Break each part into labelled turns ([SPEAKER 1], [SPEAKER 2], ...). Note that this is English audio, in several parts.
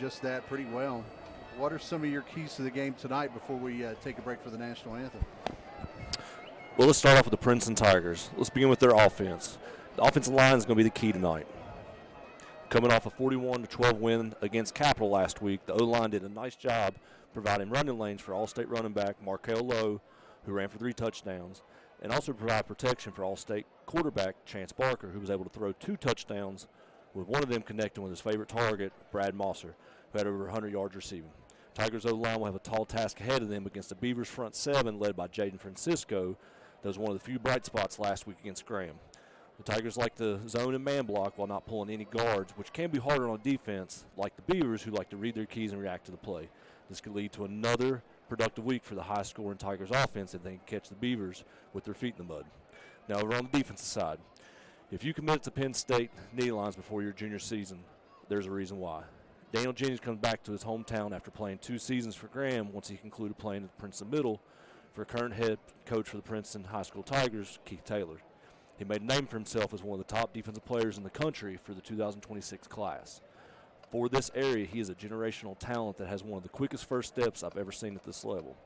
[SPEAKER 1] just that pretty well. What are some of your keys to the game tonight before we take a break for the national anthem?
[SPEAKER 2] Well, let's start off with the Princeton Tigers. Let's begin with their offense. The offensive line is going to be the key tonight. Coming off a 41-12 win against Capital last week, the O-line did a nice job providing running lanes for All-State running back Markel Lowe, who ran for 3 touchdowns, and also provide protection for All-State quarterback Chance Barker, who was able to throw 2 touchdowns, with one of them connecting with his favorite target, Brad Mosser, who had over 100 yards receiving. Tigers O-line will have a tall task ahead of them against the Beavers front 7 led by Jaden Francisco. That was one of the few bright spots last week against Graham. The Tigers like to zone and man block while not pulling any guards, which can be harder on defense, like the Beavers, who like to read their keys and react to the play. This could lead to another productive week for the high-scoring Tigers offense if they can catch the Beavers with their feet in the mud. Now, over on the defensive side, if you commit to Penn State knee lines before your junior season, there's a reason why. Daniel Jennings comes back to his hometown after playing 2 seasons for Graham once he concluded playing at Princeton Middle for current head coach for the Princeton High School Tigers, Keith Taylor. He made a name for himself as one of the top defensive players in the country for the 2026 class. For this area, he is a generational talent that has one of the quickest first steps I've ever seen at this level.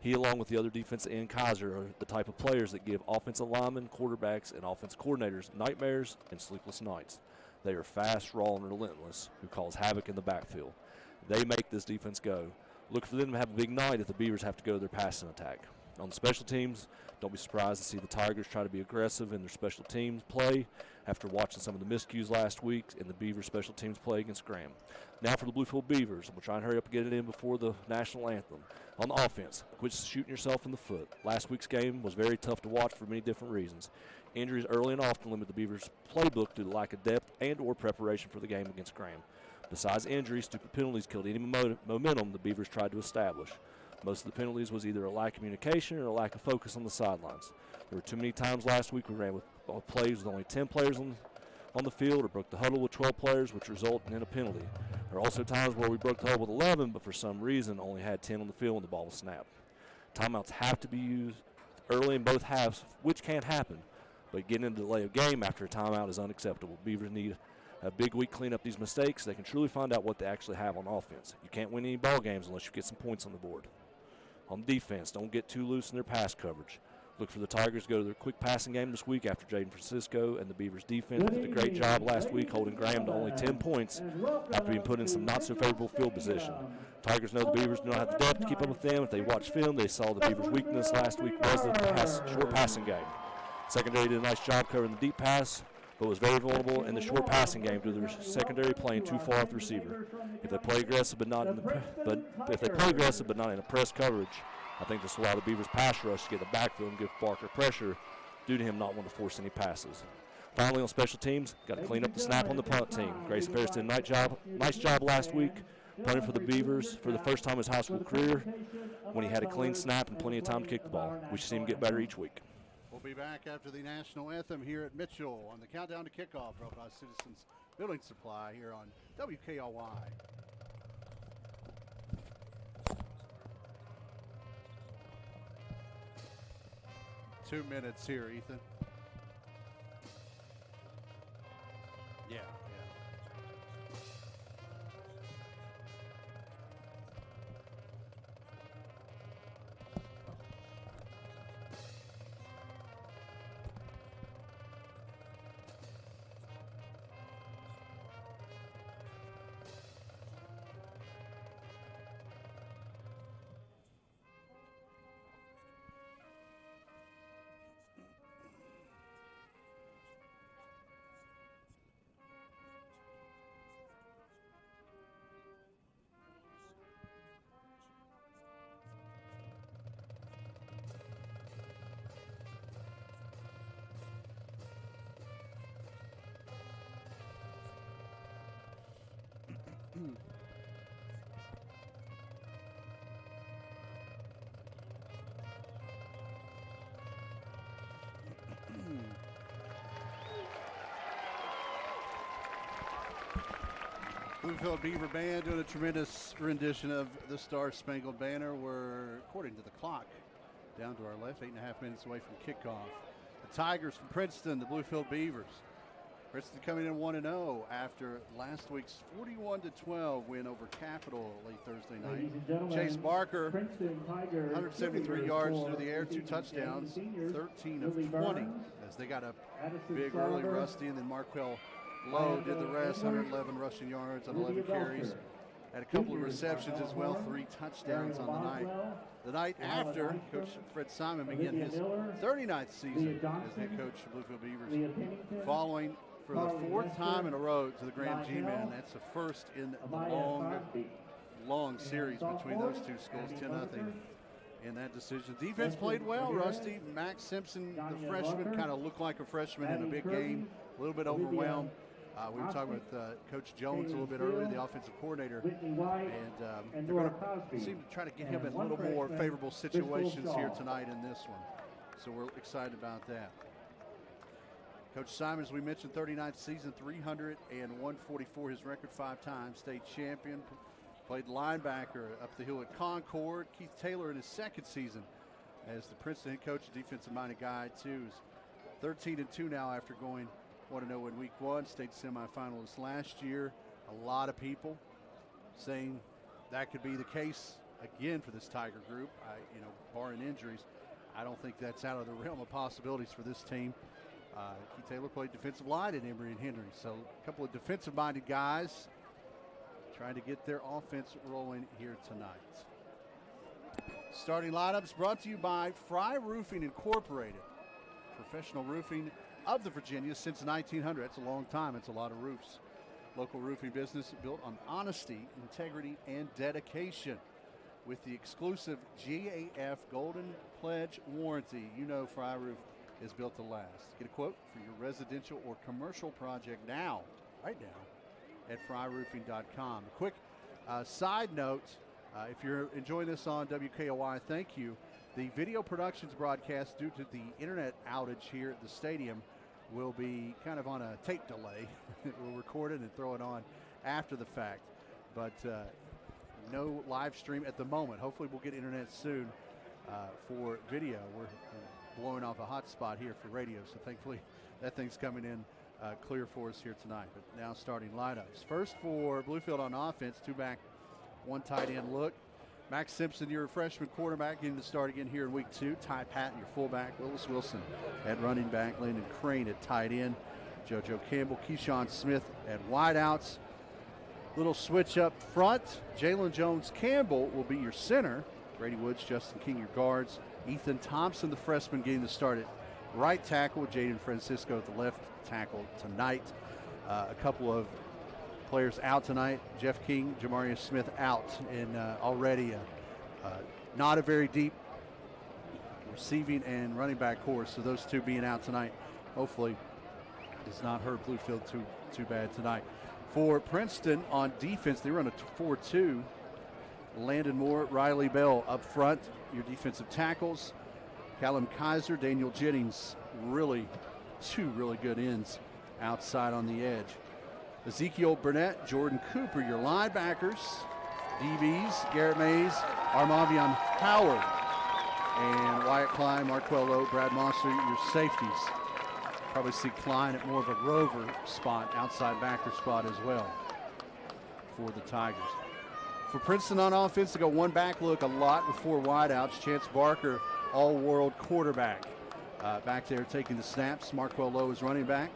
[SPEAKER 2] He, along with the other defensive end Kaiser, are the type of players that give offensive linemen, quarterbacks, and offensive coordinators nightmares and sleepless nights. They are fast, raw, and relentless, who cause havoc in the backfield. They make this defense go. Look for them to have a big night if the Beavers have to go to their passing attack. On the special teams, don't be surprised to see the Tigers try to be aggressive in their special teams play after watching some of the miscues last week in the Beavers special teams play against Graham. Now for the Bluefield Beavers. We'll try and hurry up and get it in before the national anthem. On the offense, quit shooting yourself in the foot. Last week's game was very tough to watch for many different reasons. Injuries early and often limit the Beavers' playbook due to lack of depth and or preparation for the game against Graham. Besides injuries, stupid penalties killed any momentum the Beavers tried to establish. Most of the penalties was either a lack of communication or a lack of focus on the sidelines. There were too many times last week we ran with plays with only 10 players on the field or broke the huddle with 12 players, which resulted in a penalty. There are also times where we broke the huddle with 11, but for some reason only had 10 on the field when the ball was snapped. Timeouts have to be used early in both halves, which can't happen, but getting into the delay of game after a timeout is unacceptable. Beavers need a big week clean up these mistakes so they can truly find out what they actually have on offense. You can't win any ball games unless you get some points on the board. On defense, don't get too loose in their pass coverage. Look for the Tigers to go to their quick passing game this week after Jaden Francisco and the Beavers defense did a great job last week holding Graham to only 10 points after being put in some not-so-favorable field position. Tigers know the Beavers do not have the depth to keep up with them. If they watch film, they saw the Beavers' weakness last week was the short passing game. Secondary did a nice job covering the deep pass, but was very vulnerable in the short passing game due to their secondary playing too far off the receiver. If they play aggressive but not in the press coverage, I think this will allow the Beavers pass rush to get the backfield and give Barker pressure due to him not wanting to force any passes. Finally, on special teams, got to clean up the snap on the punt team. Grayson Paris did a nice job last week, punting for the Beavers for the first time in his high school career when he had a clean snap and plenty of time to kick the ball. We should see him get better each week.
[SPEAKER 1] We'll be back after the national anthem here at Mitchell on the countdown to kickoff brought by Citizens Building Supply here on WKLY. Two minutes here, Ethan. Yeah. Bluefield Beaver Band doing a tremendous rendition of the Star Spangled Banner. We're, according to the clock, down to our left, 8.5 minutes away from kickoff. The Tigers from Princeton, the Bluefield Beavers. Princeton coming in 1-0 after last week's 41-12 win over Capital late Thursday night. Chase Barker, 173 yards through the air, 2 touchdowns, 13 of 20 as they got up big early. Rusty and then Marquell Lowe did the rest, 111 rushing yards on 11 carries. Had a couple of receptions as well, 3 touchdowns on the night. The night after, Coach Fred Simon began his 39th season as head coach of Bluefield Beavers, following for the 4th time in a row to the Grand G-Man. That's the first in the long series between those two schools, 10-0 in that decision. Defense played well, Rusty. Max Simpson, the freshman, kind of looked like a freshman in a big game, a little bit overwhelmed. We were talking with Coach Jones a little bit earlier, the offensive coordinator, and they're going to seem to try to get him in a little more favorable situations here tonight in this one. So we're excited about that. Coach Simon, as we mentioned, 39th season, 300 and 144, his record 5 times, state champion. Played linebacker up the hill at Concord. Keith Taylor in his 2nd season as the Princeton head coach, defensive-minded guy, too. Is 13-2 now after going 1-0 in week 1, state semifinalist last year. A lot of people saying that could be the case again for this Tiger group. Barring injuries, I don't think that's out of the realm of possibilities for this team. Keith Taylor played defensive line at Emory and Henry, so a couple of defensive-minded guys trying to get their offense rolling here tonight. Starting lineups brought to you by Fry Roofing Incorporated, professional roofing of the Virginia since 1900. That's a long time. It's a lot of roofs. Local roofing business built on honesty, integrity, and dedication. With the exclusive GAF Golden Pledge warranty, Fry Roof is built to last. Get a quote for your residential or commercial project now, right now, at fryroofing.com. A quick side note, if you're enjoying this on WKOI, thank you. The video productions broadcast, due to the internet outage here at the stadium, will be kind of on a tape delay. We'll record it and throw it on after the fact. But no live stream at the moment. Hopefully we'll get internet soon for video. We're blowing off a hot spot here for radio, so thankfully that thing's coming in clear for us here tonight. But now starting lineups. First for Bluefield on offense, 2 back, 1 tight end look. Max Simpson, your freshman quarterback, getting to start again here in week 2. Ty Patton, your fullback. Willis Wilson at running back. Landon Crane at tight end. JoJo Campbell, Keyshawn Smith at wideouts. Little switch up front. Jalen Jones Campbell will be your center. Brady Woods, Justin King, your guards. Ethan Thompson, the freshman, getting to start at right tackle. Jaden Francisco at the left tackle tonight. A couple of players out tonight. Jeff King, Jamarius Smith out, and already not a very deep receiving and running back core. So those two being out tonight, hopefully, does not hurt Bluefield too bad tonight. For Princeton on defense, they run a 4-2. Landon Moore, Riley Bell up front, your defensive tackles. Callum Kaiser, Daniel Jennings, two really good ends outside on the edge. Ezekiel Burnett, Jordan Cooper, your linebackers. DBs, Garrett Mays, Armavion Howard, and Wyatt Klein, Marquell Lowe, Brad Monster, your safeties. Probably see Klein at more of a rover spot, outside backer spot as well for the Tigers. For Princeton on offense, they go 1 back look, a lot with 4 wideouts. Chance Barker, all-world quarterback, back there taking the snaps. Marquell Lowe is running back.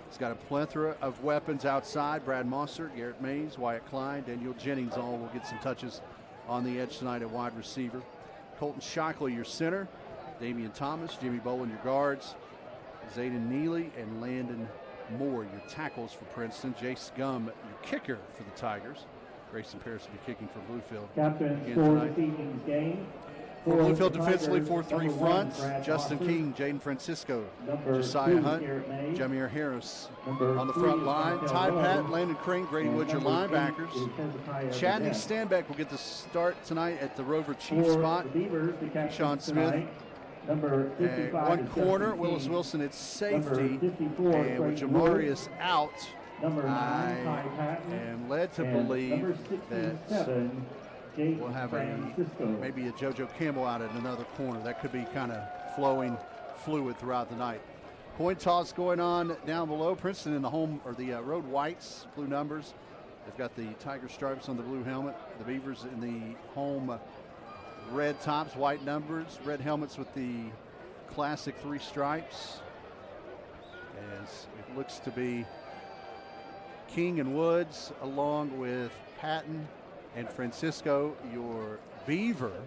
[SPEAKER 1] He's got a plethora of weapons outside. Brad Monster, Garrett Mays, Wyatt Klein, Daniel Jennings all will get some touches on the edge tonight at wide receiver. Colton Shockley, your center. Damian Thomas, Jimmy Boland, your guards. Zayden Neely and Landon Moore, your tackles for Princeton. Jace Gum, your kicker for the Tigers. Grayson Paris will be kicking for Bluefield.
[SPEAKER 3] Captain for this evening's game.
[SPEAKER 1] For Bluefield defensively, 4-3 fronts. Justin King, Jaden Francisco, Josiah Hunt, Jameer Harris on the front line. Ty Patton, Landon Crane, Grady Wood, your linebackers. Chadney Stanbeck will get the start tonight at the Rover Chief spot. Sean Smith. And 1 corner, Willis Wilson at safety. And with Jamarius out, I am led to believe that we'll have maybe a JoJo Campbell out at another corner. That could be kind of flowing fluid throughout the night. Coin toss going on down below. Princeton in the home, or the road whites, blue numbers. They've got the tiger stripes on the blue helmet. The Beavers in the home red tops, white numbers, red helmets with the classic 3 stripes. As it looks to be King and Woods along with Patton and Francisco, your Beaver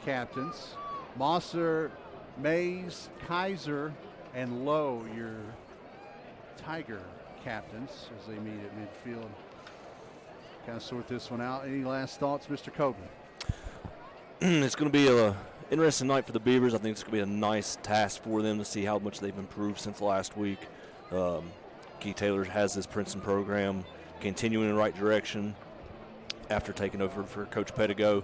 [SPEAKER 1] captains. Mosser, Mays, Kaiser, and Lowe, your Tiger captains, as they meet at midfield. Kind of sort this one out. Any last thoughts, Mr. Coburn?
[SPEAKER 2] It's going to be an interesting night for the Beavers. I think it's going to be a nice task for them to see how much they've improved since last week. Keith Taylor has this Princeton program continuing in the right direction after taking over for Coach Pettigo.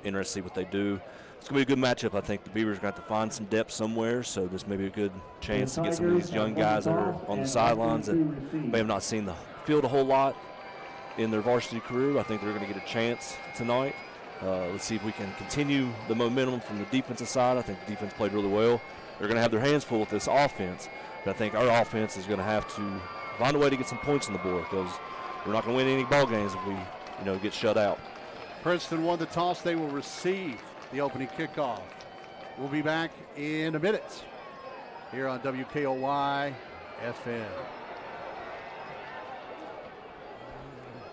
[SPEAKER 2] Interested to see what they do. It's going to be a good matchup. I think the Beavers are going to have to find some depth somewhere, so this may be a good chance to get some of these young guys that are on the sidelines that may have not seen the field a whole lot in their varsity career. I think they're going to get a chance tonight. Let's see if we can continue the momentum from the defensive side. I think the defense played really well. They're going to have their hands full with this offense, but I think our offense is going to have to find a way to get some points on the board, because we're not going to win any ball games if we get shut out.
[SPEAKER 1] Princeton won the toss. They will receive the opening kickoff. We'll be back in a minute here on WKOY FM.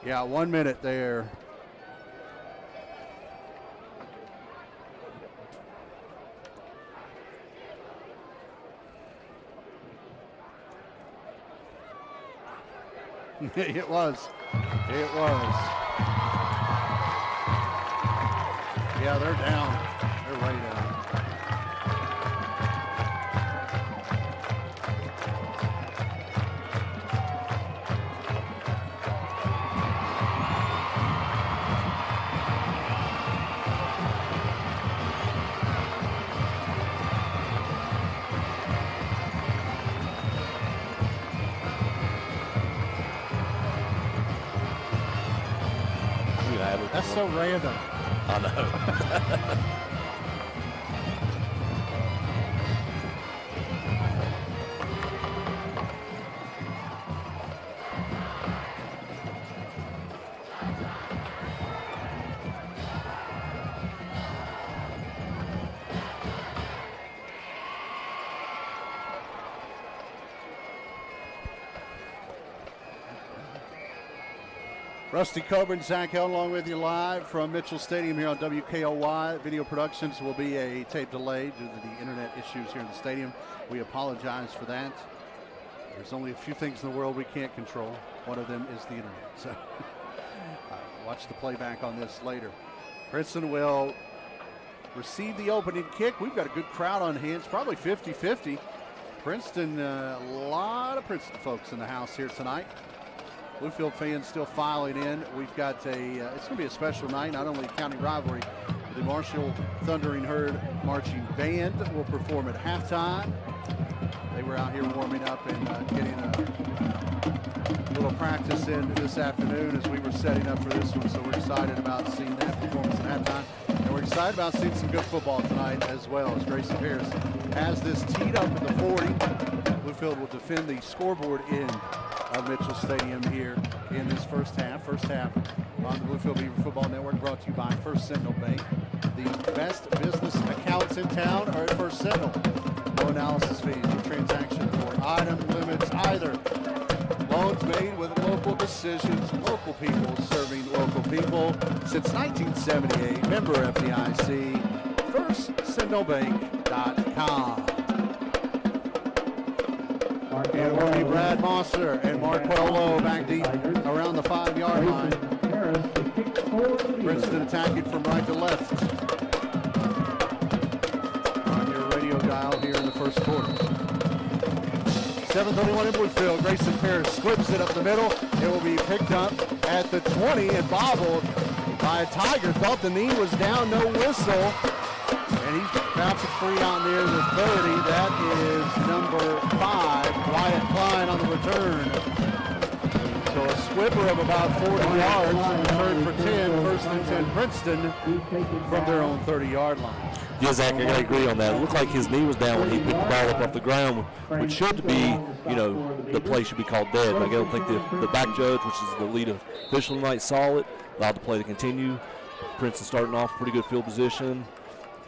[SPEAKER 1] Yeah, 1 minute there. It was. Yeah, they're down. They're way down. That's so random.
[SPEAKER 2] I know.
[SPEAKER 1] Rusty Coburn, Zach Held along with you live from Mitchell Stadium here on WKOY. Video productions will be a tape delay due to the internet issues here in the stadium. We apologize for that. There's only a few things in the world we can't control. One of them is the internet. So watch the playback on this later. Princeton will receive the opening kick. We've got a good crowd on hands, probably 50-50. Princeton, a lot of Princeton folks in the house here tonight. Bluefield fans still filing in. We've got it's going to be a special night, not only a county rivalry. The Marshall Thundering Herd Marching Band will perform at halftime. They were out here warming up and getting a little practice in this afternoon as we were setting up for this one. So we're excited about seeing that performance at halftime. And we're excited about seeing some good football tonight as well, as Grayson Harris has this teed up at the 40. Bluefield will defend the scoreboard end of Mitchell Stadium here in this first half. First half on the Bluefield Beaver Football Network, brought to you by First Sentinel Bank. The best business accounts in town are at First Sentinel. No analysis fees, no transaction for item limits either. Loans made with local decisions, local people serving local people since 1978. Member FDIC. FirstSentinelBank.com. And will be Brad Mosser and Marquel Lowe back deep around the 5-yard line. Princeton attacking from right to left on your radio dial here in the first quarter. 7:31 in Bluefield. Grayson Harris slips it up the middle. It will be picked up at the 20 and bobbled by a Tiger. Thought the knee was down, no whistle. And he's bouncing free out near the 30. That is number 5, Wyatt Klein on the return. So a squibber of about 40 yards, return for 10, first and 10 Princeton from their own 30-yard line.
[SPEAKER 2] Yeah, Zach, I gotta agree on that. It looked like his knee was down when he picked the ball up off the ground, which should be, the play should be called dead. But I don't think the back judge, which is the lead official tonight, saw it, allowed the play to continue. Princeton starting off pretty good field position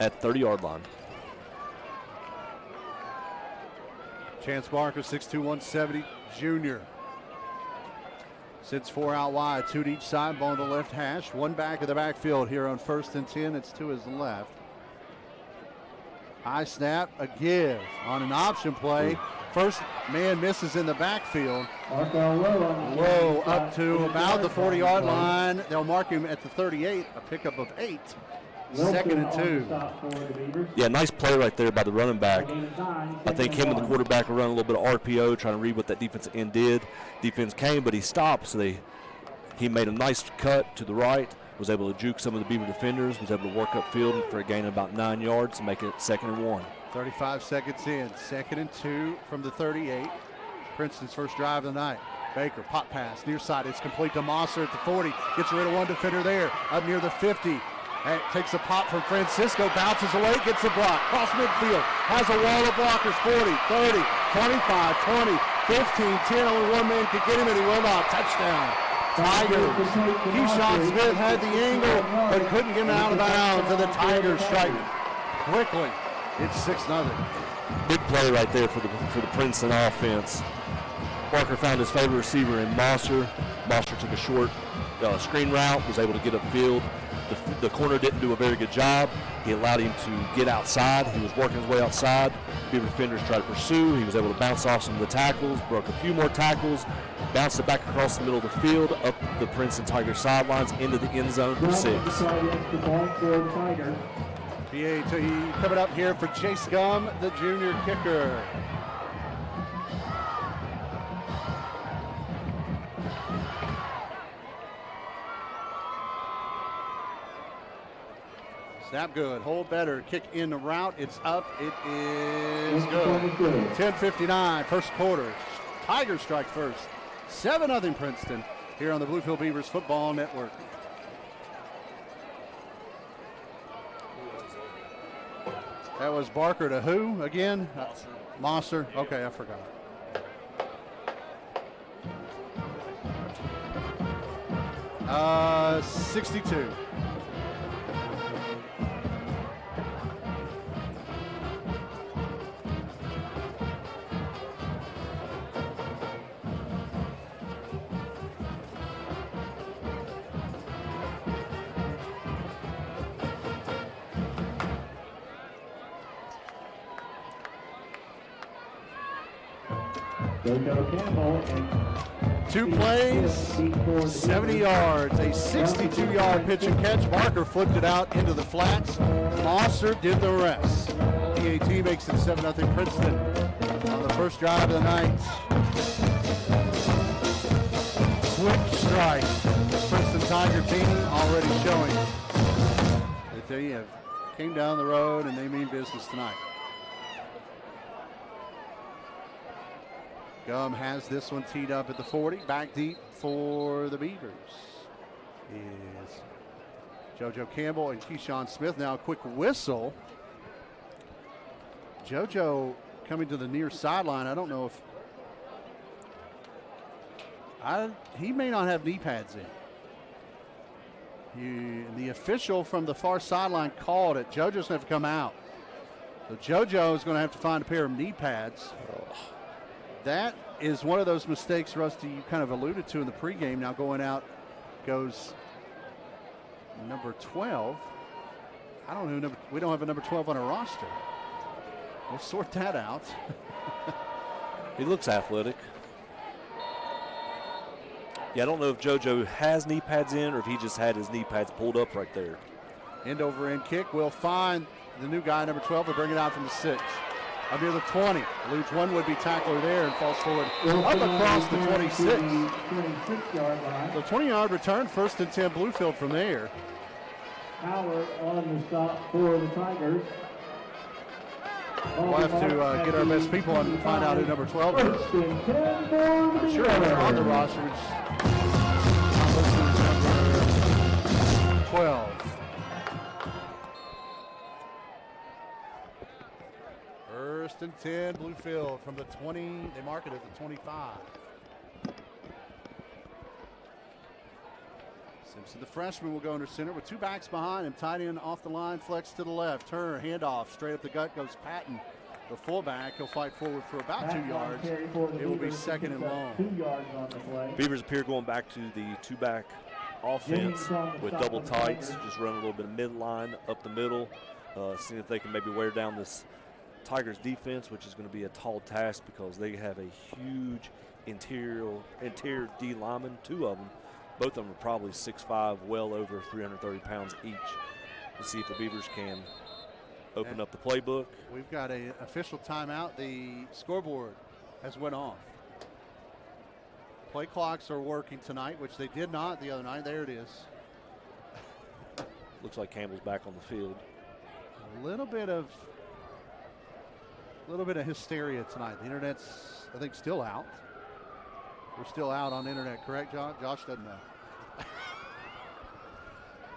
[SPEAKER 2] at the 30-yard line.
[SPEAKER 1] Chance Barker, 6'2", 170, junior. Sits 4 out wide, 2 to each side, ball on the left hash. 1 back of the backfield here on 1st and 10. It's to his left. High snap, a give on an option play. First man misses in the backfield. Low up to about the 40-yard line. They'll mark him at the 38, a pickup of 8. 2nd and 2.
[SPEAKER 2] Yeah, nice play right there by the running back. I think him and the quarterback are running a little bit of RPO, trying to read what that defensive end did. Defense came, but he stopped, so he made a nice cut to the right, was able to juke some of the Beaver defenders, was able to work upfield for a gain of about 9 yards and make it 2nd and 1.
[SPEAKER 1] 35 seconds in, 2nd and 2 from the 38. Princeton's first drive of the night. Baker, pop pass, near side, it's complete to Mosser at the 40. Gets rid of one defender there, up near the 50. And takes a pop from Francisco, bounces away, gets a block, cross midfield, has a wall of blockers, 40, 30, 25, 20, 15, 10, only one man could get him, and he will not. Touchdown. Tigers. Keyshawn Smith had the angle, but couldn't get him out of bounds, and the Tigers strike quickly. It's 6-0.
[SPEAKER 2] Big play right there for the Princeton offense. Barker found his favorite receiver in Mosser. Mosser took a short screen route, was able to get upfield. The corner didn't do a very good job. He allowed him to get outside. He was working his way outside. Beaver defenders tried to pursue. He was able to bounce off some of the tackles, broke a few more tackles, bounced it back across the middle of the field, up the Princeton Tiger sidelines into the end zone for 6.
[SPEAKER 1] PAT coming up here for Chase Gum, the junior kicker. Snap good, hold better, kick in the route, it's up, it is good. 10:59, first quarter. Tigers strike first. 7-0 Princeton here on the Bluefield Beavers Football Network. That was Barker to who again? Mosser. Okay, I forgot. Uh, 62. Two plays, 70 yards, a 62-yard pitch and catch. Barker flipped it out into the flats. Mosser did the rest. PAT makes it 7-0 Princeton on the first drive of the night. Quick strike. Princeton Tiger team already showing that they have came down the road and they mean business tonight. Gum has this one teed up at the 40. Back deep for the Beavers is JoJo Campbell and Keyshawn Smith. Now a quick whistle. JoJo coming to the near sideline. I don't know if he may not have knee pads in. The official from the far sideline called it. JoJo's going to have to come out. So JoJo is going to have to find a pair of knee pads. That is one of those mistakes, Rusty, you kind of alluded to in the pregame. Now going out goes number 12. I don't know. We don't have a number 12 on our roster. We'll sort that out.
[SPEAKER 2] He looks athletic. Yeah, I don't know if JoJo has knee pads in or if he just had his knee pads pulled up right there.
[SPEAKER 1] End over end kick. We'll find the new guy, number 12. We'll bring it out from the 6. Up near the 20. Eludes one would-be tackler there and falls forward up across the 26. The 20-yard return, 1st and 10 Bluefield from there.
[SPEAKER 3] Howard on the stop for the Tigers.
[SPEAKER 1] We'll have to get our best people and find out who number 12 is. I'm sure they're on the roster. Number 12. First and 10, Bluefield from the 20. They mark it at the 25. Simpson, the freshman, will go under center with two backs behind him. Tight end off the line, flex to the left. Turn, handoff, straight up the gut goes Patton, the fullback. He'll fight forward for about 2 yards. It will be second and long.
[SPEAKER 3] 2 yards on the play.
[SPEAKER 2] Beavers appear going back to the two-back offense with double tights. Just run a little bit of midline up the middle. Seeing if they can maybe wear down this Tigers defense, which is going to be a tall task because they have a huge interior D lineman, 2 of them. Both of them are probably 6'5", well over 330 pounds each. Let's see if the Beavers can open up the playbook.
[SPEAKER 1] We've got an official timeout. The scoreboard has went off. Play clocks are working tonight, which they did not the other night. There it is.
[SPEAKER 2] Looks like Campbell's back on the field.
[SPEAKER 1] A little bit of hysteria tonight. The internet's, I think, still out. We're still out on the internet, correct, Josh? Josh doesn't know.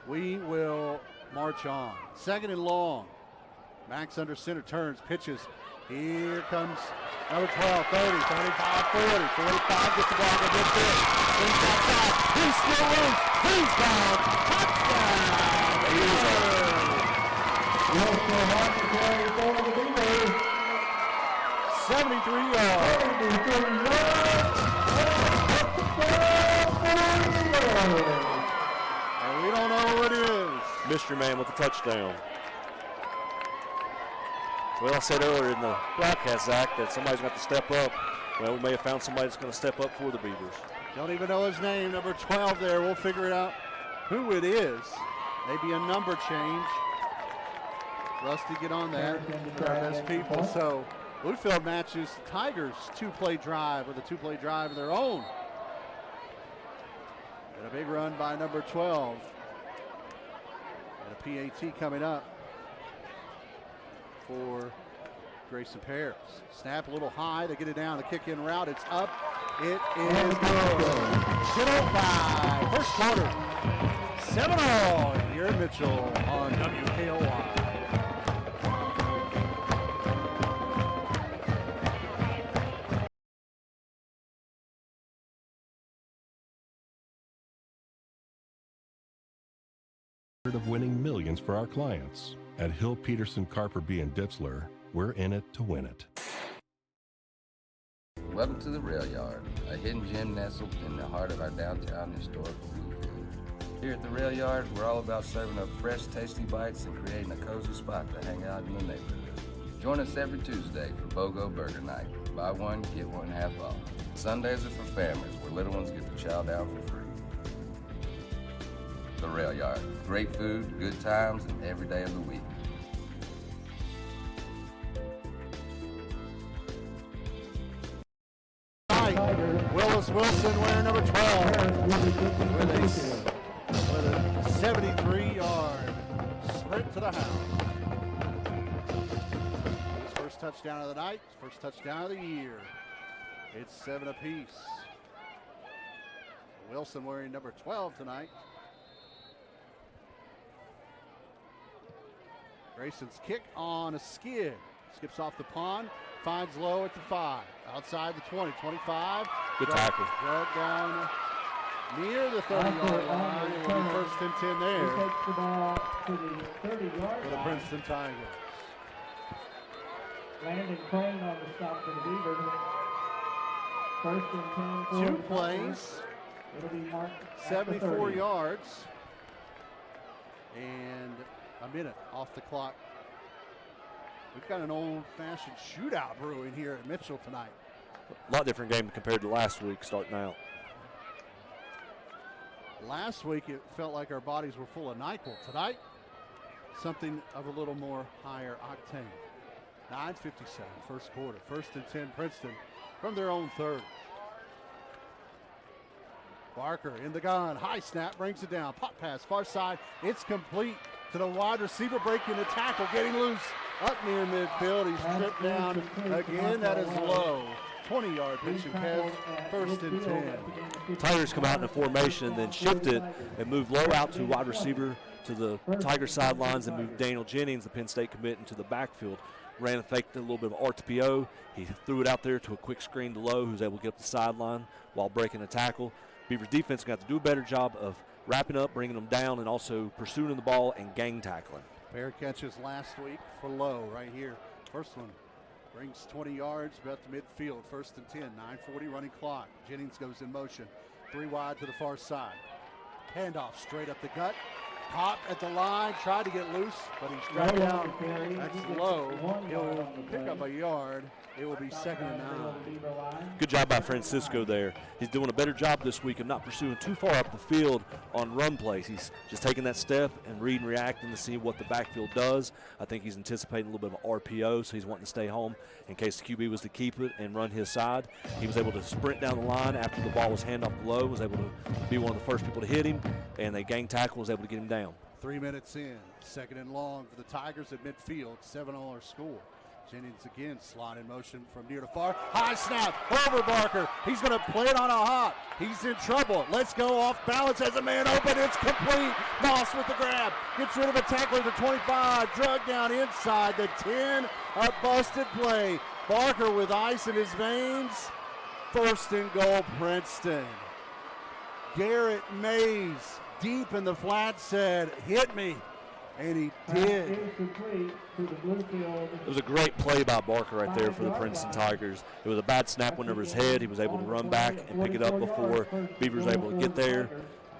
[SPEAKER 1] We will march on. Second and long. Max under center, turns, pitches. Here comes number 12, 30, 35, 40, 45, gets the ball to midfield. He's outside. He still wins. He's gone. Touchdown. 73 yards. And we don't know who it is.
[SPEAKER 2] Mystery man with the touchdown. Well, I said earlier in the broadcast, Zach, that somebody's got to step up. Well, we may have found somebody that's going to step up for the Beavers.
[SPEAKER 1] Don't even know his name, number 12 there. We'll figure it out who it is. Maybe a number change. Rusty, get on that. For our best people. So Bluefield matches Tigers' two-play drive with a two-play drive of their own. And a big run by number 12. And a PAT coming up for Grayson Pears. Snap a little high. They get it down. The kick-in route. It's up. It is good. 10:05. First quarter. 7-0 here in Mitchell on WKOI.
[SPEAKER 4] Of winning millions for our clients. At Hill, Peterson, Carper, B. and Ditzler, we're in it to win it.
[SPEAKER 5] Welcome to the Rail Yard, a hidden gem nestled in the heart of our downtown historical Bluefield. Here at the Rail Yard, we're all about serving up fresh, tasty bites and creating a cozy spot to hang out in the neighborhood. Join us every Tuesday for BOGO Burger Night. Buy one, get one half off. Sundays are for families, where little ones get to chow down for free. The Rail Yard. Great food, good times, and every day of the week.
[SPEAKER 1] Willis Wilson wearing number 12 with a 73-yard sprint to the house. His first touchdown of the night, first touchdown of the year. It's 7 apiece. Wilson wearing number 12 tonight. Grayson's kick on a skid. Skips off the pond, finds low at the 5. Outside the 20, 25.
[SPEAKER 2] Good tackle.
[SPEAKER 1] Drug down near the 30-yard line. It will be first and 10 there.
[SPEAKER 3] He takes the ball to the 30-yard
[SPEAKER 1] For the Princeton Tigers.
[SPEAKER 3] Landon Crane on the stop for the Beavers. First and 10 for
[SPEAKER 1] 2 plays.
[SPEAKER 3] It'll be marked at
[SPEAKER 1] 74
[SPEAKER 3] the 30.
[SPEAKER 1] yards. And a minute off the clock. We've got an old-fashioned shootout brewing here at Mitchell tonight.
[SPEAKER 2] A lot different game compared to last week starting out.
[SPEAKER 1] Last week it felt like our bodies were full of NyQuil. Tonight, something of a little more higher octane. 9:57, first quarter. First and 10, Princeton from their own 30. Barker in the gun, high snap, brings it down. Pop pass, far side, it's complete to the wide receiver, breaking the tackle, getting loose up near midfield. He's stripped down again. That is low. 20-yard pitch and catch, first and 10.
[SPEAKER 2] Tigers come out in a formation, then shift it and move low out to wide receiver to the Tiger sidelines and move Daniel Jennings, the Penn State commit, into the backfield. ran and faked a little bit of RTPO. He threw it out there to a quick screen to Lowe, who's able to get up the sideline while breaking a tackle. Beavers defense got to do a better job of wrapping up, bringing them down, and also pursuing the ball and gang tackling.
[SPEAKER 1] Pair catches last week for Lowe right here. First one brings 20 yards, about to midfield. 1st and 10, 9:40 running clock. Jennings goes in motion. 3 wide to the far side. Handoff straight up the gut. Popped at the line, tried to get loose, but he's struck down. That's Lowe. He'll pick up a yard. It will be 2nd and 9.
[SPEAKER 2] Good job by Francisco there. He's doing a better job this week of not pursuing too far up the field on run plays. He's just taking that step and reading and reacting to see what the backfield does. I think he's anticipating a little bit of RPO, so he's wanting to stay home in case the QB was to keep it and run his side. He was able to sprint down the line after the ball was handed off Lowe, was able to be one of the first people to hit him, and they gang tackle, was able to get him down.
[SPEAKER 1] 3 minutes in, 2nd and long for the Tigers at midfield, 7-all our score. Jennings again, slot in motion from near to far. High snap, over Barker. He's going to play it on a hop. He's in trouble. Let's go off balance as a man open. It's complete. Moss with the grab. Gets rid of a tackler to 25. Drug down inside the 10. A busted play. Barker with ice in his veins. 1st and goal, Princeton. Garrett Mays deep in the flat said, hit me. And he did.
[SPEAKER 2] It was a great play by Barker right there for the Princeton Tigers. It was a bad snap went over his head. He was able to run back and pick it up before Beavers were able to get there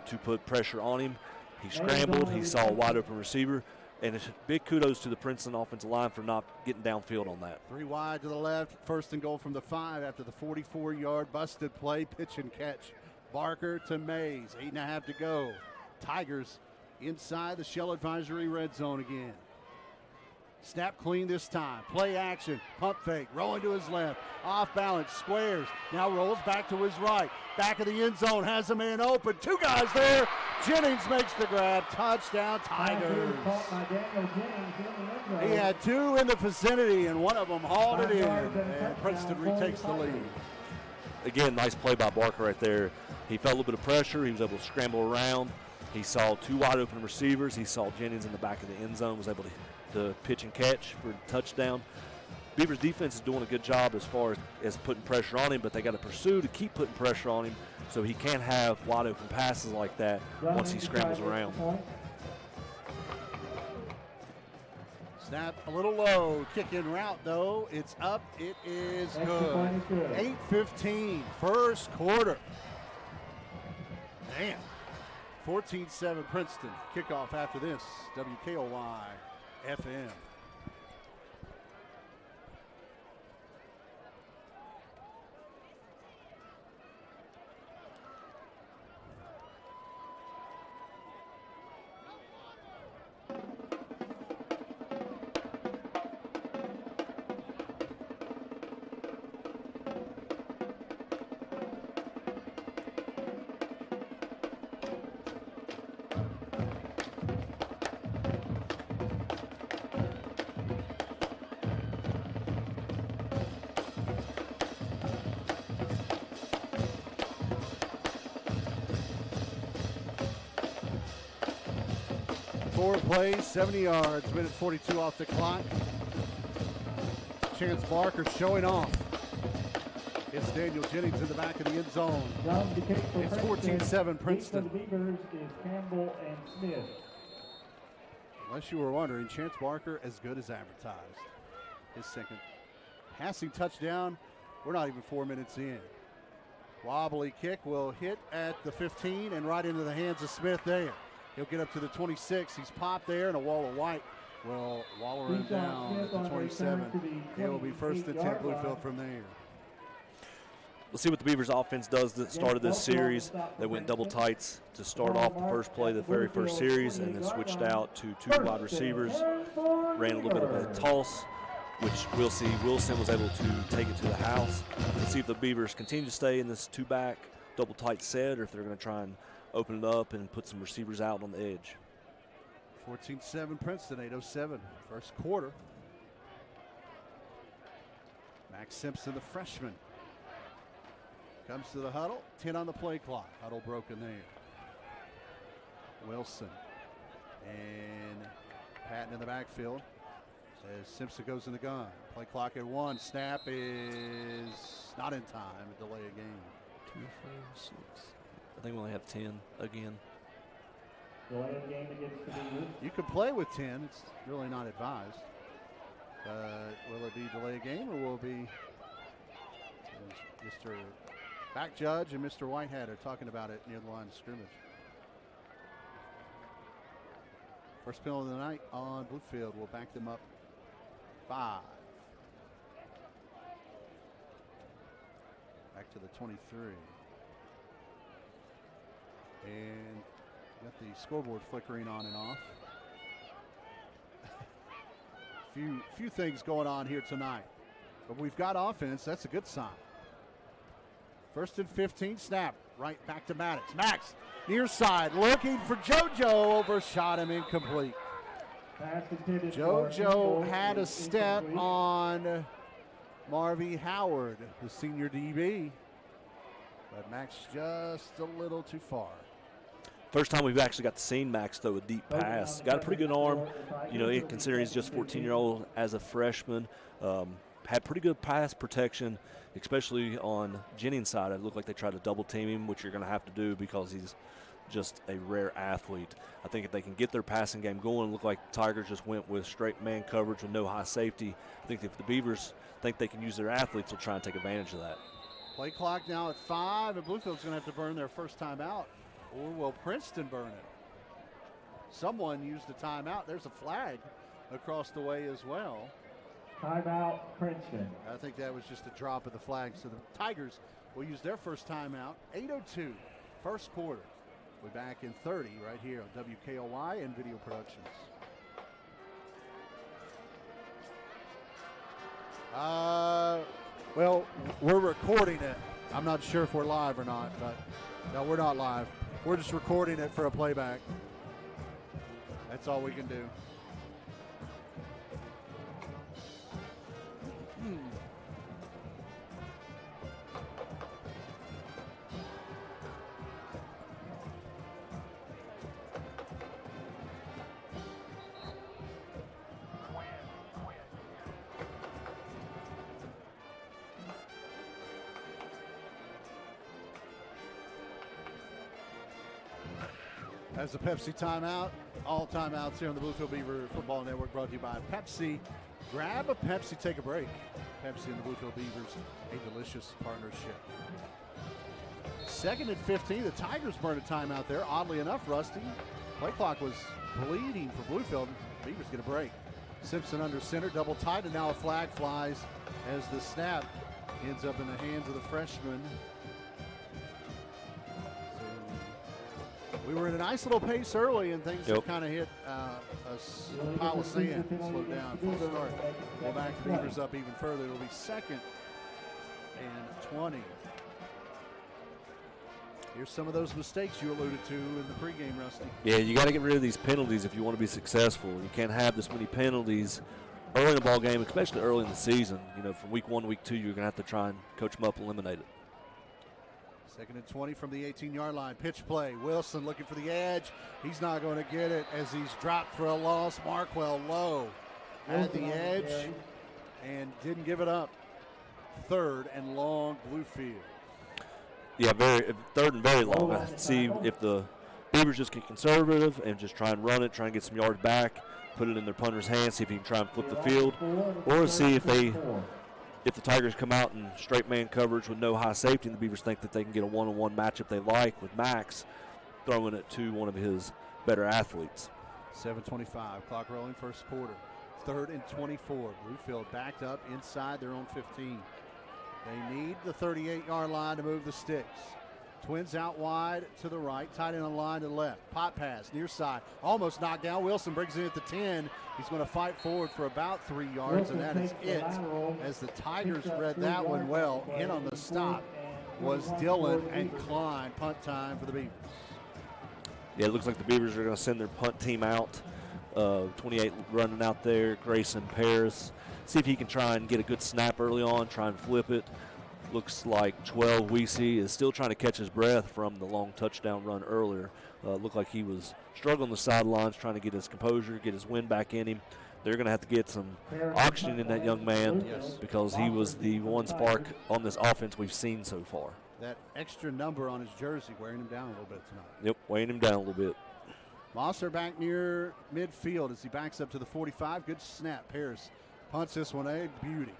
[SPEAKER 2] to put pressure on him. He scrambled. He saw a wide open receiver. And it's big kudos to the Princeton offensive line for not getting downfield on that.
[SPEAKER 1] 3 wide to the left. 1st and goal from the 5 after the 44-yard busted play. Pitch and catch. Barker to Mays. 8.5 to go. Tigers inside the shell advisory red zone again. Snap clean this time. Play action. Pump fake. Rolling to his left. Off balance. Squares. Now rolls back to his right. Back of the end zone. Has a man open. 2 guys there. Jennings makes the grab. Touchdown Tigers. He had 2 in the vicinity and one of them hauled it in. And Princeton retakes the lead.
[SPEAKER 2] Again, nice play by Barker right there. He felt a little bit of pressure. He was able to scramble around. He saw 2 wide open receivers. He saw Jennings in the back of the end zone, was able to pitch and catch for a touchdown. Beavers defense is doing a good job as far as putting pressure on him, but they got to pursue to keep putting pressure on him so he can't have wide open passes like that once he scrambles around.
[SPEAKER 1] Snap a little low. Kick in route though. It's up. It is good. 8:15 first quarter. Damn. 14-7 Princeton. Kickoff after this. WKOY FM. Four plays, 70 yards, minute 42 off the clock. Chance Barker showing off. It's Daniel Jennings in the back of the end zone. It's 14-7 Princeton.
[SPEAKER 3] The Beavers is Campbell and Smith.
[SPEAKER 1] Unless you were wondering, Chance Barker as good as advertised. His second passing touchdown. We're not even 4 minutes in. Wobbly kick will hit at the 15 and right into the hands of Smith there. He'll get up to the 26. He's popped there, and a wall of white will waller him down at the 27. It will be 1st and 10 Bluefield from there.
[SPEAKER 2] We'll see what the Beavers offense does that started this series. They went double tights to start off the first play of the very first series and then switched out to 2 wide receivers. Ran a little bit of a toss, which we'll see. Wilson was able to take it to the house. We'll see if the Beavers continue to stay in this 2-back double tight set or if they're going to try and open it up and put some receivers out on the edge.
[SPEAKER 1] 14-7 Princeton, 8:07 first quarter. Max Simpson, the freshman, comes to the huddle. 10 on the play clock. Huddle broken there. Wilson and Patton in the backfield. As Simpson goes in the gun. Play clock at 1. Snap is not in time. A delay of game.
[SPEAKER 2] 2, 4, 6. I think we only have 10 again.
[SPEAKER 3] Delay of game against the Beavers.
[SPEAKER 1] You can play with 10. It's really not advised. Will it be delay of game or will it be Mr. Back Judge and Mr. Whitehead are talking about it near the line of scrimmage. First penalty of the night on Bluefield will back them up 5. Back to the 23. And got the scoreboard flickering on and off. Few things going on here tonight. But we've got offense. That's a good sign. First and 15, snap. Right back to Maddox. Max, near side, looking for JoJo. Overshot him, incomplete. JoJo had a step on Marvy Howard, the senior DB. But Max just a little too far.
[SPEAKER 2] First time we've actually got to see Max throw a deep pass. Got a pretty good arm, you know, considering he's just 14-year-old as a freshman. Had pretty good pass protection, especially on Jennings' side. It looked like they tried to double team him, which you're going to have to do because he's just a rare athlete. I think if they can get their passing game going, look like Tigers just went with straight man coverage with no high safety. I think if the Beavers think they can use their athletes, they'll try and take advantage of that.
[SPEAKER 1] Play clock now at 5, and Bluefield's going to have to burn their first timeout. Or will Princeton burn it? Someone used a timeout. There's a flag across the way as well.
[SPEAKER 3] Timeout, Princeton.
[SPEAKER 1] I think that was just a drop of the flag. So the Tigers will use their first timeout. 8:02, first quarter. We're back in 30 right here on WKOY and Video Productions. Well, we're recording it. I'm not sure if we're live or not, but no, we're not live. We're just recording it for a playback. That's all we can do. As a Pepsi timeout, all timeouts here on the Bluefield Beaver Football Network brought to you by Pepsi. Grab a Pepsi, take a break. Pepsi and the Bluefield Beavers, a delicious partnership. Second and 15, the Tigers burned a timeout there. Oddly enough, Rusty, play clock was bleeding for Bluefield. Beavers get a break. Simpson under center, double tight, and now a flag flies as the snap ends up in the hands of the freshman. We were in a nice little pace early, and things have kind of hit a pile of sand, slowed down, full start. We'll back the Beavers up even further. It'll be second and 20. Here's some of those mistakes you alluded to in the pregame, Rusty.
[SPEAKER 2] Yeah, you got to get rid of these penalties if you want to be successful. You can't have this many penalties early in the ball game, especially early in the season. You know, from week 1 to week 2, you're going to have to try and coach them up and eliminate it.
[SPEAKER 1] Second and 20 from the 18-yard line. Pitch play. Wilson looking for the edge. He's not going to get it as he's dropped for a loss. Markwell low had the edge and didn't give it up. Third and long, Bluefield.
[SPEAKER 2] Yeah, third and very long. I see if the Beavers just get conservative and just try and run it, try and get some yards back, put it in their punter's hands, see if he can try and flip the field, or see if the Tigers come out in straight man coverage with no high safety, and the Beavers think that they can get a one-on-one matchup they like with Max throwing it to one of his better athletes.
[SPEAKER 1] 7:25, clock rolling, first quarter. Third and 24. Bluefield backed up inside their own 15. They need the 38-yard line to move the sticks. Twins out wide to the right, tight end on the line to the left. Pop pass, near side, almost knocked down. Wilson brings it in at the 10. He's going to fight forward for about 3 yards, and that is it. As the Tigers read that one well, in on the stop was Dillon and Klein. Punt time for the Beavers.
[SPEAKER 2] Yeah, it looks like the Beavers are going to send their punt team out. 28 running out there, Grayson Paris. See if he can try and get a good snap early on, try and flip it. Looks like 12 Weesey is still trying to catch his breath from the long touchdown run earlier. Looked like he was struggling on the sidelines, trying to get his composure, get his wind back in him. they're going to have to get some oxygen in that young man because he was the one spark on this offense we've seen so far.
[SPEAKER 1] That extra number on his jersey wearing him down a little bit tonight.
[SPEAKER 2] Yep, weighing him down a little bit.
[SPEAKER 1] Mosser back near midfield as he backs up to the 45. Good snap. Paris punts this one, a beauty.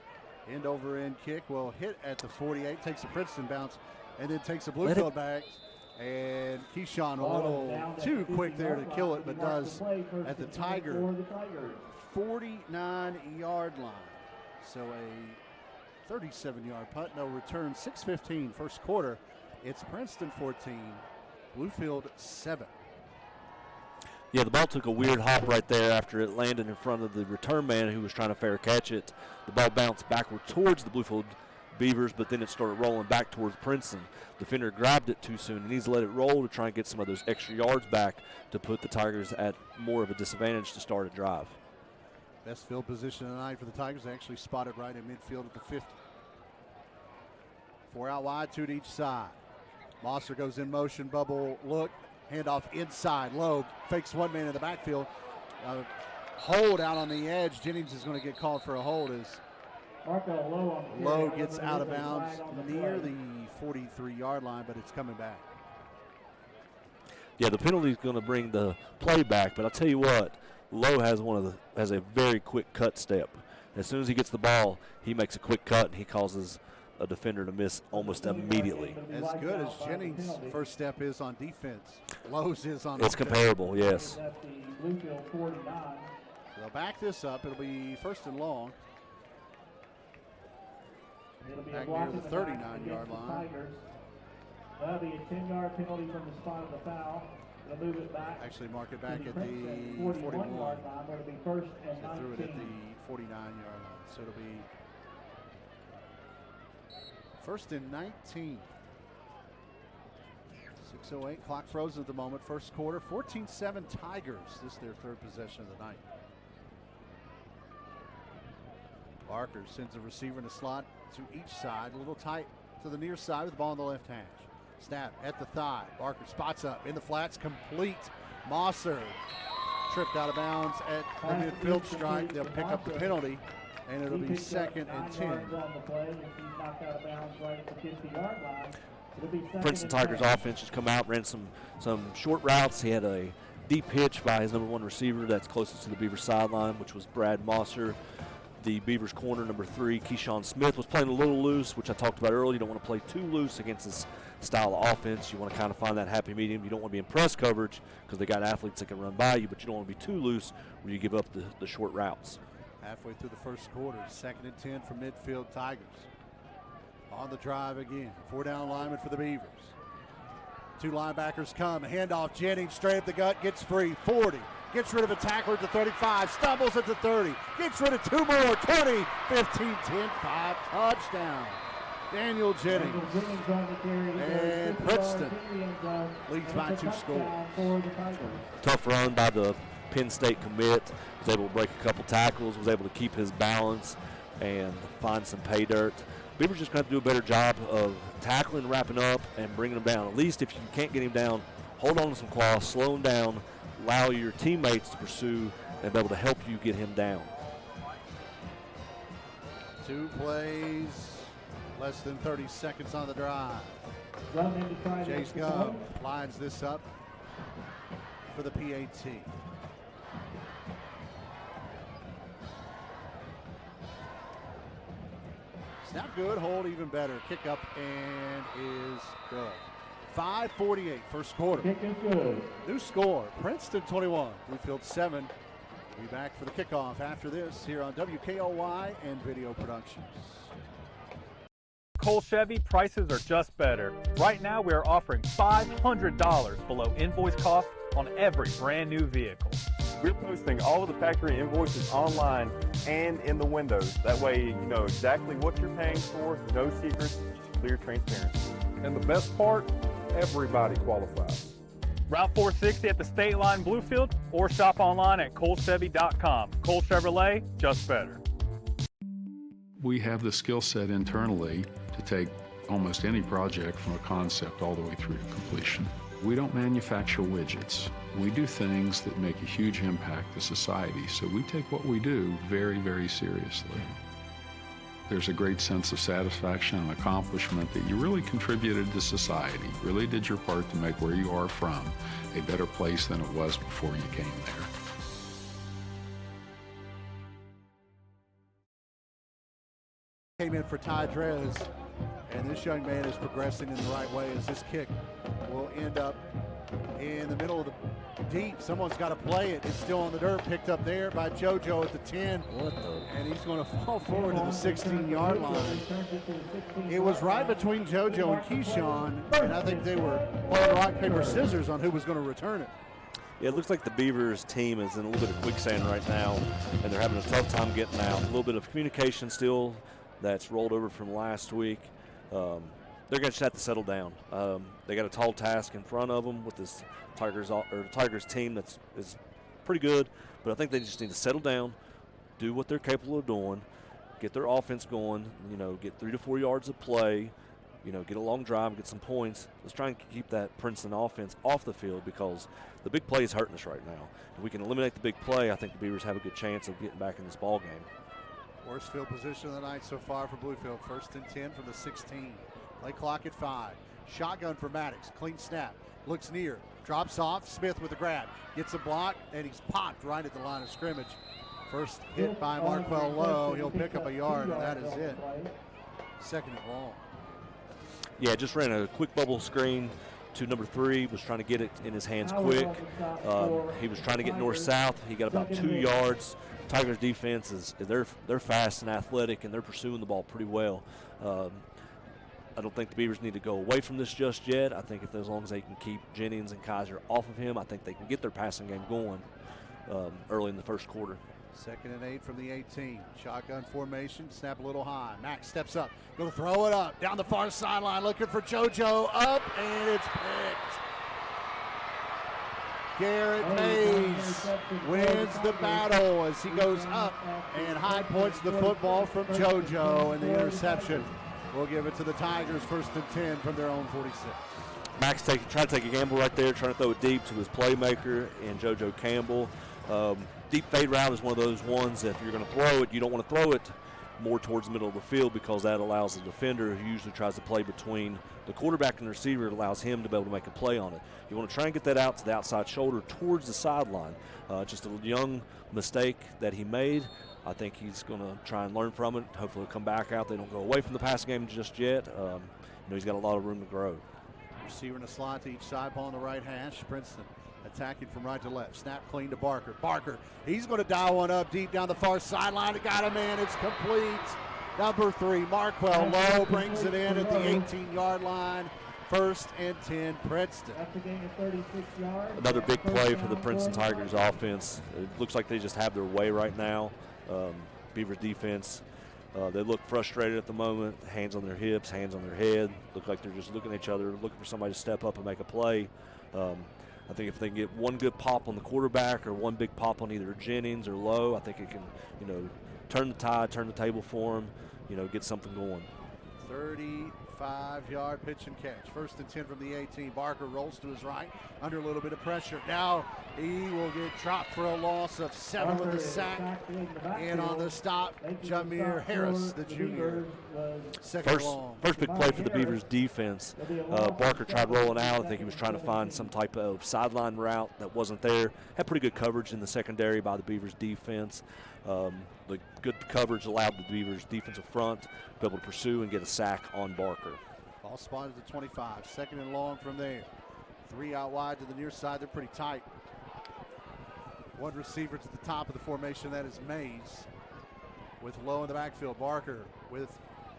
[SPEAKER 1] End over end kick will hit at the 48, takes a Princeton bounce, and then takes a Bluefield back. And Keyshawn a little too quick there to kill it, but does at the Tiger 49-yard line. So a 37-yard punt, no return. 6:15 first quarter. It's Princeton 14, Bluefield 7.
[SPEAKER 2] Yeah, the ball took a weird hop right there after it landed in front of the return man who was trying to fair catch it. The ball bounced backward towards the Bluefield Beavers, but then it started rolling back towards Princeton. Defender grabbed it too soon. He needs to let it roll to try and get some of those extra yards back to put the Tigers at more of a disadvantage to start a drive.
[SPEAKER 1] Best field position tonight for the Tigers. They actually spotted right in midfield at the 50. 4 out wide, 2 to each side. Mosser goes in motion, bubble look. Handoff inside. Lowe fakes one man in the backfield. Hold out on the edge. Jennings is going to get called for a hold as Lowe gets out of bounds near the 43-yard line, but it's coming back.
[SPEAKER 2] Yeah, the penalty is going to bring the play back, but I'll tell you what, Lowe has a very quick cut step. As soon as he gets the ball, he makes a quick cut and he causes a defender to miss almost immediately.
[SPEAKER 1] As good as Jennings' first step is on defense, Lowe's is on
[SPEAKER 2] It's
[SPEAKER 1] offense.
[SPEAKER 2] comparable, yes.
[SPEAKER 1] They'll back this up. It'll be first and long. Back near the 39-yard line.
[SPEAKER 3] That'll be a 10-yard penalty from the spot of the foul. They'll move it back.
[SPEAKER 1] Actually mark it back at the 41.
[SPEAKER 3] Line. It'll be first and
[SPEAKER 1] They threw it at the 49-yard line. So it'll be first and 19. 6:08, clock frozen at the moment. First quarter, 14-7 Tigers. This is their third possession of the night. Barker sends a receiver in a slot to each side, a little tight to the near side with the ball on the left hash. Snap at the thigh. Barker spots up in the flats, complete. Mosser tripped out of bounds at the midfield strike. They'll pick up the penalty, and it'll be second and 10.
[SPEAKER 2] Princeton Tigers offense just come out, ran some short routes. He had a deep hitch by his number one receiver that's closest to the Beavers sideline, which was Brad Mosser. The Beavers corner, number 3, Keyshawn Smith, was playing a little loose, which I talked about earlier. You don't want to play too loose against this style of offense. You want to kind of find that happy medium. You don't want to be in press coverage because they got athletes that can run by you, but you don't want to be too loose where you give up the short routes.
[SPEAKER 1] Halfway through the first quarter, second and 10 for midfield Tigers. On the drive again, 4-down lineman for the Beavers. 2 linebackers come, handoff, Jennings straight up the gut, gets free, 40. Gets rid of a tackler at the 35, stumbles at the 30, gets rid of 2 more, 20, 15, 10, 5, touchdown. Daniel Jennings. And Princeton leads by 2 scores.
[SPEAKER 2] Tough run by the Penn State commit. Was able to break a couple tackles, was able to keep his balance and find some pay dirt. Beavers just going to have to do a better job of tackling, wrapping up, and bringing him down. At least if you can't get him down, hold on to some claws, slow him down, allow your teammates to pursue and be able to help you get him down.
[SPEAKER 1] 2 plays, less than 30 seconds on the drive. Chase Gum lines this up for the PAT. Snap good, hold even better. Kick up and is good. 5:48 first quarter.
[SPEAKER 3] Kick is good.
[SPEAKER 1] New score, Princeton 21, Bluefield 7. We'll be back for the kickoff after this here on WKOY and Video Productions.
[SPEAKER 6] Cole Chevy, prices are just better. Right now we are offering $500 below invoice cost on every brand new vehicle.
[SPEAKER 7] We're posting all of the factory invoices online and in the windows. That way you know exactly what you're paying for, no secrets, just clear transparency.
[SPEAKER 8] And the best part, everybody qualifies.
[SPEAKER 6] Route 460 at the State Line, Bluefield, or shop online at colechevy.com. Cole Chevrolet, just better.
[SPEAKER 9] We have the skill set internally to take almost any project from a concept all the way through to completion. We don't manufacture widgets. We do things that make a huge impact to society, so we take what we do very, very seriously. There's a great sense of satisfaction and accomplishment that you really contributed to society, really did your part to make where you are from a better place than it was before you came there.
[SPEAKER 1] Came in for Ty Drez, and this young man is progressing in the right way as this kick will end up in the middle of the deep. Someone's got to play it. It's still on the dirt, picked up there by JoJo at the 10. And he's going to fall forward to the 16-yard line. It was right between JoJo and Keyshawn, and I think they were playing rock, paper, scissors on who was going to return it.
[SPEAKER 2] Yeah, it looks like the Beavers team is in a little bit of quicksand right now, and they're having a tough time getting out. A little bit of communication still that's rolled over from last week. They're going to just have to settle down. They got a tall task in front of them with this Tigers team that is pretty good, but I think they just need to settle down, do what they're capable of doing, get their offense going, get 3 to 4 yards of play, get a long drive, get some points. Let's try and keep that Princeton offense off the field because the big play is hurting us right now. If we can eliminate the big play, I think the Beavers have a good chance of getting back in this ball game.
[SPEAKER 1] Worst field position of the night so far for Bluefield. 1st and 10 from the 16. Play clock at 5. Shotgun for Maddox. Clean snap. Looks near. Drops off. Smith with a grab. Gets a block, and he's popped right at the line of scrimmage. First hit by Marquell Lowe. He'll pick up a yard, and that is it. 2nd and long.
[SPEAKER 2] Yeah, just ran a quick bubble screen to number 3. Was trying to get it in his hands quick. He was trying to get north-south. He got about 2 yards. Tigers defense they're fast and athletic, and they're pursuing the ball pretty well. I don't think the Beavers need to go away from this just yet. I think as long as they can keep Jennings and Kaiser off of him, I think they can get their passing game going early in the first quarter.
[SPEAKER 1] 2nd and 8 from the 18. Shotgun formation, snap a little high. Max steps up, going to throw it up down the far sideline, looking for JoJo, up, and it's picked. Garrett Mays wins the battle as he goes up and high points the football from JoJo, and the interception will give it to the Tigers. 1st and 10 from their own 46.
[SPEAKER 2] Max trying to take a gamble right there, trying to throw it deep to his playmaker and JoJo Campbell. Deep fade route is one of those ones that if you're going to throw it, you don't want to throw it more towards the middle of the field because that allows the defender who usually tries to play between the quarterback and the receiver, it allows him to be able to make a play on it. You want to try and get that out to the outside shoulder towards the sideline. Just a young mistake that he made. I think he's going to try and learn from it. Hopefully he'll come back out. They don't go away from the passing game just yet. He's got a lot of room to grow.
[SPEAKER 1] Receiver in a slot to each side, ball on the right hash. Princeton attacking from right to left. Snap clean to Barker. Barker, he's going to dial one up deep down the far sideline. Got him in. It's complete. Number 3, Marquell Lowe brings it in at the 18-yard line. 1st and 10, Princeton.
[SPEAKER 3] That's a gain of 36 yards.
[SPEAKER 2] Another big play for the Princeton Tigers offense. It looks like they just have their way right now. Beavers defense, they look frustrated at the moment. Hands on their hips, hands on their head. Look like they're just looking at each other, looking for somebody to step up and make a play. I think if they can get one good pop on the quarterback or one big pop on either Jennings or Lowe, I think it can, turn the tide, turn the table for them, get something going.
[SPEAKER 1] 35-yard pitch and catch. 1st and 10 from the 18. Barker rolls to his right under a little bit of pressure. Now he will get dropped for a loss of 7 with the sack. And on the stop, Jameer Harris, the junior.
[SPEAKER 2] First big play for the Beavers defense. Barker tried rolling out. I think he was trying to find some type of sideline route that wasn't there. Had pretty good coverage in the secondary by the Beavers defense. The good coverage allowed the Beavers defensive front to be able to pursue and get a sack on Barker.
[SPEAKER 1] Ball spotted at 25. 2nd and long from there. 3 out wide to the near side. They're pretty tight. One receiver to the top of the formation. That is Mays. With Lowe in the backfield. Barker with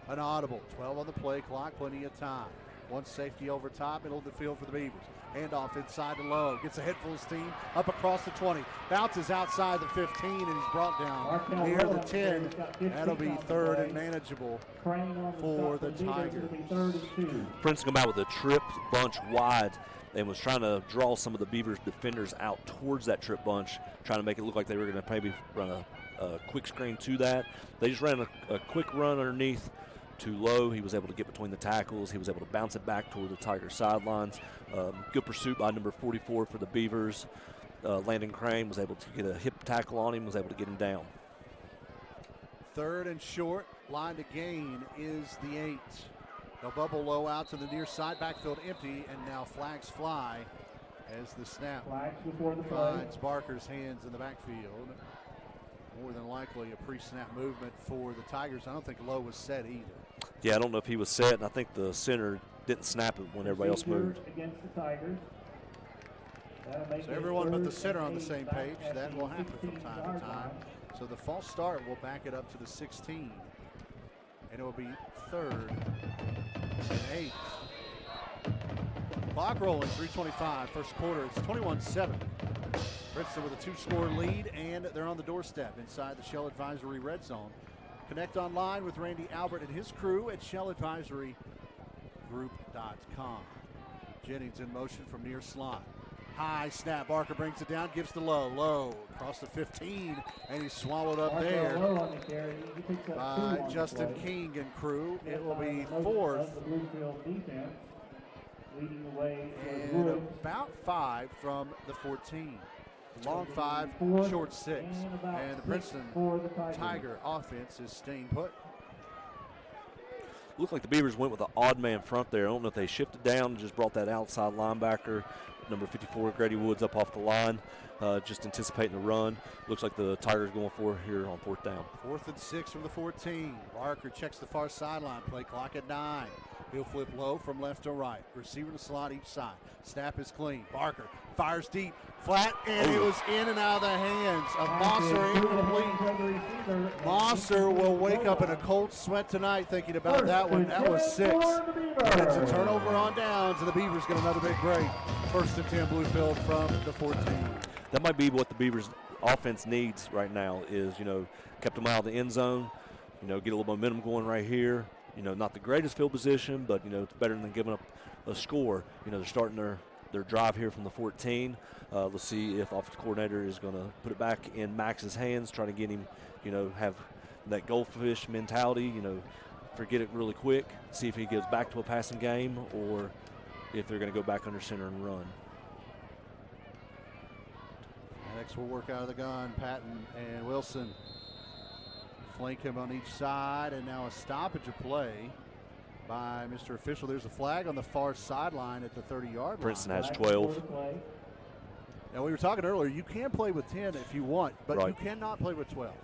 [SPEAKER 1] an audible. 12 on the play clock. Plenty of time. One safety over top. Middle of the field for the Beavers. Handoff inside to Lowe. Gets a hit full steam up across the 20. Bounces outside the 15, and he's brought down near the 10. That'll be 3rd and manageable for the Tigers.
[SPEAKER 2] Princeton come out with a trip bunch wide and was trying to draw some of the Beavers defenders out towards that trip bunch, trying to make it look like they were going to maybe run a quick screen to that. They just ran a quick run underneath too low. He was able to get between the tackles. He was able to bounce it back toward the Tigers sidelines. Good pursuit by number 44 for the Beavers. Landon Crane was able to get a hip tackle on him, was able to get him down.
[SPEAKER 1] 3rd and short. Line to gain is the 8. They'll bubble low out to the near side. Backfield empty, and now flags fly as the snap finds Barker's hands in the backfield. More than likely a pre-snap movement for the Tigers. I don't think Lowe was set either.
[SPEAKER 2] Yeah, I don't know if he was set, and I think the center didn't snap it when everybody else moved.
[SPEAKER 3] Against the Tigers.
[SPEAKER 1] So everyone but the center on the same page. That will happen from time to time. So the false start will back it up to the 16. And it will be 3rd and 8. Clock rolling, 3:25, first quarter. It's 21-7. Princeton with a 2-score lead, and they're on the doorstep inside the Shell Advisory red zone. Connect online with Randy Albert and his crew at shelladvisorygroup.com. Jennings in motion from near slot. High snap. Barker brings it down, gives to Lowe. Lowe across the 15, and he's swallowed up there by Justin King and crew. It will be 4th and about 5 from the 14. Long 5, short 6. And the Princeton Tiger offense is staying put.
[SPEAKER 2] Looked like the Beavers went with an odd man front there. I don't know if they shifted down and just brought that outside linebacker, number 54, Grady Woods, up off the line, just anticipating the run. Looks like the Tigers going for here on 4th down.
[SPEAKER 1] 4th and 6 from the 14. Barker checks the far sideline. Play clock at 9. He'll flip low from left to right. Receiver to slot each side. Snap is clean. Barker fires deep, flat, and it was in and out of the hands of Mosser. Incomplete. Mosser will wake up in a cold sweat tonight thinking about that one. That was 6. And it's a turnover on downs, and the Beavers get another big break. 1st and 10 Bluefield from the 14.
[SPEAKER 2] That might be what the Beavers offense needs right now is, kept them out of the end zone, get a little momentum going right here. Not the greatest field position, but, it's better than giving up a score. They're starting their drive here from the 14. Let's see if offensive coordinator is going to put it back in Max's hands, trying to get him, have that goldfish mentality, forget it really quick, see if he goes back to a passing game or if they're going to go back under center and run.
[SPEAKER 1] Next will work out of the gun. Patton and Wilson flank him on each side, and now a stoppage of play by Mr. Official. There's a flag on the far sideline at the 30-yard line.
[SPEAKER 2] Princeton has 12.
[SPEAKER 1] Now, we were talking earlier, you can play with 10 if you want, but you cannot play with 12.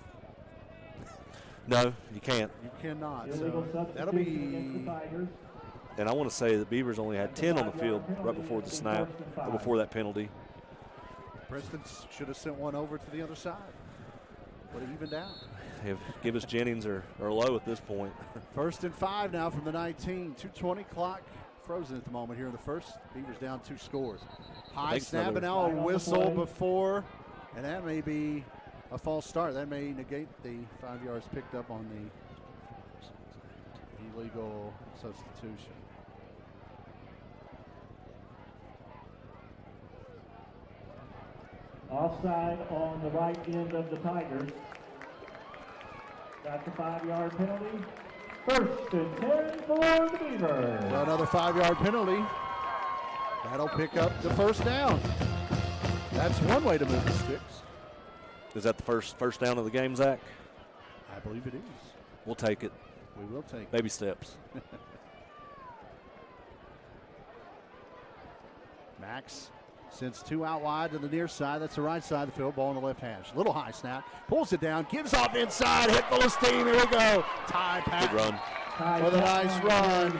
[SPEAKER 2] No, you can't.
[SPEAKER 1] You cannot. So that'll be.
[SPEAKER 2] And I want to say the Beavers only had 10 on the field right before the snap, or before that penalty.
[SPEAKER 1] Princeton should have sent one over to the other side. Would have evened out.
[SPEAKER 2] Give us Jennings or Lowe at this point.
[SPEAKER 1] 1st and 5 now from the 19. 2:20 clock frozen at the moment here in the first. Beavers down 2 scores. High snap, and now a whistle before, and that may be a false start. That may negate the 5 yards picked up on the illegal substitution.
[SPEAKER 3] Offside on the right end of the Tigers. Got the 5-yard penalty. 1st and 10 for the Beavers.
[SPEAKER 1] So another 5-yard penalty. That'll pick up the 1st down. That's one way to move the sticks.
[SPEAKER 2] Is that the first down of the game, Zach?
[SPEAKER 1] I believe it is.
[SPEAKER 2] We'll take it.
[SPEAKER 1] We will take
[SPEAKER 2] Baby steps.
[SPEAKER 1] Max sends 2 out wide to the near side. That's the right side of the field. Ball in the left hash. Little high snap. Pulls it down. Gives off inside. Hit full of steam. Here we go. Ty Patton.
[SPEAKER 2] Good run.
[SPEAKER 1] With a nice run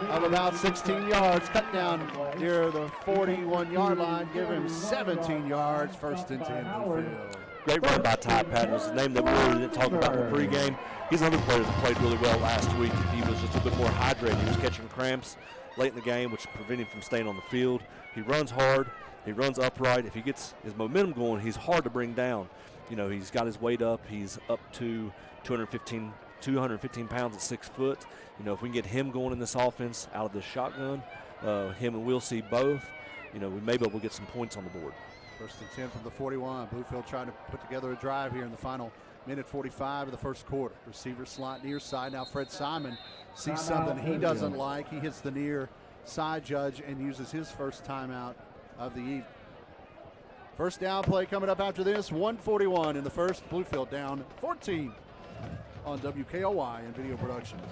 [SPEAKER 1] of about 16 yards. Cut down near the 41-yard line. Give him 17 yards. 1st and 10 Bluefield.
[SPEAKER 2] Great run by Ty Patton. Was the name that we really didn't talk about in the pregame. He's another player that played really well last week. If he was just a bit more hydrated, he was catching cramps late in the game, which prevented him from staying on the field. He runs hard. He runs upright. If he gets his momentum going, he's hard to bring down. He's got his weight up. He's up to 215 pounds at 6 foot. If we can get him going in this offense out of this shotgun, him and we'll see both, we may be able to get some points on the board.
[SPEAKER 1] First and 10 from the 41. Bluefield trying to put together a drive here in the final minute 45 of the first quarter. Receiver slot near side. Now Fred Simon sees something he doesn't like. He hits the near side judge and uses his first timeout of the evening. First down play coming up after this. 1:41 in the first. Bluefield down 14 on WKOY and Video Productions.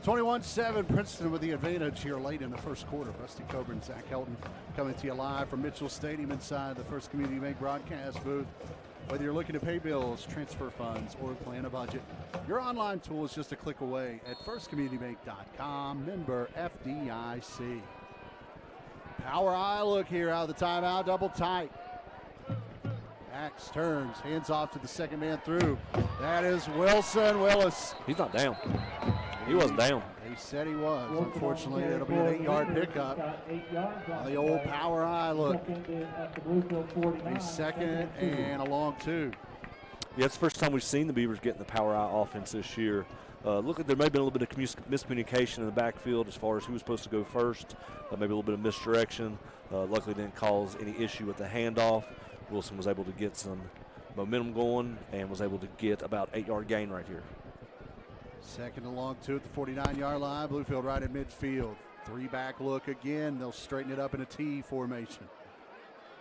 [SPEAKER 1] (21-7) Princeton with the advantage here late in the first quarter. Rusty Coburn and Zach Helton coming to you live from Mitchell Stadium inside the First Community Bank broadcast booth. Whether you're looking to pay bills, transfer funds, or plan a budget, your online tool is just a click away at firstcommunitybank.com, member FDIC. Power eye look here out of the timeout, double tight. Max turns, hands off to the second man through. That is Wilson Willis.
[SPEAKER 2] He's not down. He wasn't down.
[SPEAKER 1] He said he was. Unfortunately, it'll be an 8-yard pickup. The old power eye look. A second and a long two.
[SPEAKER 2] Yeah, it's the first time we've seen the Beavers getting the power eye offense this year. Look, there may have been a little bit of miscommunication in the backfield as far as who was supposed to go first. Maybe a little bit of misdirection. Luckily, didn't cause any issue with the handoff. Wilson was able to get some momentum going and was able to get about 8-yard gain right here.
[SPEAKER 1] Second and long two at the 49-yard line. Bluefield right in midfield. 3-back look again. They'll straighten it up in a T formation.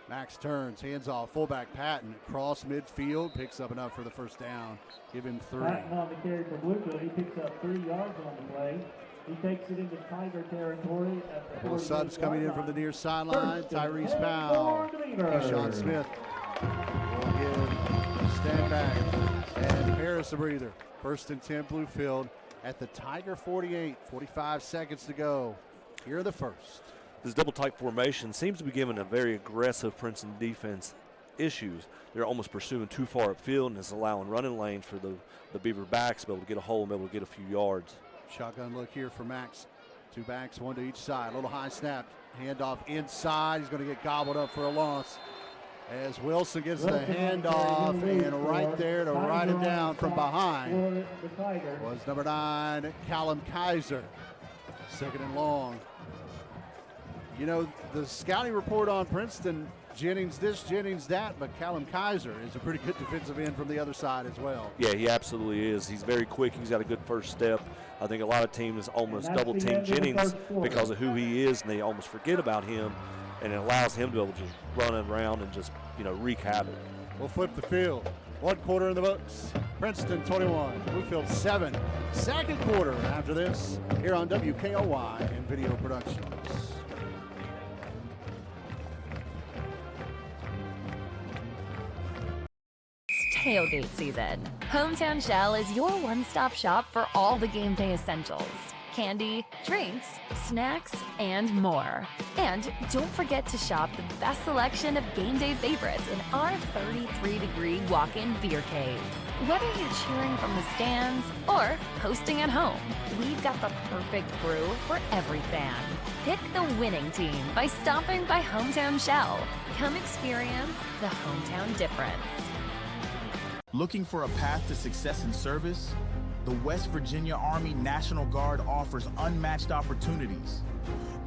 [SPEAKER 1] Max turns, hands off. Fullback Patton across midfield. Picks up enough for the first down. Give him 3.
[SPEAKER 3] Patton on the carry for Bluefield. He picks up 3 yards on the play. He takes it into Tiger territory.
[SPEAKER 1] Couple of subs coming in from the near sideline. Tyrese Powell. Keyshawn Smith will give stand back and Harris a breather. First and 10 Bluefield at the Tiger 48. 45 seconds to go. Here are the first.
[SPEAKER 2] This double tight formation seems to be giving a very aggressive Princeton defense issues. They're almost pursuing too far upfield, and it's allowing running lanes for the Beaver backs to be able to get a hole and be able to get a few yards.
[SPEAKER 1] Shotgun look here for Max. 2 backs, 1 to each side. A little high snap. Handoff inside. He's going to get gobbled up for a loss. As Wilson gets the handoff, and right there to write it down from behind was number 9, Callum Kaiser. Second and long. You know, the scouting report on Princeton, Jennings this, Jennings that, but Callum Kaiser is a pretty good defensive end from the other side as well.
[SPEAKER 2] Yeah, he absolutely is. He's very quick. He's got a good first step. I think a lot of teams almost double-team Jennings because of who he is, and they almost forget about him, and it allows him to be able to just run around and just, wreak havoc.
[SPEAKER 1] We'll flip the field. 1 quarter in the books. Princeton 21, Bluefield 7. Second quarter after this here on WKOY and Video Productions.
[SPEAKER 10] Tailgate season. Hometown Shell is your one-stop shop for all the game day essentials. Candy, drinks, snacks, and more. And don't forget to shop the best selection of game day favorites in our 33-degree walk-in beer cave. Whether you're cheering from the stands or hosting at home, we've got the perfect brew for every fan. Pick the winning team by stopping by Hometown Shell. Come experience the hometown difference.
[SPEAKER 11] Looking for a path to success in service? The West Virginia Army National Guard offers unmatched opportunities.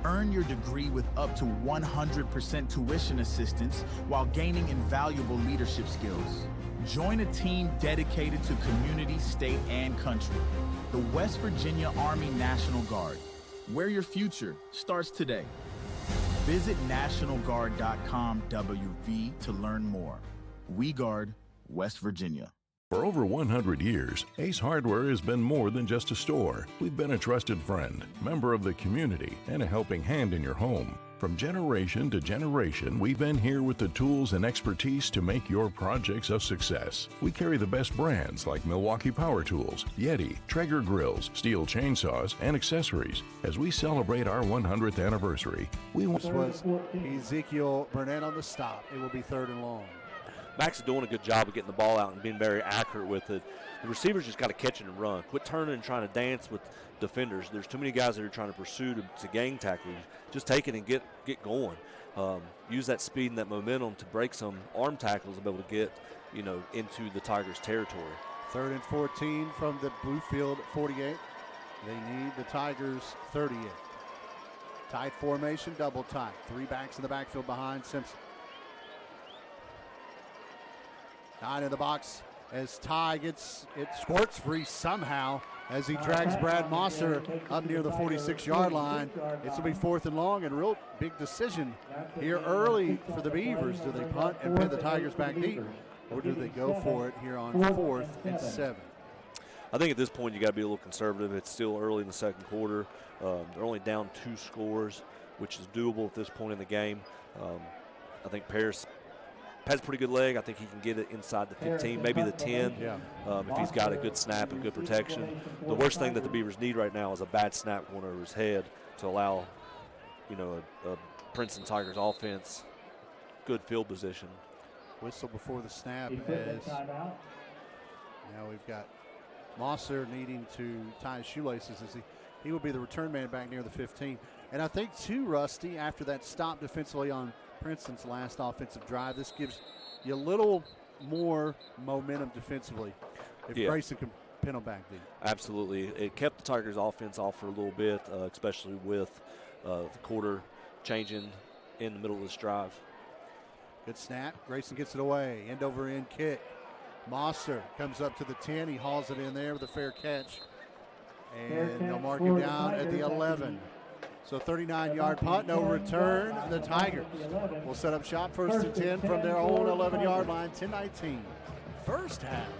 [SPEAKER 11] Earn your degree with up to 100% tuition assistance while gaining invaluable leadership skills. Join a team dedicated to community, state, and country. The West Virginia Army National Guard, where your future starts today. Visit NationalGuard.com/WV to learn more. We guard West Virginia.
[SPEAKER 4] For over 100 years, Ace Hardware has been more than just a store. We've been a trusted friend, member of the community, and a helping hand in your home. From generation to generation, we've been here with the tools and expertise to make your projects a success. We carry the best brands like Milwaukee Power Tools, Yeti, Traeger grills, steel chainsaws, and accessories. As we celebrate our 100th anniversary, we want...
[SPEAKER 1] This was Ezekiel Burnett on the stop. It will be 3rd and long.
[SPEAKER 2] Max is doing a good job of getting the ball out and being very accurate with it. The receivers just got to catch it and run. Quit turning and trying to dance with defenders. There's too many guys that are trying to pursue to gang tackle. Just take it and get going. Use that speed and that momentum to break some arm tackles and be able to get, into the Tigers' territory.
[SPEAKER 1] 3rd and 14 from the Bluefield 48. They need the Tigers 38. Tight formation, double tight. 3 backs in the backfield behind Simpson. 9 in the box as Ty gets it squirts free somehow as he drags Brad Mosser up near the 46-yard line. It's going to be 4th and long, and real big decision here early for the Beavers. Do they punt and pin the Tigers back deep, or do they go for it here on 4th and 7?
[SPEAKER 2] I think at this point you got to be a little conservative. It's still early in the second quarter. They're only down 2 scores, which is doable at this point in the game. I think Paris has a pretty good leg. I think he can get it inside the 15, maybe the 10, if he's got a good snap and good protection. The worst thing that the Beavers need right now is a bad snap going over his head to allow, a Princeton Tigers offense good field position.
[SPEAKER 1] Whistle before the snap as now we've got Mosser needing to tie his shoelaces as he will be the return man back near the 15. And I think too, Rusty, after that stop defensively on Princeton's last offensive drive, this gives you a little more momentum defensively if Grayson can pin them back deep.
[SPEAKER 2] Absolutely. It kept the Tigers' offense off for a little bit, especially with the quarter changing in the middle of this drive.
[SPEAKER 1] Good snap. Grayson gets it away. End over end kick. Mosser comes up to the 10. He hauls it in there with a fair catch. And they'll mark him down at the 11. So 39-yard punt, no return. The Tigers will set up shop 1st and 10 from their own 11-yard line, 10-19. First half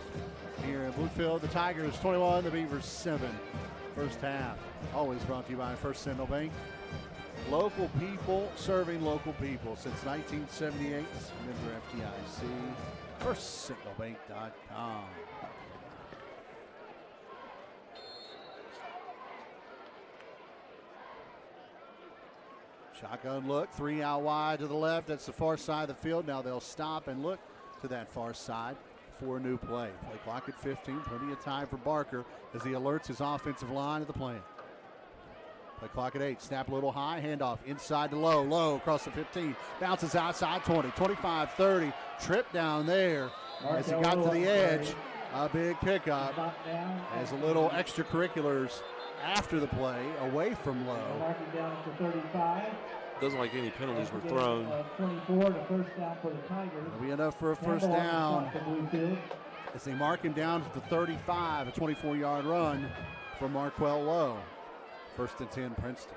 [SPEAKER 1] here in Bluefield. The Tigers 21, the Beavers 7. First half always brought to you by First Signal Bank. Local people serving local people since 1978. Member FDIC. FirstSignalBank.com. Shotgun look, 3 out wide to the left. That's the far side of the field. Now they'll stop and look to that far side for a new play. Play clock at 15. Plenty of time for Barker as he alerts his offensive line of the plan. Play clock at 8. Snap a little high. Handoff inside to Low. Low across the 15. Bounces outside 20, 25, 30. Trip down there as he got to the edge. A big pickup as a little extracurriculars after the play, away from Low.
[SPEAKER 2] Doesn't like any penalties were thrown.
[SPEAKER 3] 24 to first down for the Tigers.
[SPEAKER 1] It'll be enough for a first down as they mark him down to the 35, a 24-yard run from Marquell Low. 1st and 10, Princeton.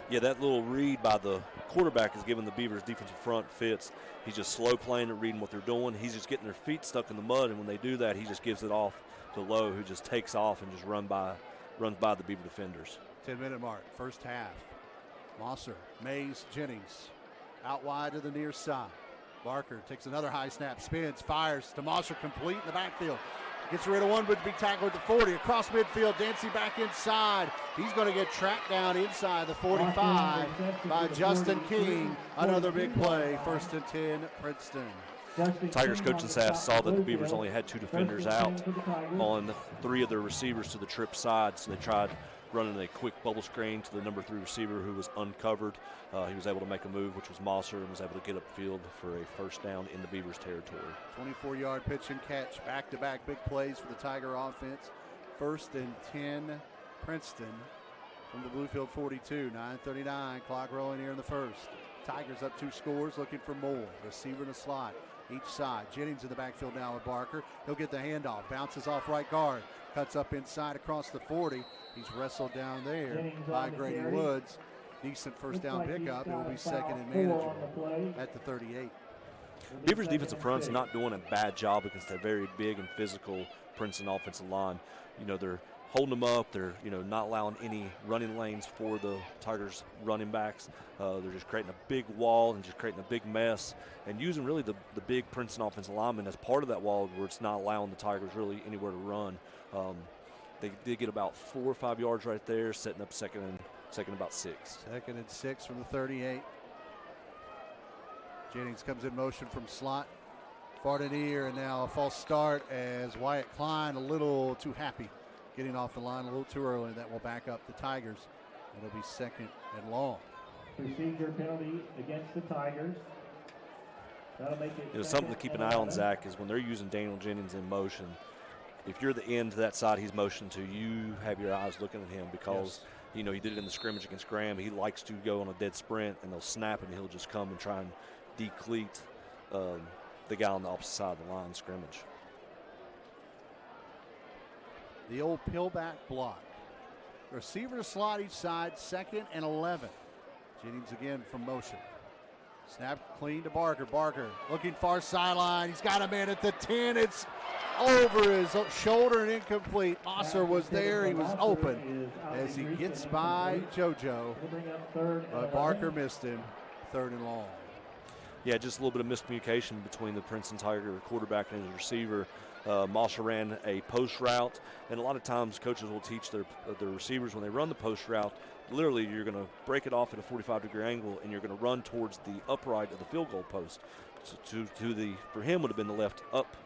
[SPEAKER 2] Yeah, that little read by the quarterback is giving the Beavers defensive front fits. He's just slow playing it, reading what they're doing. He's just getting their feet stuck in the mud, and when they do that, he just gives it off to Low, who just takes off and just runs by the Beaver defenders.
[SPEAKER 1] 10-minute mark, first half. Mosser, Mays, Jennings, out wide to the near side. Barker takes another high snap, spins, fires to Mosser, complete in the backfield. Gets rid of one, but be tackled at the 40. Across midfield, Dancy back inside. He's going to get tracked down inside the 45 by Justin King. Another big play, 1st and 10, Princeton.
[SPEAKER 2] Tigers coaching staff saw that the Beavers only had 2 defenders out on 3 of their receivers to the trip side, so they tried running a quick bubble screen to the number 3 receiver who was uncovered. He was able to make a move, which was Mosser, and was able to get upfield for a first down in the Beavers' territory.
[SPEAKER 1] 24-yard pitch and catch, back-to-back big plays for the Tiger offense. 1st and 10, Princeton from the Bluefield 42. 9:39, clock rolling here in the first. Tigers up 2 scores, looking for more. Receiver in the slot, each side. Jennings in the backfield now with Barker. He'll get the handoff, bounces off right guard, cuts up inside across the 40. He's wrestled down there by Grady Woods. Decent first down pickup. It will be 2nd and manageable at the 38.
[SPEAKER 2] Beavers' defensive front's not doing a bad job against a very big and physical Princeton offensive line. They're holding them up. They're, not allowing any running lanes for the Tigers running backs. They're just creating a big wall and just creating a big mess and using really the big Princeton offensive linemen as part of that wall where it's not allowing the Tigers really anywhere to run. They did get about 4 or 5 yards right there, setting up second about 6.
[SPEAKER 1] 2nd and 6 from the 38. Jennings comes in motion from slot. Far to near, and now a false start as Wyatt Klein a little too happy getting off the line a little too early. That will back up the Tigers. It'll be 2nd and long.
[SPEAKER 3] Procedure penalty against the Tigers. That'll make it
[SPEAKER 2] something to keep an eye on, Zach, is when they're using Daniel Jennings in motion, if you're the end to that side he's motioned to, you have your eyes looking at him because, he did it in the scrimmage against Graham. He likes to go on a dead sprint, and they'll snap, and he'll just come and try and decleat the guy on the opposite side of the line scrimmage.
[SPEAKER 1] The old pillback block. Receiver to slot each side, 2nd and 11. Jennings again from motion. Snap clean to Barker. Barker looking far sideline. He's got a man at the 10. It's over his shoulder and incomplete. Mosser was there. He was open as he gets by JoJo. But Barker missed him. 3rd and long.
[SPEAKER 2] Yeah, just a little bit of miscommunication between the Princeton Tiger quarterback and his receiver. Mosser ran a post route, and a lot of times coaches will teach their receivers when they run the post route, literally you're going to break it off at a 45-degree angle, and you're going to run towards the upright of the field goal post. So for him would have been the left up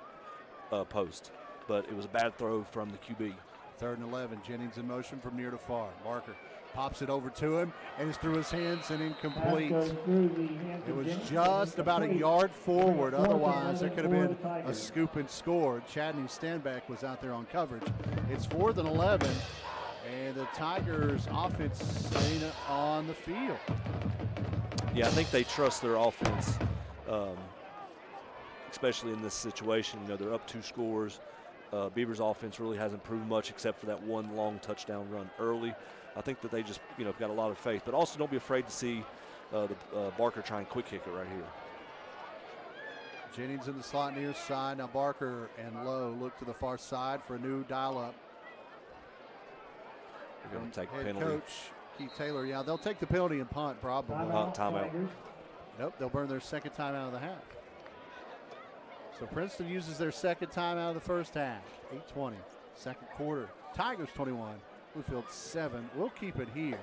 [SPEAKER 2] post, but it was a bad throw from the QB.
[SPEAKER 1] 3rd and 11. Jennings in motion from near to far. Barker pops it over to him, and it's through his hands and incomplete. It was just about a yard forward. Otherwise, there could have been a scoop and score. Chadney Stanback was out there on coverage. It's 4th and 11, and the Tigers' offense staying on the field.
[SPEAKER 2] Yeah, I think they trust their offense, especially in this situation. They're up 2 scores. Beavers' offense really hasn't proved much except for that one long touchdown run early. I think that they just, got a lot of faith. But also don't be afraid to see Barker try and quick kick it right here.
[SPEAKER 1] Jennings in the slot near side. Now Barker and Lowe look to the far side for a new dial-up.
[SPEAKER 2] They're going to take
[SPEAKER 1] Head
[SPEAKER 2] penalty.
[SPEAKER 1] coach Keith Taylor, they'll take the penalty and punt probably.
[SPEAKER 2] Timeout.
[SPEAKER 1] Nope, they'll burn their 2nd timeout of the half. So Princeton uses their 2nd timeout of the first half. 8:20, 2nd quarter. Tigers 21. Bluefield 7. We'll keep it here.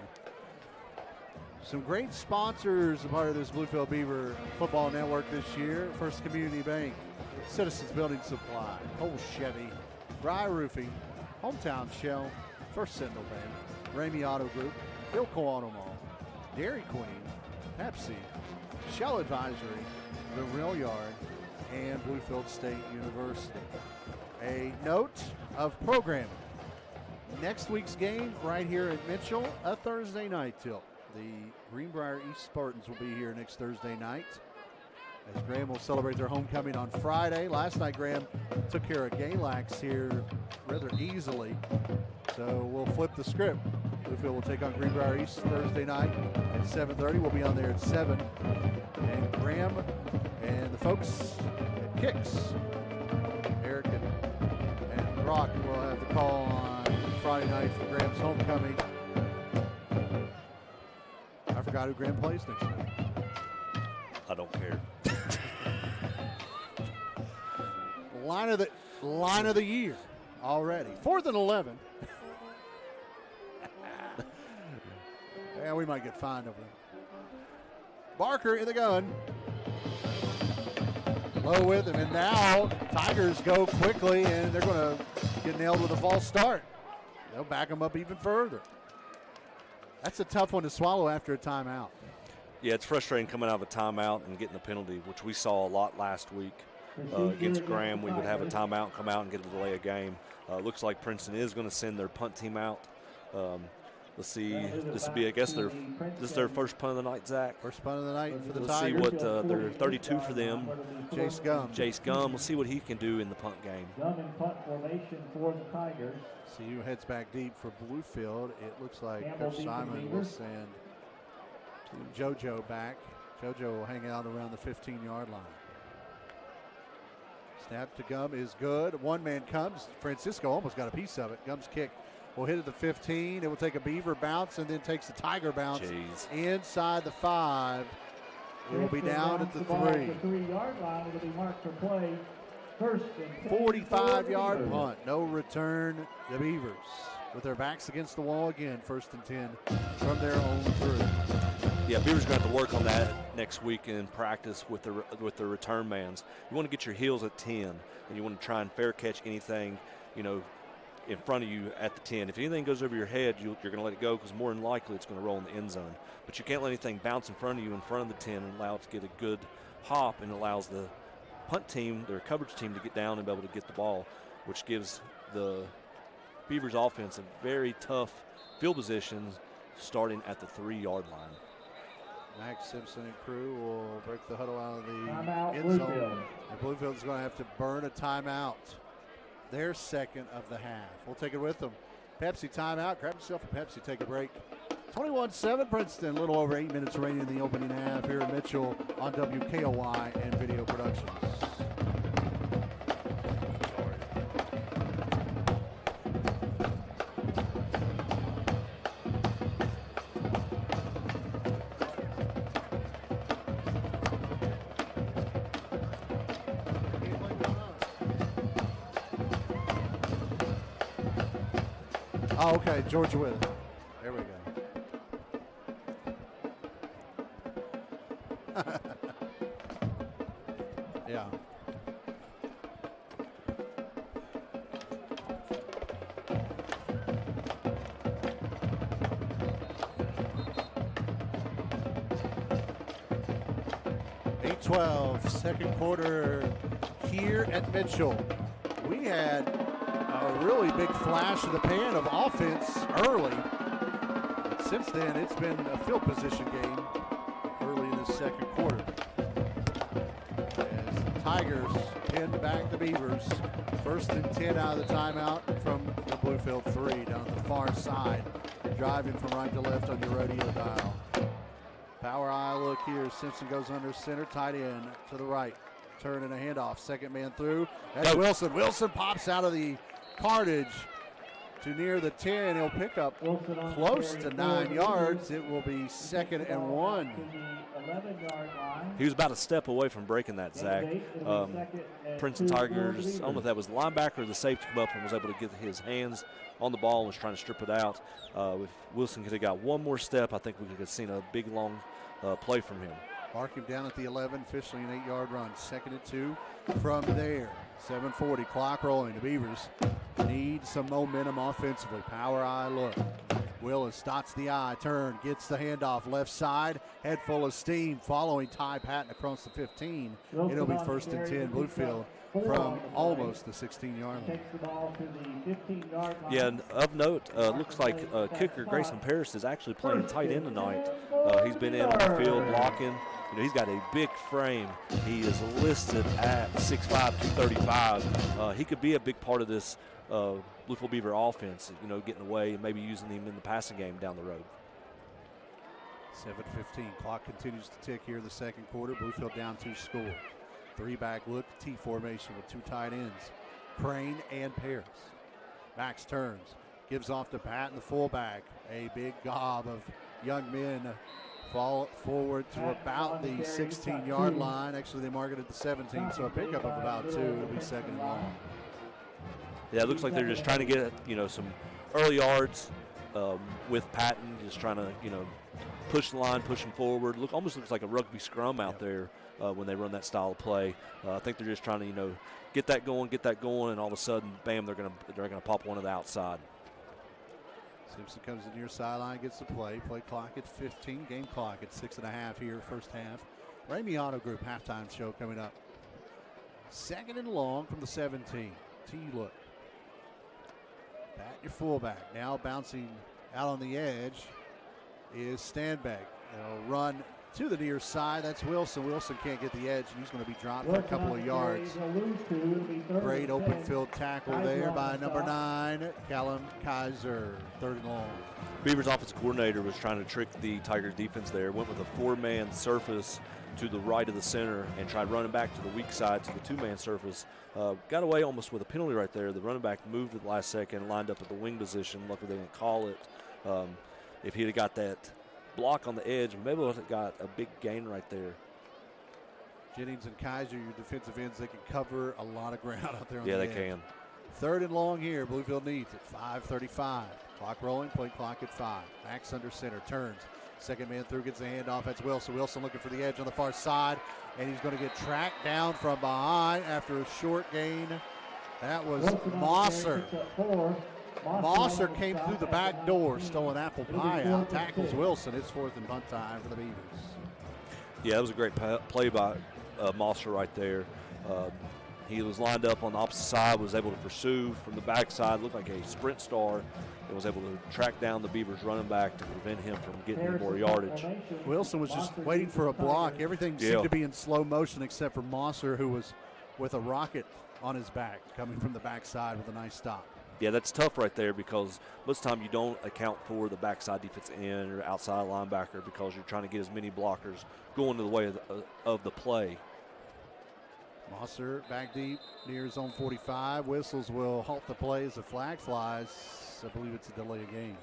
[SPEAKER 1] Some great sponsors a part of this Bluefield Beaver Football Network this year. First Community Bank, Citizens Building Supply, Cole Chevy, Fry Roofing, Hometown Shell, First Sentinel Bank, Ramey Auto Group, Bilco Auto Mall, Dairy Queen, Pepsi, Shell Advisory, The Rail Yard, and Bluefield State University. A note of programming. Next week's game right here at Mitchell, a Thursday night tilt. The Greenbrier East Spartans will be here next Thursday night as Graham will celebrate their homecoming on Friday. Last night, Graham took care of Galax here rather easily, so we'll flip the script. Bluefield will take on Greenbrier East Thursday night at 7:30. We'll be on there at 7. And Graham and the folks at Kicks, Eric and Brock, will have the call on Friday night for Graham's homecoming. I forgot who Graham plays next week.
[SPEAKER 2] I don't care.
[SPEAKER 1] Line of the year already. 4th and 11. Yeah, we might get fined over there. Barker in the gun. Low with him, and now Tigers go quickly, and they're going to get nailed with a false start. They'll back them up even further. That's a tough one to swallow after a timeout.
[SPEAKER 2] Yeah, it's frustrating coming out of a timeout and getting a penalty, which we saw a lot last week against Graham. We would have a timeout, come out and get a delay of game. Looks like Princeton is going to send their punt team out. Let's see. This will be, I guess, this is their first punt of the night, Zach.
[SPEAKER 1] First punt of the night for the
[SPEAKER 2] Let's
[SPEAKER 1] Tigers.
[SPEAKER 2] see what their 32 for them.
[SPEAKER 1] Jace Gum.
[SPEAKER 2] Jace Gum. We'll see what he can do in the punt game.
[SPEAKER 3] Gum in punt formation for the Tigers.
[SPEAKER 1] See who heads back deep for Bluefield. It looks like Coach Simon will send JoJo back. JoJo will hang out around the 15-yard line. Snap to Gum is good. One man comes. Francisco almost got a piece of it. Gum's kick will hit at the 15. It will take a Beaver bounce and then takes a Tiger bounce inside the 5. It will be down at the 3.
[SPEAKER 3] The 3-yard line. It'll be marked for play. First and
[SPEAKER 1] 45-yard punt. No return. The Beavers with their backs against the wall again. First and 10 from their own 3.
[SPEAKER 2] Yeah, Beavers are going to have to work on that next week in practice with the return mans. You want to get your heels at 10, and you want to try and fair catch anything, in front of you at the 10. If anything goes over your head, you're going to let it go because more than likely it's going to roll in the end zone. But you can't let anything bounce in front of you in front of the 10 and allow it to get a good hop, and allows the punt team, their coverage team, to get down and be able to get the ball, which gives the Beavers offense a very tough field position starting at the 3-yard line.
[SPEAKER 1] Max Simpson and crew will break the huddle out of the
[SPEAKER 3] timeout,
[SPEAKER 1] end zone. And Bluefield's going to have to burn a timeout. Their second of the half. We'll take it with them. Pepsi timeout. Grab yourself a Pepsi. Take a break. 21-7 Princeton. A little over 8 minutes remaining in the opening half here at Mitchell on WKOY and Video Productions. Oh, okay, Georgia with it. There we go. Yeah. .8-12, second quarter here at Mitchell. We had a really big flash in the pan of offense early. But since then, it's been a field position game early in the second quarter. As the Tigers pin back the Beavers. First and 10 out of the timeout from the Bluefield 3 down the far side. Driving from right to left on your rodeo dial. Power eye look here. Simpson goes under center, tight end to the right. Turn and a handoff. Second man through. That's Wilson. Wilson pops out of the cartage to near the 10. He'll pick up close to 9 yards. It will be 2nd and 1.
[SPEAKER 2] He was about a step away from breaking that, Zach. Princeton Tigers, I don't know if that was the linebacker or the safety, come up and was able to get his hands on the ball and was trying to strip it out. If Wilson could have got one more step, I think we could have seen a big, long play from him.
[SPEAKER 1] Mark him down at the 11, officially an 8-yard run. 2nd and 2 from there. 7:40, clock rolling. The Beavers need some momentum offensively. Power eye look. Willis dots the eye, turn, gets the handoff left side. Head full of steam following Ty Patton across the 15. It'll be 1st and 10, Bluefield from almost the 16-yard line.
[SPEAKER 2] Yeah, and of note, looks like kicker Grayson Parrish is actually playing tight end tonight. He's been in on the field blocking. He's got a big frame. He is listed at 6'5", 235. He could be a big part of this Bluefield Beaver offense, getting away and maybe using him in the passing game down the road.
[SPEAKER 1] 7:15, clock continues to tick here in the second quarter. Bluefield down 2 score. 3-back look, T formation with 2 tight ends, Crane and Paris. Max turns, gives off to Patton, the fullback. A big gob of young men fall forward to about the 16-yard line. Actually, they mark it at the 17, so a pickup of about 2. It'll be 2nd and long.
[SPEAKER 2] Yeah, it looks like they're just trying to get, some early yards with Patton, just trying to, push the line, push him forward. Almost looks like a rugby scrum out there when they run that style of play. I think they're just trying to, get that going, and all of a sudden, bam, they're gonna pop one to the outside.
[SPEAKER 1] Simpson comes to the near sideline, gets the play. Play clock at 15, game clock at 6.5 here, first half. Ramey Auto Group halftime show coming up. 2nd and long from the 17. T look. Pat your fullback. Now bouncing out on the edge is Stanbeck. They'll run to the near side. That's Wilson. Wilson can't get the edge, and he's going to be dropped for a couple of yards. Great open field tackle there by number 9, Callum Kaiser. 3rd and long.
[SPEAKER 2] Beavers offensive coordinator was trying to trick the Tigers defense there. Went with a 4-man surface to the right of the center and tried running back to the weak side to the two-man surface. Got away almost with a penalty right there. The running back moved at the last second, lined up at the wing position. Luckily, they didn't call it. If he'd have got that block on the edge, maybe would have got a big gain right there.
[SPEAKER 1] Jennings and Kaiser, your defensive ends, they can cover a lot of ground out there on the edge.
[SPEAKER 2] Yeah, they can.
[SPEAKER 1] 3rd and long here. Bluefield needs it. 5:35. Clock rolling, play clock at 5. Max under center, turns. Second man through, gets the handoff. That's Wilson. Wilson looking for the edge on the far side, and he's going to get tracked down from behind after a short gain. That was Mosser. Mosser came through the back door, stole an apple pie out, tackles Wilson. It's 4th and punt time for the Beavers.
[SPEAKER 2] Yeah, that was a great play by Mosser right there. He was lined up on the opposite side, was able to pursue from the backside, looked like a sprint star, and was able to track down the Beavers running back to prevent him from getting any more yardage.
[SPEAKER 1] Wilson was just waiting for a block. Everything seemed to be in slow motion except for Mosser, who was with a rocket on his back, coming from the backside with a nice stop.
[SPEAKER 2] Yeah, that's tough right there because most of the time you don't account for the backside defense end or outside linebacker because you're trying to get as many blockers going to the way of the play.
[SPEAKER 1] Mosser back deep near his own 45. Whistles will halt the play as the flag flies. I believe it's a delay of game.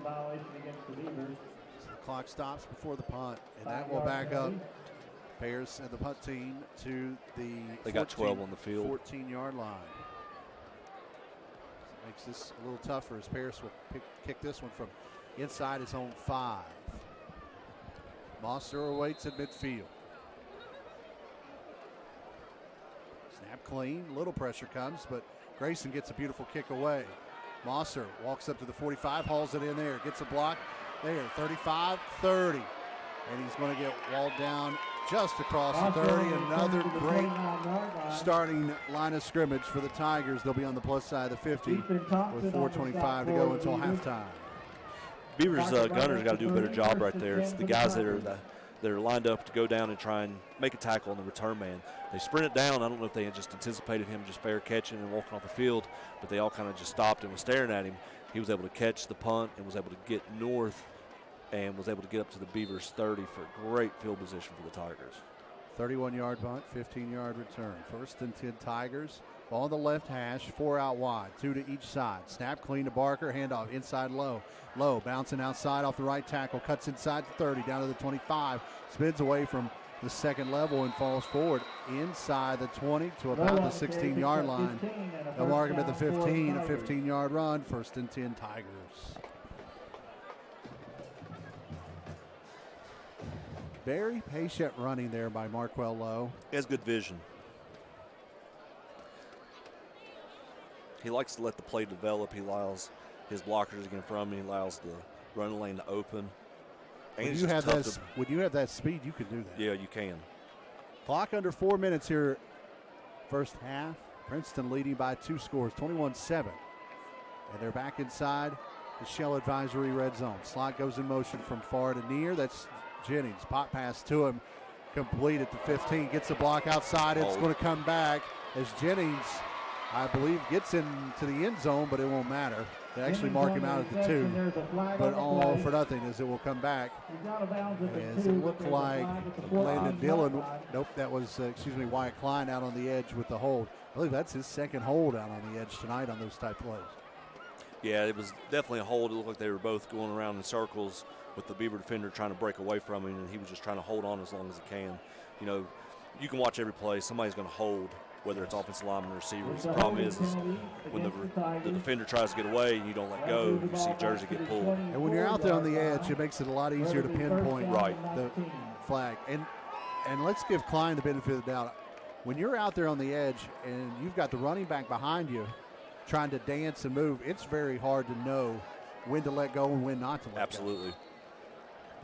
[SPEAKER 3] Violation against the Beavers.
[SPEAKER 1] So the clock stops before the punt, and that will back up Bears and the punt team to the
[SPEAKER 2] got 12 on the field.
[SPEAKER 1] 14-yard line. So it makes this a little tougher as Paris will kick this one from inside his own 5. Mosser awaits at midfield. Snap clean, little pressure comes, but Grayson gets a beautiful kick away. Mosser walks up to the 45, hauls it in there, gets a block there, 35, 30. And he's going to get walled down just across the 30. Another great starting line of scrimmage for the Tigers. They'll be on the plus side of the 50 with 4:25 to go until halftime.
[SPEAKER 2] Beavers gunners got to do a better job right there. It's the guys that are lined up to go down and try and make a tackle on the return man. They sprint it down. I don't know if they had just anticipated him just fair catching and walking off the field, but they all kind of just stopped and was staring at him. He was able to catch the punt and was able to get north and was able to get up to the Beavers 30 for great field position for the Tigers.
[SPEAKER 1] 31-yard punt, 15-yard return. 1st and 10 Tigers. Ball on the left hash, 4 out wide, 2 to each side. Snap clean to Barker, handoff inside low. Low bouncing outside off the right tackle, cuts inside the 30, down to the 25, spins away from the second level and falls forward inside the 20 to about the 16-yard line. They'll mark him at the 15, a 15-yard run, 1st and 10 Tigers. Very patient running there by Marquell Lowe.
[SPEAKER 2] He has good vision. He likes to let the play develop. He allows his blockers to get in front of him. He allows the running lane to open. And
[SPEAKER 1] when you have that speed, you can do that.
[SPEAKER 2] Yeah, you can.
[SPEAKER 1] Clock under 4 minutes here. First half. Princeton leading by 2 scores, 21-7. And they're back inside the Shell Advisory red zone. Slot goes in motion from far to near. That's Jennings. Pop pass to him. Complete at the 15. Gets a block outside. It's going to come back as Jennings, I believe, gets into the end zone, but it won't matter. They actually mark him out at the 2, but all for nothing as it will come back. As it looked like Landon Dillon, nope, that was, Wyatt Klein out on the edge with the hold. I believe that's his second hold out on the edge tonight on those type plays.
[SPEAKER 2] Yeah, it was definitely a hold. It looked like they were both going around in circles with the Beaver defender trying to break away from him, and he was just trying to hold on as long as he can. You know, you can watch every play. Somebody's going to hold, whether it's offensive lineman or receivers. The problem is when the defender tries to get away and you don't let go, you see jersey get pulled.
[SPEAKER 1] And when you're out there on the edge, it makes it a lot easier to pinpoint the flag. And let's give Klein the benefit of the doubt. When you're out there on the edge and you've got the running back behind you trying to dance and move, it's very hard to know when to let go and when not to let go.
[SPEAKER 2] Absolutely.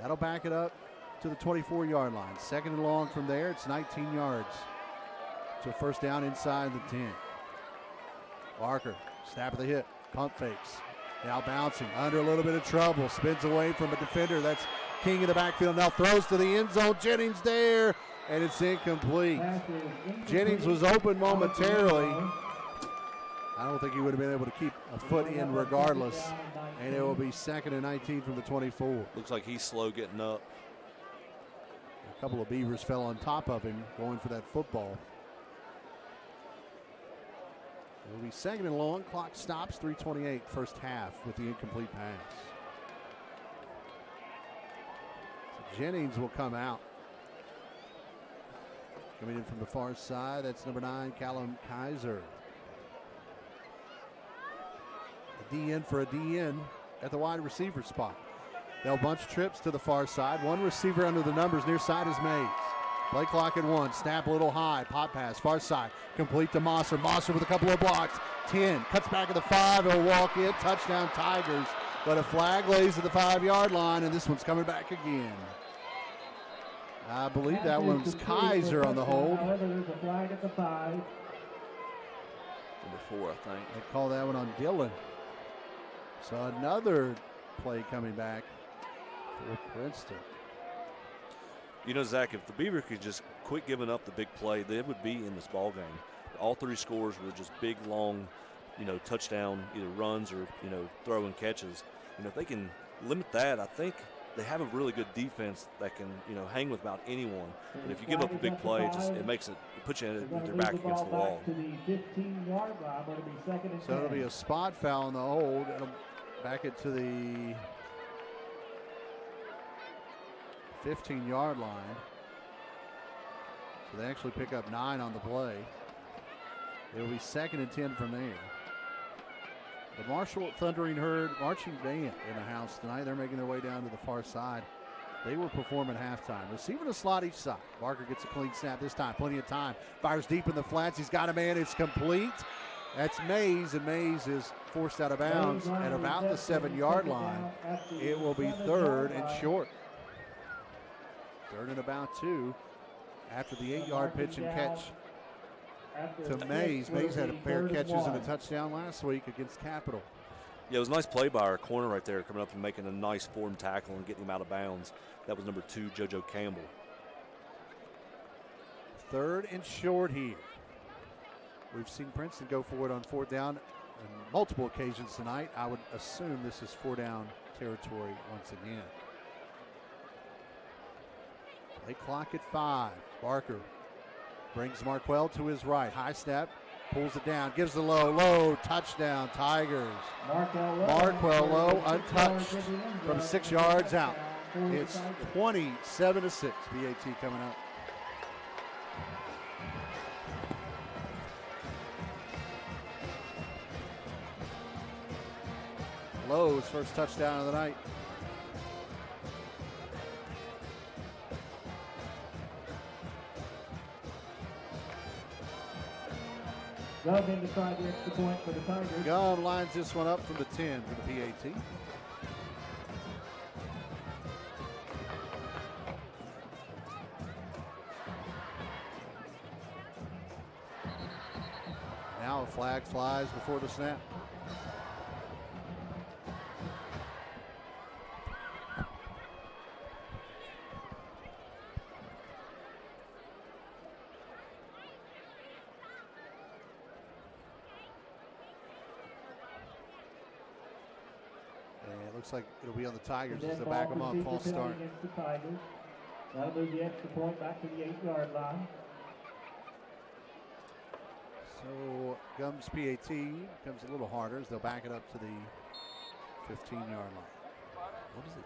[SPEAKER 1] That'll back it up to the 24-yard line. 2nd and long from there. It's 19 yards. So first down inside the 10. Barker, snap of the hip, pump fakes. Now bouncing, under a little bit of trouble. Spins away from a defender. That's King in the backfield. Now throws to the end zone. Jennings there, and it's incomplete. Jennings was open momentarily. I don't think he would have been able to keep a foot in regardless. And it will be 2nd and 19 from the 24.
[SPEAKER 2] Looks like he's slow getting up.
[SPEAKER 1] A couple of Beavers fell on top of him going for that football. It will be 2nd and long. Clock stops, 3:28 first half with the incomplete pass. So Jennings will come out. Coming in from the far side, that's number 9, Callum Kaiser. A DN for a DN at the wide receiver spot. They'll bunch trips to the far side. One receiver under the numbers near side is Mays. Play clock at 1. Snap a little high. Pop pass. Far side. Complete to Mosser. Mosser with a couple of blocks. 10. Cuts back at the 5. He'll walk in. Touchdown Tigers. But a flag lays at the 5-yard line, and this one's coming back again. I believe that one's Kaiser on the hold.
[SPEAKER 3] There's a flag at the 5.
[SPEAKER 2] Number 4, I think.
[SPEAKER 1] They call that one on Dillon. So another play coming back for Princeton.
[SPEAKER 2] You know, Zach, if the Beaver could just quit giving up the big play, they would be in this ball game. All 3 scores were just big, long, touchdown, either runs or, throw and catches. If they can limit that, I think they have a really good defense that can, hang with about anyone. But if you give up a big play, it puts you with your back against the wall.
[SPEAKER 1] So it'll be a spot foul in the hold. It'll back it to the 15-yard line. So they actually pick up 9 on the play. It'll be 2nd and 10 from there. The Marshall Thundering Herd marching band in the house tonight. They're making their way down to the far side. They will perform at halftime. Receiving a slot each side. Barker gets a clean snap this time. Plenty of time. Fires deep in the flats. He's got a man. It's complete. That's Mays, and Mays is forced out of bounds at about the 7-yard line. It will be 3rd and short. 3rd and about 2 after the 8-yard pitch and catch to Mays. Mays had a pair of catches and a touchdown last week against Capital.
[SPEAKER 2] Yeah, it was a nice play by our corner right there, coming up and making a nice form tackle and getting him out of bounds. That was number 2, JoJo Campbell.
[SPEAKER 1] 3rd and short here. We've seen Princeton go for it on 4th down on multiple occasions tonight. I would assume this is 4-down territory once again. Play clock at 5. Barker brings Marquell to his right. High step, pulls it down, gives the low, touchdown Tigers. Marquell low, untouched from 6 yards out. It's 27-6. BAT coming up. Lowe's first touchdown of the night.
[SPEAKER 3] Gum in to try the extra point for the Tigers.
[SPEAKER 1] Gum lines this one up from the 10 for the PAT. Now a flag flies before the snap. Looks like it'll be on the Tigers as they back them up. False start.
[SPEAKER 3] That'll move the extra point back to the 8-yard line.
[SPEAKER 1] So Gum's PAT comes a little harder as they'll back it up to the 15-yard line. What is it?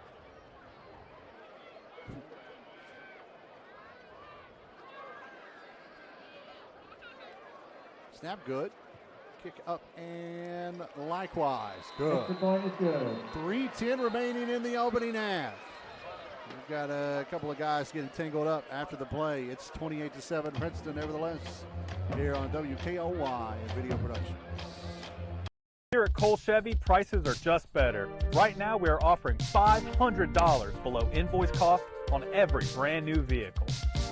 [SPEAKER 1] Snap good. Kick up and likewise good. 3:10 remaining in the opening half. We've got a couple of guys getting tangled up after the play. It's 28-7 Princeton, nevertheless, here on WKOY and Video Production.
[SPEAKER 6] Here at Cole Chevy, prices are just better. Right now, we are offering $500 below invoice cost on every brand new vehicle.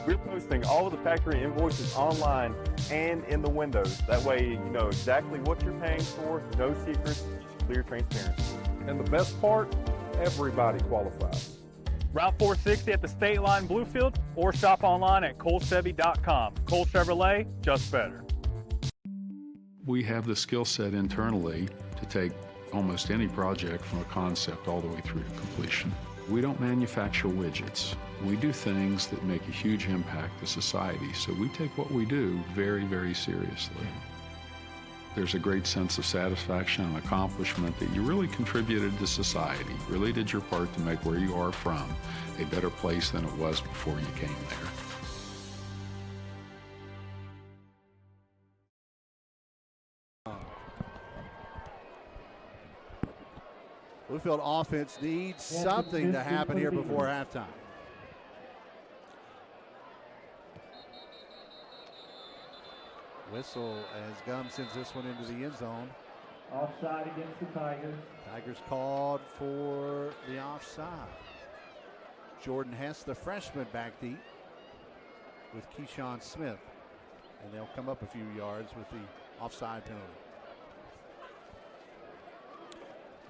[SPEAKER 7] We're posting all of the factory invoices online and in the windows. That way you know exactly what you're paying for, no secrets, clear transparency.
[SPEAKER 8] And the best part, everybody qualifies.
[SPEAKER 6] Route 460 at the State Line, Bluefield, or shop online at colechevy.com. Cole Chevrolet, just better.
[SPEAKER 9] We have the skill set internally to take almost any project from a concept all the way through to completion. We don't manufacture widgets. We do things that make a huge impact to society, so we take what we do very, very seriously. There's a great sense of satisfaction and accomplishment that you really contributed to society, really did your part to make where you are from a better place than it was before you came there.
[SPEAKER 1] Bluefield offense needs something to happen here before halftime. Whistle as Gum sends this one into the end zone.
[SPEAKER 3] Offside against the Tigers.
[SPEAKER 1] Tigers called for the offside. Jordan Hess, the freshman, back deep with Keyshawn Smith. And they'll come up a few yards with the offside penalty.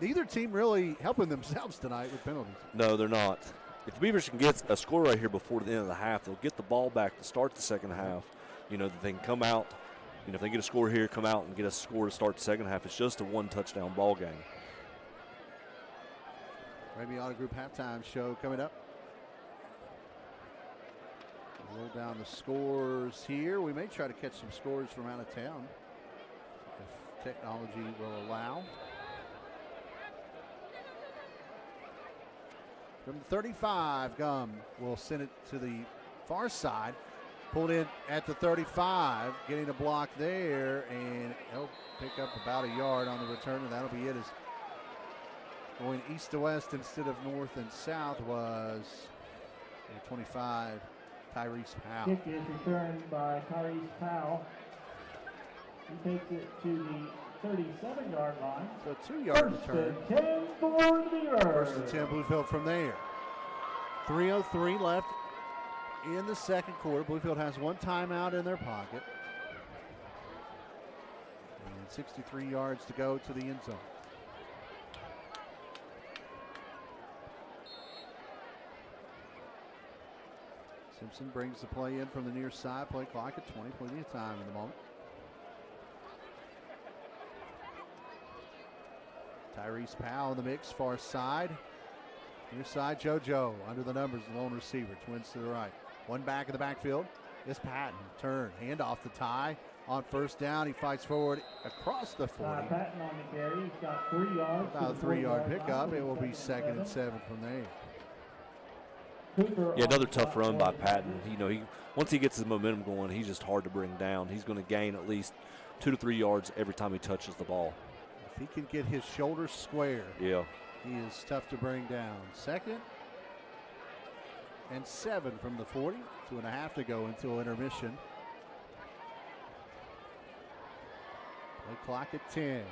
[SPEAKER 1] Neither team really helping themselves tonight with penalties.
[SPEAKER 2] No, they're not. If the Beavers can get a score right here before the end of the half, they'll get the ball back to start the second half. You know, they can come out, you know, if they get a score here, come out and get a score to start the second half. It's just a one-touchdown ball game.
[SPEAKER 1] Maybe Auto Group halftime show coming up. Roll down the scores here. We may try to catch some scores from out of town if technology will allow. From 35, Gum will send it to the far side. Pulled in at the 35, getting a block there, and he'll pick up about a yard on the return, and that'll be it. As going east to west instead of north and south was 25, Tyrese Powell.
[SPEAKER 3] Kick is returned by Tyrese Powell. He takes it to the 37-yard line.
[SPEAKER 1] So 2-yard return.
[SPEAKER 3] First and 10 for the Beavers.
[SPEAKER 1] First and 10 Bluefield from there. 3:03 left in the second quarter. Bluefield has one timeout in their pocket. And 63 yards to go to the end zone. Simpson brings the play in from the near side. Play clock at 20. Plenty of time in the moment. Tyrese Powell in the mix, far side. Near side, JoJo under the numbers, the lone receiver. Twins to the right. One back in the backfield. It's Patton. Turn. Hand off the tie. On first down, he fights forward across the 40.
[SPEAKER 3] Patton on the carry. He's got 3 yards.
[SPEAKER 1] About a 3-yard pickup. It will be 2nd and 7 from there.
[SPEAKER 2] Yeah, another tough run by Patton. You know, once he gets his momentum going, he's just hard to bring down. He's going to gain at least 2 to 3 yards every time he touches the ball.
[SPEAKER 1] If he can get his shoulders square,
[SPEAKER 2] yeah,
[SPEAKER 1] he is tough to bring down. 2nd and 7 from the 40. 2.5 to go until intermission. Play clock at 10.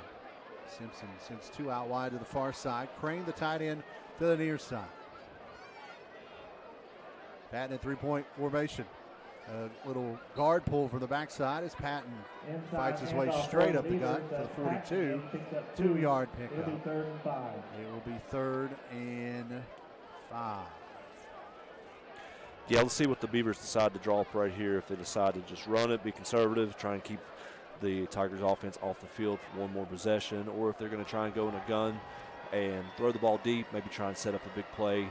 [SPEAKER 1] Simpson sends 2 out wide to the far side. Crane, the tight end, to the near side. Patton at 3-point formation. A little guard pull from the backside as Patton fights his way straight up the gut to the 42. 2-yard pickup.
[SPEAKER 3] It'll be 3rd and 5.
[SPEAKER 1] It will be 3rd and 5.
[SPEAKER 2] Yeah, let's see what the Beavers decide to draw up right here. If they decide to just run it, be conservative, try and keep the Tigers offense off the field for one more possession, or if they're going to try and go in a gun and throw the ball deep, maybe try and set up a big play,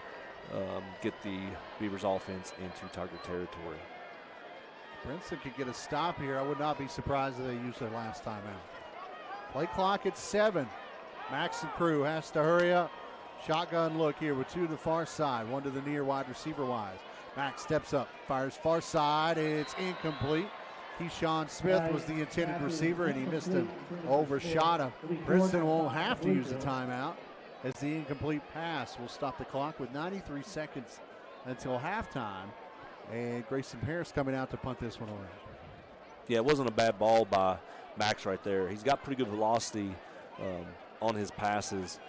[SPEAKER 2] get the Beavers offense into Tiger territory.
[SPEAKER 1] Princeton could get a stop here. I would not be surprised if they use their last time out. Play clock at 7. Max and crew has to hurry up. Shotgun look here with 2 to the far side, 1 to the near wide receiver wise. Max steps up, fires far side, and it's incomplete. Keyshawn Smith was the intended receiver, and he missed him, overshot him. Princeton won't have to use a timeout as the incomplete pass will stop the clock with 93 seconds until halftime. And Grayson Harris coming out to punt this one away.
[SPEAKER 2] Yeah, it wasn't a bad ball by Max right there. He's got pretty good velocity on his passes.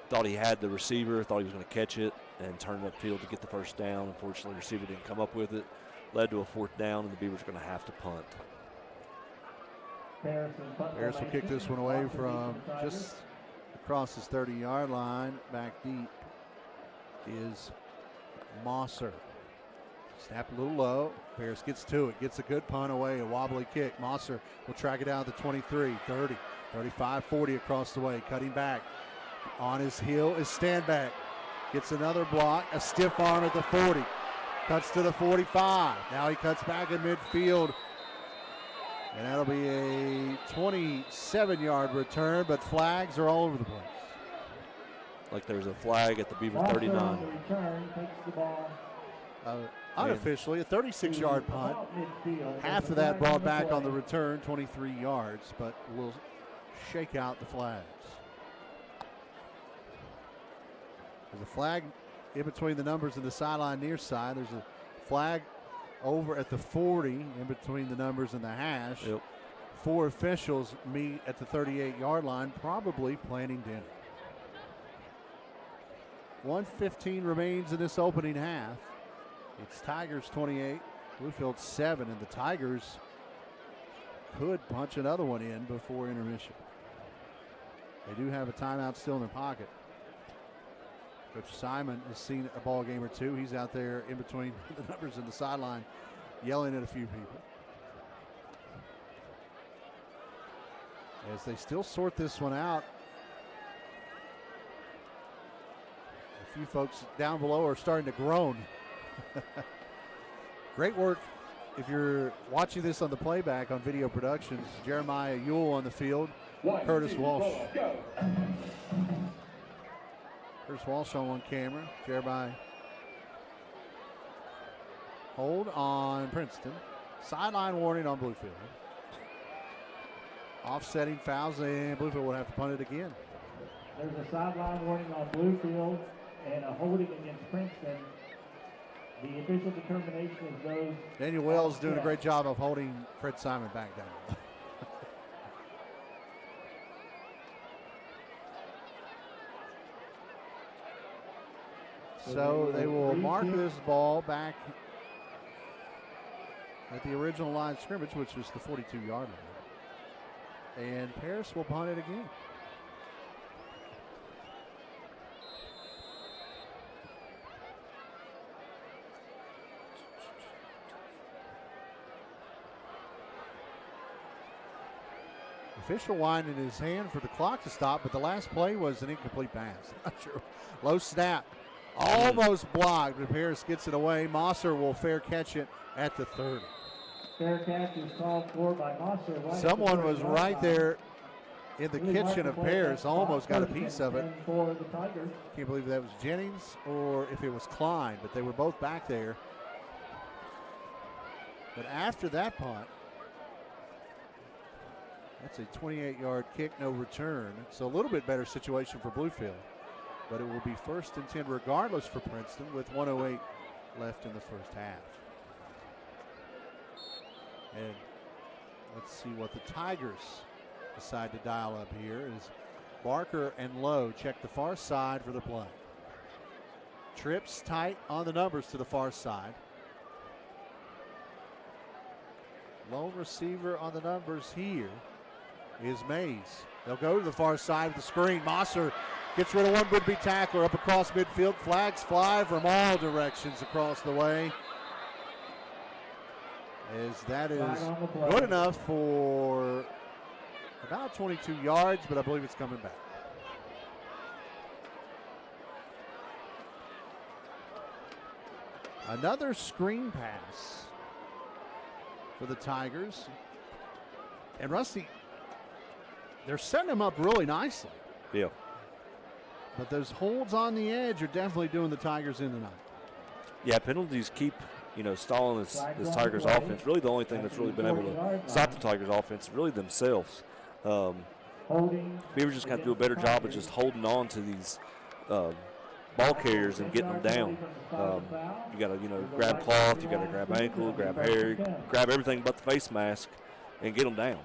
[SPEAKER 2] Thought he had the receiver, thought he was going to catch it and turn upfield to get the first down. Unfortunately, the receiver didn't come up with it. Led to a 4th down, and the Beavers are going to have to punt.
[SPEAKER 1] Harris will kick this one away from just across his 30-yard line. Back deep is Mosser. Snap a little low. Paris gets to it, gets a good punt away, a wobbly kick. Mosser will track it down to 23, 30, 35, 40 across the way. Cutting back. On his heel is Standback. Gets another block, a stiff arm at the 40. Cuts to the 45. Now he cuts back in midfield. And that'll be a 27-yard return, but flags are all over the place.
[SPEAKER 2] Like there's a flag at the Beaver 39.
[SPEAKER 1] Unofficially, a 36-yard punt. Half of that brought back on the return, 23 yards, but we'll shake out the flags. There's a flag in between the numbers and the sideline near side. There's a flag over at the 40 in between the numbers and the hash.
[SPEAKER 2] Yep.
[SPEAKER 1] 4 officials meet at the 38-yard line, probably planning dinner. 1:15 remains in this opening half. It's Tigers 28, Bluefield 7, and the Tigers could punch another one in before intermission. They do have a timeout still in their pocket. Coach Simon has seen a ball game or two. He's out there in between the numbers and the sideline yelling at a few people. As they still sort this one out, a few folks down below are starting to groan. Great work if you're watching this on the playback on Video Productions. Jeremiah Ewell on the field, Curtis Walsh. Curtis Walsh on one camera. Jeremiah. Hold on Princeton. Sideline warning on Bluefield. Offsetting fouls, and Bluefield will have to punt it again.
[SPEAKER 3] There's a sideline warning on Bluefield and a holding against Princeton. The official determination is those.
[SPEAKER 1] Daniel Wells doing a great job of holding Fred Simon back down. So they will mark this ball back at the original line of scrimmage, which was the 42-yard line. And Paris will punt it again. Official winding his hand for the clock to stop, but the last play was an incomplete pass. Not sure. Low snap. Almost blocked, but Paris gets it away. Mosser will fair catch it at the 30.
[SPEAKER 3] Fair catch is called for by Mosser.
[SPEAKER 1] Someone was right there in the kitchen of Paris, almost got a piece of it.
[SPEAKER 3] For the Tigers.
[SPEAKER 1] Can't believe that was Jennings or if it was Klein, but they were both back there. But after that punt, that's a 28-yard kick, no return. So a little bit better situation for Bluefield. But it will be 1st and 10 regardless for Princeton with 1:08 left in the first half. And let's see what the Tigers decide to dial up here as Barker and Lowe check the far side for the play. Trips tight on the numbers to the far side. Lone receiver on the numbers here is Mays. They'll go to the far side of the screen. Mosser gets rid of one would-be tackler up across midfield. Flags fly from all directions across the way. As that is good enough for about 22 yards, but I believe it's coming back. Another screen pass for the Tigers. And Rusty, they're setting him up really nicely.
[SPEAKER 2] Yeah.
[SPEAKER 1] But those holds on the edge are definitely doing the Tigers in tonight.
[SPEAKER 2] Yeah, penalties keep, stalling this Tigers offense. Really the only thing that's really been able to stop the Tigers offense is really themselves. Beavers just got to do a better job of just holding on to these ball carriers and getting them down. You got to, grab cloth, you got to grab ankle, grab hair, grab everything but the face mask and get them down.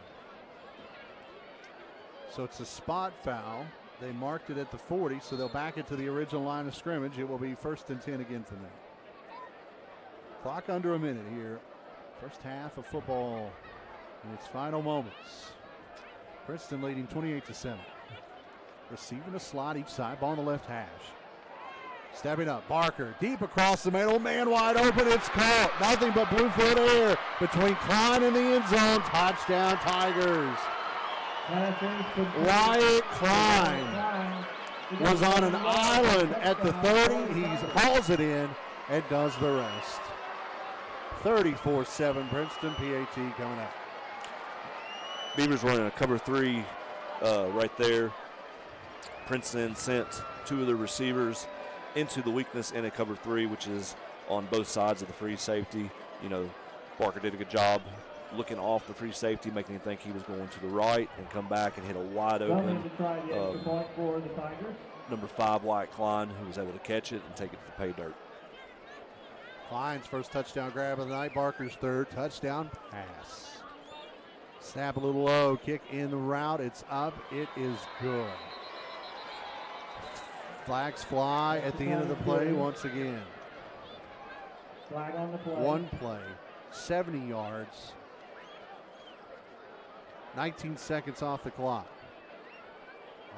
[SPEAKER 1] So it's a spot foul. They marked it at the 40, so they'll back it to the original line of scrimmage. It will be 1st and 10 again from there. Clock under a minute here. First half of football in its final moments. Princeton leading 28-7. Receiving a slot each side. Ball on the left hash. Stepping up, Barker, deep across the middle, man wide open, it's caught. Nothing but Bluefield air between Klein and the end zone. Touchdown, Tigers. Wyatt Klein was on an island at the 30. He hauls it in and does the rest. 34-7, Princeton, PAT coming up.
[SPEAKER 2] Beavers running a cover 3 right there. Princeton sent 2 of their receivers into the weakness in a cover 3, which is on both sides of the free safety. You know, Barker did a good job looking off the free safety, making him think he was going to the right, and come back and hit a wide open number 5 Wyatt Klein, who was able to catch it and take it for pay dirt.
[SPEAKER 1] Klein's first touchdown grab of the night. Barker's third touchdown pass. Snap a little low, kick in the route. It's up. It is good. Flags fly at the end of the play once again.
[SPEAKER 3] Flag on the play.
[SPEAKER 1] One play, 70 yards. 19 seconds off the clock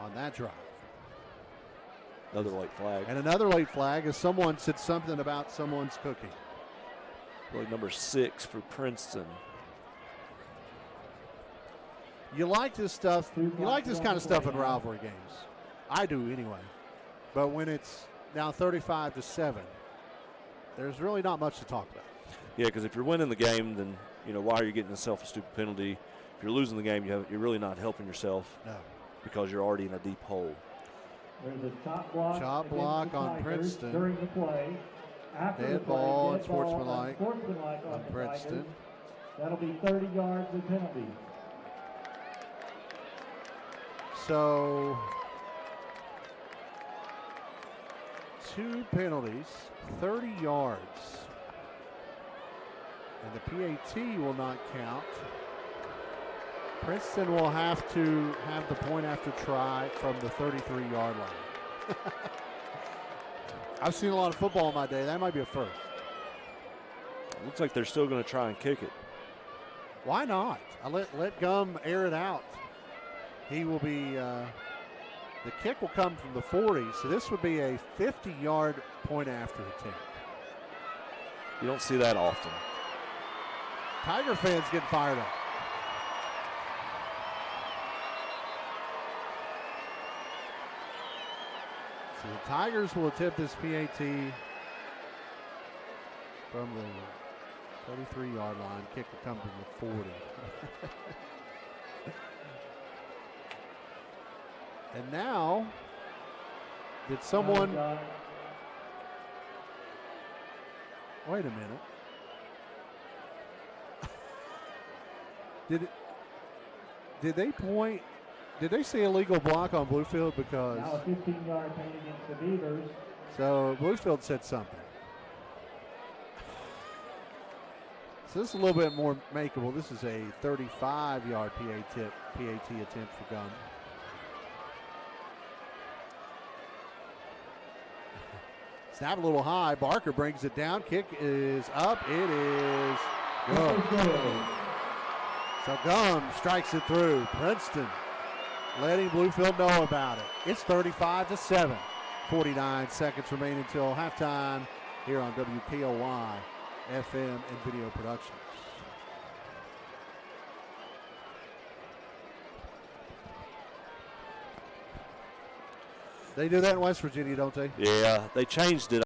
[SPEAKER 1] on that drive.
[SPEAKER 2] Another late flag.
[SPEAKER 1] And another late flag as someone said something about someone's cooking.
[SPEAKER 2] Play number 6 for Princeton.
[SPEAKER 1] You like this stuff. You like this kind of stuff in rivalry games. I do anyway. But when it's now 35-7, there's really not much to talk about.
[SPEAKER 2] Yeah, because if you're winning the game, then you know why are you getting yourself a stupid penalty? If you're losing the game, you're really not helping yourself.
[SPEAKER 1] No.
[SPEAKER 2] Because you're already in a deep hole.
[SPEAKER 3] There's a chop block
[SPEAKER 1] on Princeton.
[SPEAKER 3] During the play. After
[SPEAKER 1] dead
[SPEAKER 3] the
[SPEAKER 1] ball
[SPEAKER 3] play,
[SPEAKER 1] and sportsmanlike
[SPEAKER 3] on
[SPEAKER 1] Princeton.
[SPEAKER 3] Tigers. That'll be 30 yards of penalty.
[SPEAKER 1] So 2 penalties, 30 yards. And the PAT will not count. Princeton will have to have the point after try from the 33-yard line. I've seen a lot of football in my day. That might be a first.
[SPEAKER 2] Looks like they're still going to try and kick it.
[SPEAKER 1] Why not? I let Gum air it out. He will be, the kick will come from the 40, so this would be a 50-yard point after attempt.
[SPEAKER 2] You don't see that often.
[SPEAKER 1] Tiger fans getting fired up. So the Tigers will attempt this PAT from the 33-yard line. Kick will come from the 40. And now, did someone... Wait a minute. Did they point? Did they say illegal block on Bluefield? Because
[SPEAKER 3] now a 15-yard penalty against the Beavers.
[SPEAKER 1] So Bluefield said something. So this is a little bit more makeable. This is a 35-yard PAT attempt for Gum. Snap a little high. Barker brings it down. Kick is up. It is good. So Gum strikes it through. Princeton letting Bluefield know about it. It's 35-7. 49 seconds remaining until halftime here on WKOY FM and Video Productions. They do that in West Virginia, don't they?
[SPEAKER 2] Yeah, they changed it.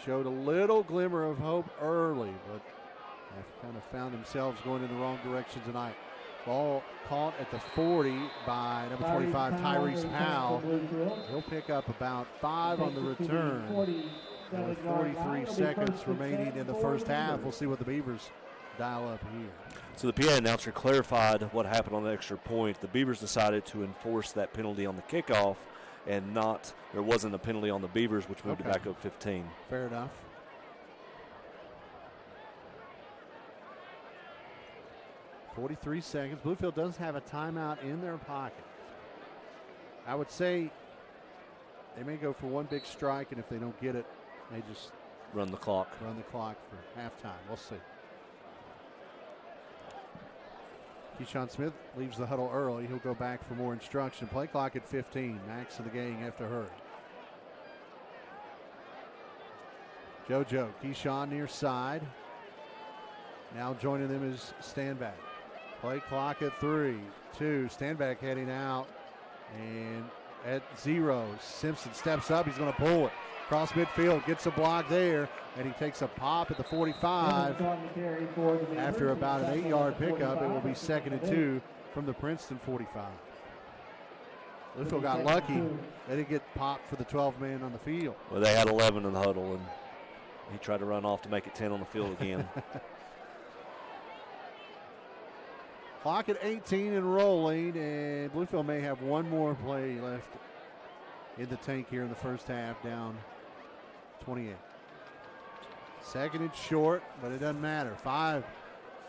[SPEAKER 1] Showed a little glimmer of hope early, but have kind of found themselves going in the wrong direction tonight. Ball caught at the 40 by number 25, Tyrese Powell. He'll pick up about 5 on the return. With 43 seconds remaining in the first half, we'll see what the Beavers dial up here.
[SPEAKER 2] So the PA announcer clarified what happened on the extra point. The Beavers decided to enforce that penalty on the kickoff, and there wasn't a penalty on the Beavers, which moved it back up 15.
[SPEAKER 1] Fair enough. .43 seconds. Bluefield does have a timeout in their pocket. I would say they may go for one big strike, and if they don't get it, they just
[SPEAKER 2] run the clock
[SPEAKER 1] for halftime. We'll see. Keyshawn Smith leaves the huddle early. He'll go back for more instruction. Play clock at 15. Max of the gang have to hurry. JoJo, Keyshawn near side. Now joining them is Stanback. Play clock at 3, 2. Stanback heading out. And at 0, Simpson steps up. He's going to pull it. Cross midfield, gets a block there, and he takes a pop at the 45. After about an 8-yard pickup, it will be 2nd and 2 from the Princeton 45. Bluefield got lucky. They didn't get popped for the 12-man on the field.
[SPEAKER 2] Well, they had 11 in the huddle, and he tried to run off to make it 10 on the field again.
[SPEAKER 1] Clock at 18 and rolling, and Bluefield may have one more play left in the tank here in the first half, down 28. 2nd and short, but it doesn't matter. 5,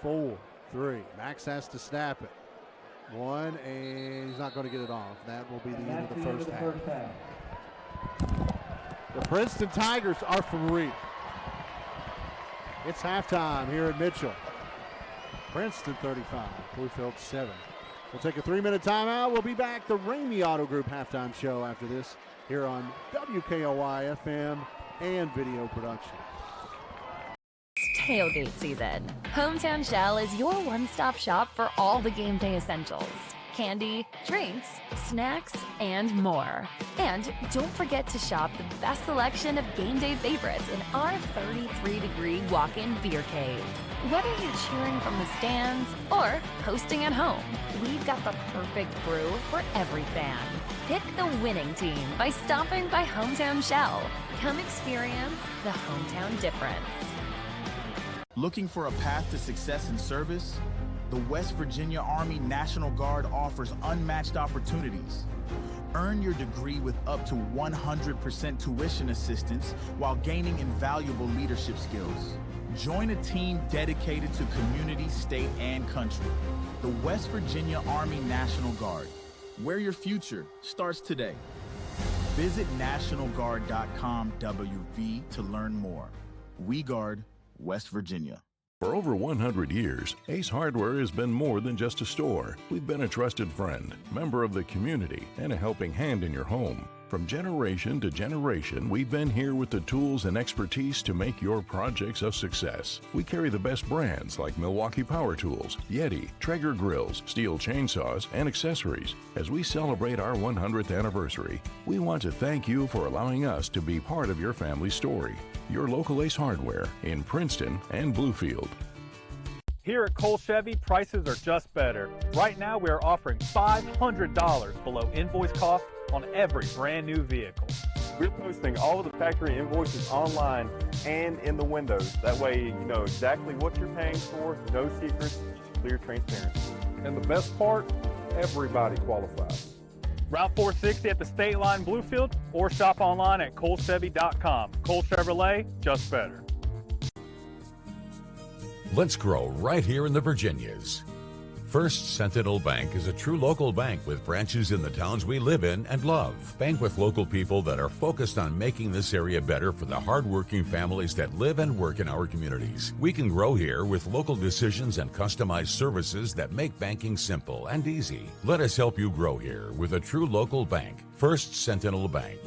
[SPEAKER 1] 4, 3. Max has to snap it. 1, and he's not going to get it off. That will be the end of the first half. The Princeton Tigers are for real. It's halftime here at Mitchell. Princeton 35, Bluefield 7. We'll take a 3-minute timeout. We'll be back. The Ramey Auto Group halftime show after this here on WKOY FM and video production.
[SPEAKER 10] Tailgate season. Hometown Shell is your one-stop shop for all the game day essentials. Candy, drinks, snacks, and more. And don't forget to shop the best selection of game day favorites in our 33-degree walk-in beer cave. Whether you're cheering from the stands or hosting at home, we've got the perfect brew for every fan. Pick the winning team by stopping by Hometown Shell. Come experience the hometown difference.
[SPEAKER 11] Looking for a path to success in service? The West Virginia Army National Guard offers unmatched opportunities. Earn your degree with up to 100% tuition assistance while gaining invaluable leadership skills. Join a team dedicated to community, state, and country. The West Virginia Army National Guard, where your future starts today. Visit NationalGuard.com WV to learn more. We guard West Virginia.
[SPEAKER 4] For over 100 years, Ace Hardware has been more than just a store. We've been a trusted friend, member of the community, and a helping hand in your home. From generation to generation, we've been here with the tools and expertise to make your projects a success. We carry the best brands like Milwaukee Power Tools, Yeti, Traeger grills, steel chainsaws, and accessories. As we celebrate our 100th anniversary, we want to thank you for allowing us to be part of your family's story. Your local Ace Hardware in Princeton and Bluefield.
[SPEAKER 6] Here at Cole Chevy, prices are just better. Right now, we are offering $500 below invoice cost on every brand new vehicle.
[SPEAKER 7] We're posting all of the factory invoices online and in the windows. That way you know exactly what you're paying for, no secrets, clear transparency.
[SPEAKER 8] And the best part, everybody qualifies.
[SPEAKER 6] Route 460 at the State Line, Bluefield, or shop online at colechevy.com. Cole Chevrolet, just better.
[SPEAKER 12] Let's grow right here in the Virginias. First Sentinel Bank is a true local bank with branches in the towns we live in and love. Bank with local people that are focused on making this area better for the hardworking families that live and work in our communities. We can grow here with local decisions and customized services that make banking simple and easy. Let us help you grow here with a true local bank. First Sentinel Bank.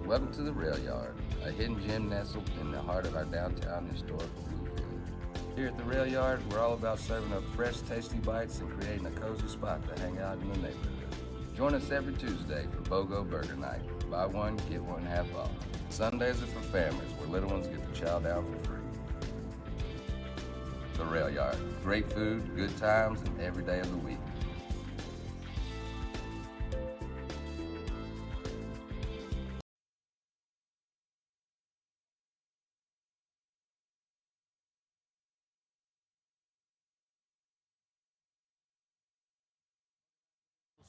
[SPEAKER 5] Welcome to the Rail Yard, a hidden gem nestled in the heart of our downtown historical Bluefield. Here at the Rail Yard, we're all about serving up fresh, tasty bites and creating a cozy spot to hang out in the neighborhood. Join us every Tuesday for BOGO Burger Night. Buy one, get one half off. Sundays are for families, where little ones get to chow down for free. the Rail Yard. Great food, good times, and every day of the week.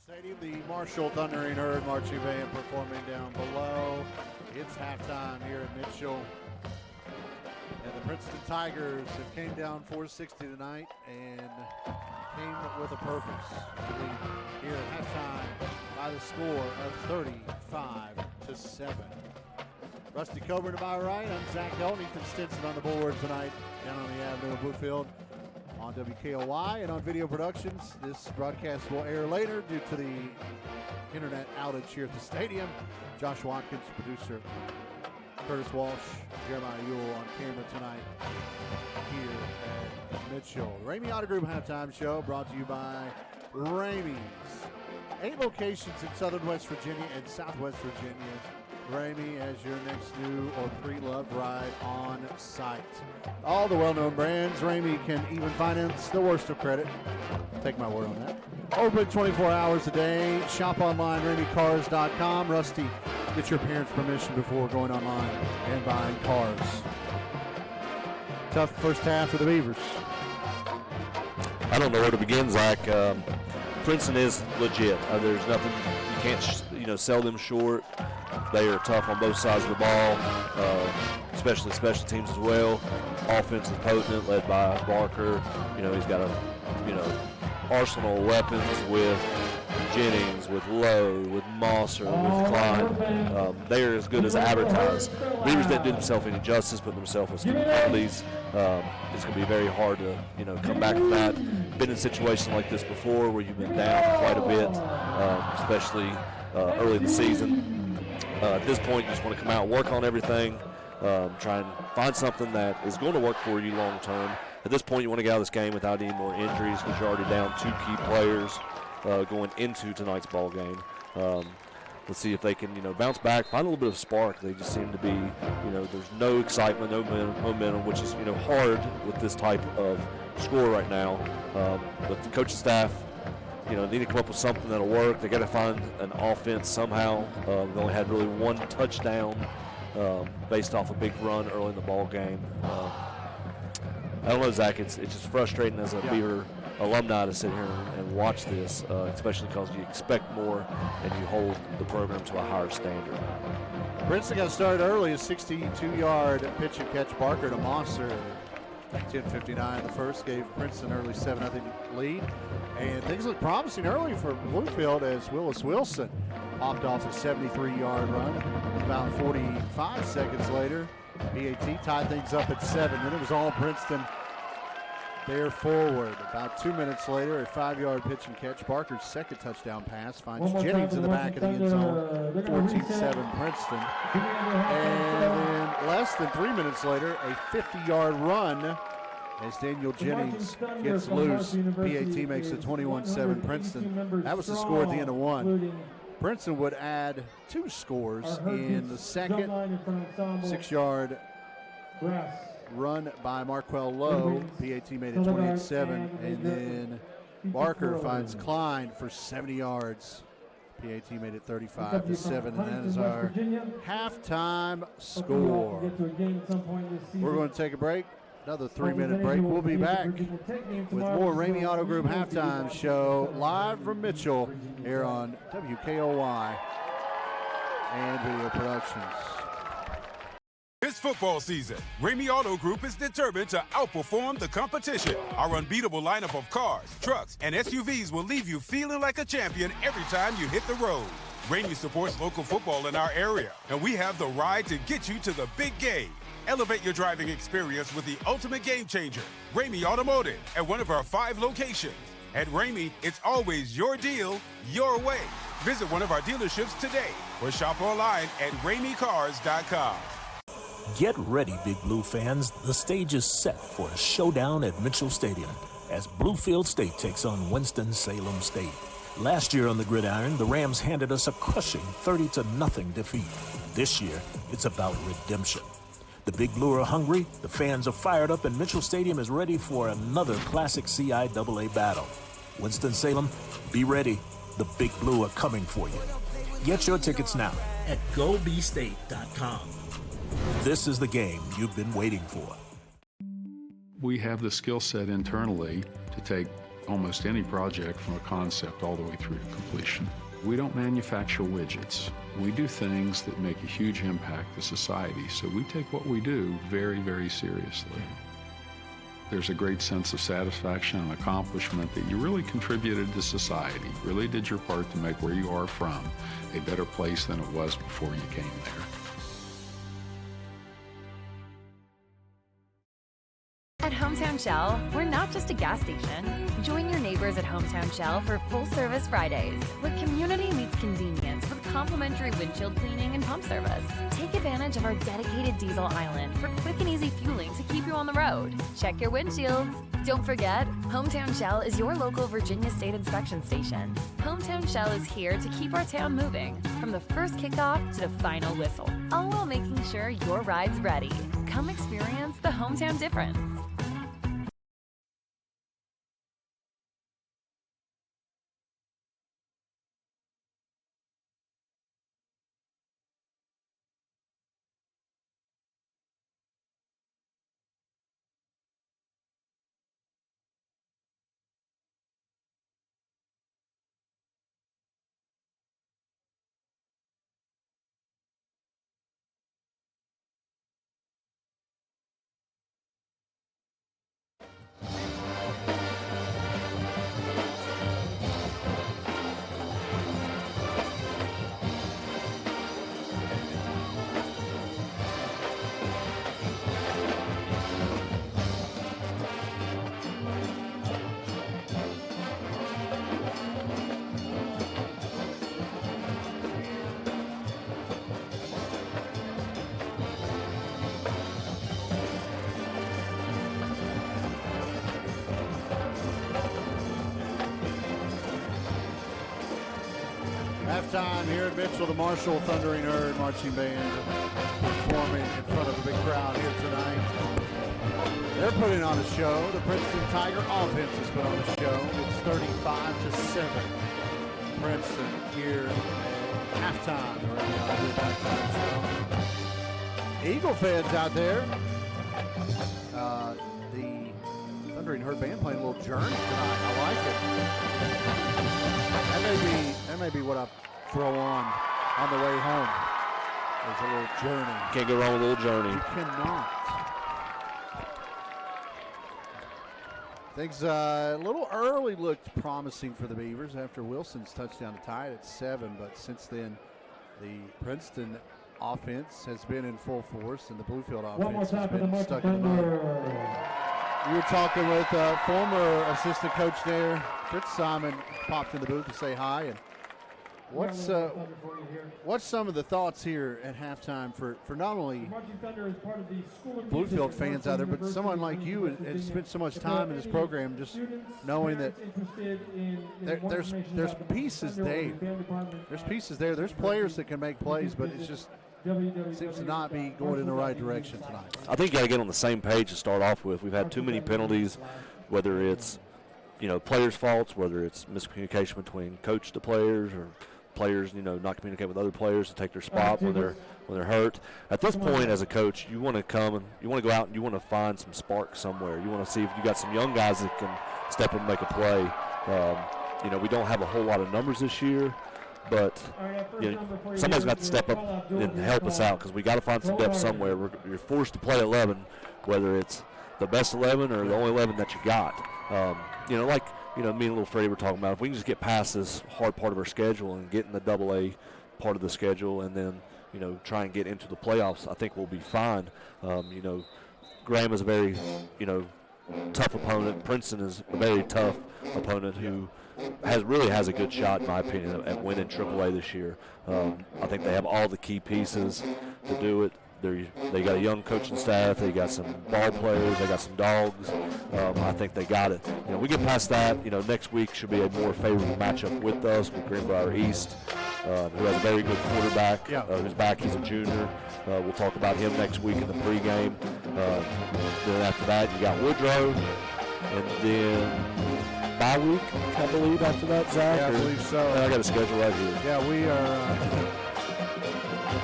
[SPEAKER 1] Stadium, the Marshall Thundering Herd marching band performing down below. It's halftime here at Mitchell. And the Princeton Tigers have came down 460 tonight and came with a purpose to lead here at halftime by the score of 35-7. Rusty Coburn to my right. I'm Zach Hill. Ethan Stinson on the board tonight down on the Avenue of Bluefield. On WKOY and on video productions. This broadcast will air later due to the internet outage here at the stadium. Josh Watkins, producer, Curtis Walsh, Jeremiah Ewell on camera tonight here at Mitchell. The Ramey Auto Group halftime show brought to you by Ramey's. 8 locations in southern West Virginia and southwest Virginia. Ramey as your next new or pre-loved ride on site. All the well-known brands, Ramey can even finance the worst of credit. Take my word on that. Open 24 hours a day. Shop online, RameyCars.com. Rusty, get your parents' permission before going online and buying cars. Tough first half for the Beavers.
[SPEAKER 2] I don't know where to begin, Zach. Princeton is legit. There's nothing, you can't sell them short. They are tough on both sides of the ball, especially special teams as well. Offense is potent, led by Barker. He's got a arsenal of weapons with Jennings, with Lowe, with Mosser, with Klein. They are as good as advertised. Beavers didn't do themselves any justice, putting themselves with some penalties. It's going to be very hard to come back from that. Been in situations like this before where you've been down quite a bit, especially early in the season. At this point, you just want to come out and work on everything, try and find something that is going to work for you long term. At this point, you want to get out of this game without any more injuries because you're already down 2 key players going into tonight's ball game. Let's see if they can, bounce back, find a little bit of spark. They just seem to be, there's no excitement, no momentum, which is, hard with this type of score right now. But the coaching staff, need to come up with something that'll work. They got to find an offense somehow. They only had really 1 touchdown based off a big run early in the ball game. I don't know, Zach. It's just frustrating as a Beaver alumni to sit here and watch this, especially because you expect more and you hold the program to a higher standard.
[SPEAKER 1] Princeton got started early. A 62-yard pitch and catch Barker to Mosser. 10:59 in the first, gave Princeton early 7-0 lead. And things look promising early for Bluefield as Willis Wilson popped off a 73-yard run. About 45 seconds later, BAT tied things up at 7. Then it was all Princeton there forward. About 2 minutes later, a 5-yard pitch and catch. Barker's second touchdown pass finds Jennings in the back of the end zone. 14-7 Princeton. And then less than 3 minutes later, a 50-yard run as Daniel Jennings gets loose. BAT makes it 21-7 Princeton. That was the score at the end of 1. Princeton would add 2 scores in the second. 6-yard run by Marquell Lowe. BAT made it 28-7. And then Barker finds Klein for 70 yards. PAT made it 35-7. And that is our halftime score. We're going to take a break. Another 3-minute break. We'll be back with more Ramey Auto Group halftime show live from Mitchell here on WKOY and Video Productions.
[SPEAKER 13] It's football season. Ramey Auto Group is determined to outperform the competition. Our unbeatable lineup of cars, trucks, and SUVs will leave you feeling like a champion every time you hit the road. Ramey supports local football in our area, and we have the ride to get you to the big game. Elevate your driving experience with the ultimate game changer, Ramey Automotive, at one of our 5 locations. At Ramey, it's always your deal, your way. Visit one of our dealerships today or shop online at RameyCars.com.
[SPEAKER 14] Get ready, Big Blue fans. The stage is set for a showdown at Mitchell Stadium as Bluefield State takes on Winston-Salem State. Last year on the gridiron, the Rams handed us a crushing 30-0 defeat. This year, it's about redemption. The Big Blue are hungry, the fans are fired up, and Mitchell Stadium is ready for another classic CIAA battle. Winston-Salem, be ready. The Big Blue are coming for you. Get your tickets now at gobstate.com. This is the game you've been waiting for.
[SPEAKER 9] We have the skill set internally to take almost any project from a concept all the way through to completion. We don't manufacture widgets. We do things that make a huge impact to society, so we take what we do very, very seriously. There's a great sense of satisfaction and accomplishment that you really contributed to society, really did your part to make where you are from a better place than it was before you came there.
[SPEAKER 10] At Hometown Shell, we're not just a gas station. Join your neighbors at Hometown Shell for full-service Fridays, where community meets convenience with complimentary windshield cleaning and pump service. Take advantage of our dedicated diesel island for quick and easy fueling to keep you on the road. Check your windshields. Don't forget, Hometown Shell is your local Virginia State inspection station. Hometown Shell is here to keep our town moving, from the first kickoff to the final whistle, all while making sure your ride's ready. Come experience the hometown difference.
[SPEAKER 1] Halftime here at Mitchell, the Marshall Thundering Herd Marching Band performing in front of a big crowd here tonight. They're putting on a show. The Princeton Tiger offense has put on a show. It's 35-7. Princeton here at halftime. Eagle fans out there. The Thundering Herd Band playing a little Journey tonight. I like it. That may be what I throw on the way home. There's a little Journey.
[SPEAKER 2] Can't go wrong with a little Journey.
[SPEAKER 1] You cannot. Things a little early looked promising for the Beavers after Wilson's touchdown to tie it at 7, but since then the Princeton offense has been in full force and the Bluefield offense has been stuck in the mud. You were talking with former assistant coach there, Fritz Simon, popped in the booth to say hi. And what's some of the thoughts here at halftime for not only Bluefield fans out there, but someone like you has spent so much time in this program, just knowing that there's pieces there. There's pieces there. There's players that can make plays, but it's just seems to not be going in the right direction tonight.
[SPEAKER 2] I think you got to get on the same page to start off with. We've had too many penalties, whether it's players' faults, whether it's miscommunication between coach to players, or players not communicate with other players to take their spot when they're hurt. At this point, as a coach, you want to come and you want to go out and you want to find some spark somewhere. You want to see if you got some young guys that can step up and make a play. We don't have a whole lot of numbers this year, but somebody's got to step up and help us out because we got to find some depth somewhere. You're forced to play 11, whether it's the best 11 or the only 11 that you got. Me and little Freddie were talking about, if we can just get past this hard part of our schedule and get in the AA part of the schedule and then, try and get into the playoffs, I think we'll be fine. Graham is a very, tough opponent. Princeton is a very tough opponent who really has a good shot, in my opinion, at winning AAA this year. I think they have all the key pieces to do it. They got a young coaching staff. They got some ball players. They got some dogs. I think they got it. We get past that. Next week should be a more favorable matchup with us with Greenbrier East. who has a very good quarterback
[SPEAKER 1] who's
[SPEAKER 2] back. He's a junior. We'll talk about him next week in the pregame. Then after that, you got Woodrow, and then bye week, I believe, after that, Zach?
[SPEAKER 1] Yeah, I believe so.
[SPEAKER 2] I got a schedule right here.
[SPEAKER 1] Yeah, we are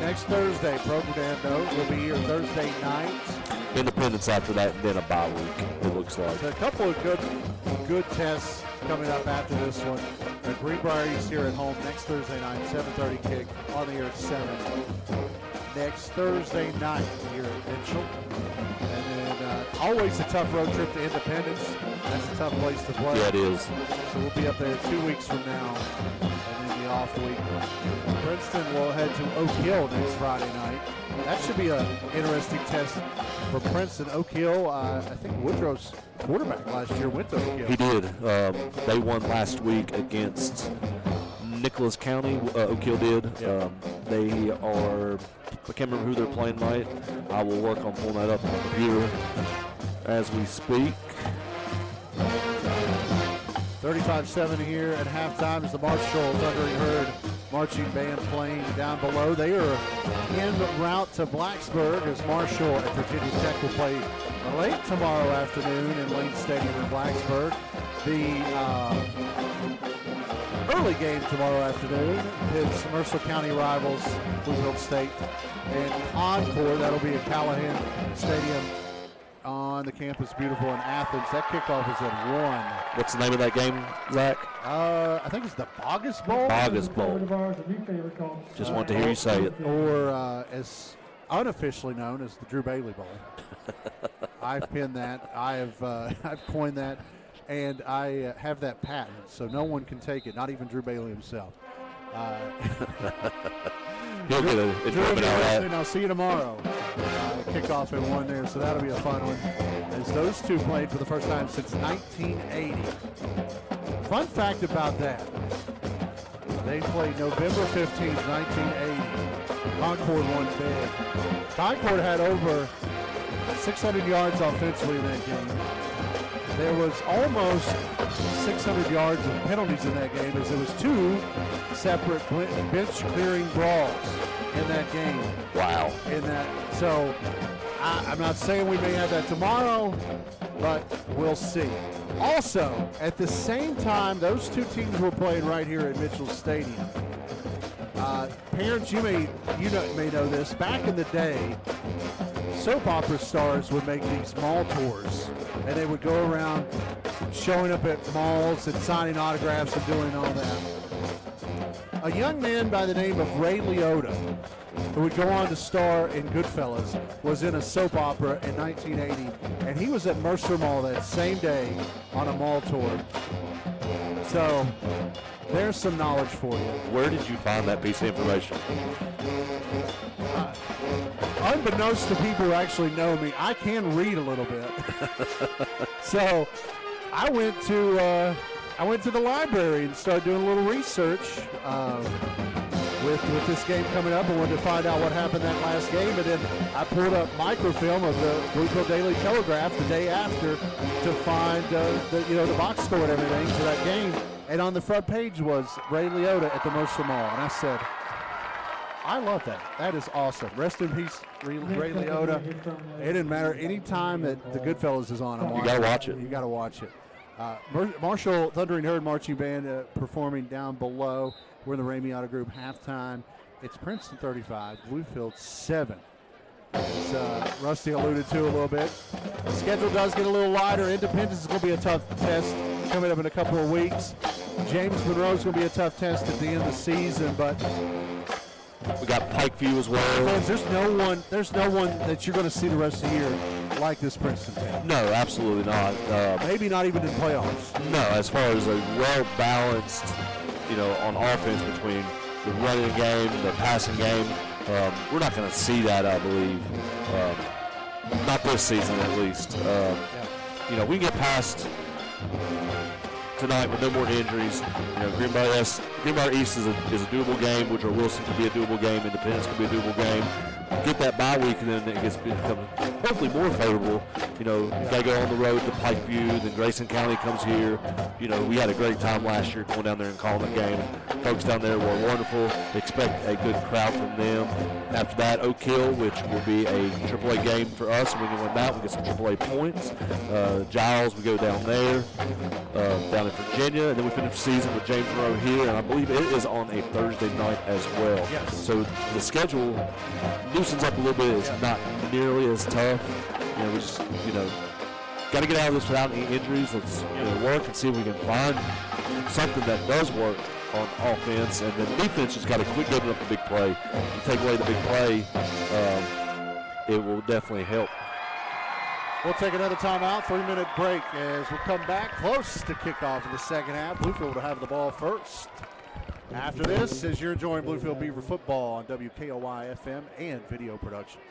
[SPEAKER 1] next Thursday, Propaganda will be here Thursday night.
[SPEAKER 2] Independence after that, and then a bye week, it looks like.
[SPEAKER 1] A couple of good tests coming up after this one. The Greenbrier is here at home next Thursday night, 7:30 kick, on the air at 7. Next Thursday night here at Mitchell. And then always a tough road trip to Independence. That's a tough place to play.
[SPEAKER 2] Yeah, it is.
[SPEAKER 1] So we'll be up there 2 weeks from now, and then the off week. Princeton will head to Oak Hill next Friday night. That should be an interesting test for Princeton. Oak Hill, I think Woodrow's quarterback last year went to Oak Hill.
[SPEAKER 2] He did. They won last week against Nicholas County. Oak Hill did.
[SPEAKER 1] Yeah.
[SPEAKER 2] They are, I can't remember who they're playing tonight. I will work on pulling that up on the computer as we speak.
[SPEAKER 1] 35-7 here at halftime as the Marshall Thundering Herd marching band playing down below. They are en route to Blacksburg as Marshall at Virginia Tech will play late tomorrow afternoon in Lane Stadium in Blacksburg. The early game tomorrow afternoon is Mercer County rivals Bluefield State and Concord. That'll be at Callahan Stadium on the campus, beautiful in Athens. That kickoff is at 1.
[SPEAKER 2] What's the name of that game, Zach?
[SPEAKER 1] I think it's the Bogus Bowl.
[SPEAKER 2] Bogus Bowl. Just want to hear you say it.
[SPEAKER 1] Or as unofficially known as the Drew Bailey Bowl. I've pinned that. I've coined that, and I have that patent, so no one can take it, not even Drew Bailey himself.
[SPEAKER 2] He'll get it.
[SPEAKER 1] And I'll see you tomorrow. Kickoff at 1 there, so that'll be a fun one. As those two played for the first time since 1980. Fun fact about that: they played November 15th, 1980. Concord won big. Concord had over 600 yards offensively in that game. There was almost 600 yards of penalties in that game, as there was 2 separate bench clearing brawls in that game.
[SPEAKER 2] Wow.
[SPEAKER 1] So I'm not saying we may have that tomorrow, but we'll see. Also, at the same time, those 2 teams were playing right here at Mitchell Stadium. Parents, you may know this. Back in the day, soap opera stars would make these mall tours, and they would go around showing up at malls and signing autographs and doing all that. A young man by the name of Ray Liotta, who would go on to star in Goodfellas, was in a soap opera in 1980, and he was at Mercer Mall that same day on a mall tour. So there's some knowledge for you.
[SPEAKER 2] Where did you find that piece of information?
[SPEAKER 1] Unbeknownst to people who actually know me, I can read a little bit. So I went to the library and started doing a little research with this game coming up. I wanted to find out what happened that last game, and then I pulled up microfilm of the Bluefield Daily Telegraph the day after to find the box score and everything for that game. And on the front page was Ray Liotta at the Mercer Mall, and I said, I love that. That is awesome. Rest in peace, Ray Liotta. It didn't matter any time that the Goodfellas is on.
[SPEAKER 2] You gotta watch it.
[SPEAKER 1] You gotta watch it. Marshall Thundering Herd Marching Band performing down below. We're in the Ramey Auto Group halftime. It's Princeton 35, Bluefield 7. As Rusty alluded to a little bit. The schedule does get a little lighter. Independence is going to be a tough test coming up in a couple of weeks. James Monroe is going to be a tough test at the end of the season, but
[SPEAKER 2] we got Pikeview as well.
[SPEAKER 1] Fans, there's no one that you're going to see the rest of the year like this Princeton team.
[SPEAKER 2] No, absolutely not.
[SPEAKER 1] Maybe not even in playoffs.
[SPEAKER 2] No, as far as a well-balanced, on offense between the running game, the passing game, we're not going to see that, I believe. Not this season, at least. We get past tonight with no more injuries. Greenbrier East is a doable game. Woodrow Wilson could be a doable game. Independence could be a doable game. Get that bye week, and then it become hopefully more favorable. You got to go on the road to Pikeview, then Grayson County comes here. You know, we had a great time last year going down there and calling the game. Folks down there were wonderful. Expect a good crowd from them. After that, Oak Hill, which will be a AAA game for us. We can win that. We get some AAA points. Giles, we go down there, down in Virginia, and then we finish the season with James Monroe here, and I believe it is on a Thursday night as well.
[SPEAKER 1] Yes.
[SPEAKER 2] So the schedule loosens up a little bit. It's not nearly as tough. You know, we just, you know, got to get out of this without any injuries. Let's work and see if we can find something that does work on offense, and then defense just got to quit giving up the big play. If you take away the big play, it will definitely help.
[SPEAKER 1] We'll take another timeout, 3-minute break as we come back close to kickoff in the second half. Bluefield will have the ball first. After this, as you're enjoying Bluefield Beaver football on WKOY FM and video productions.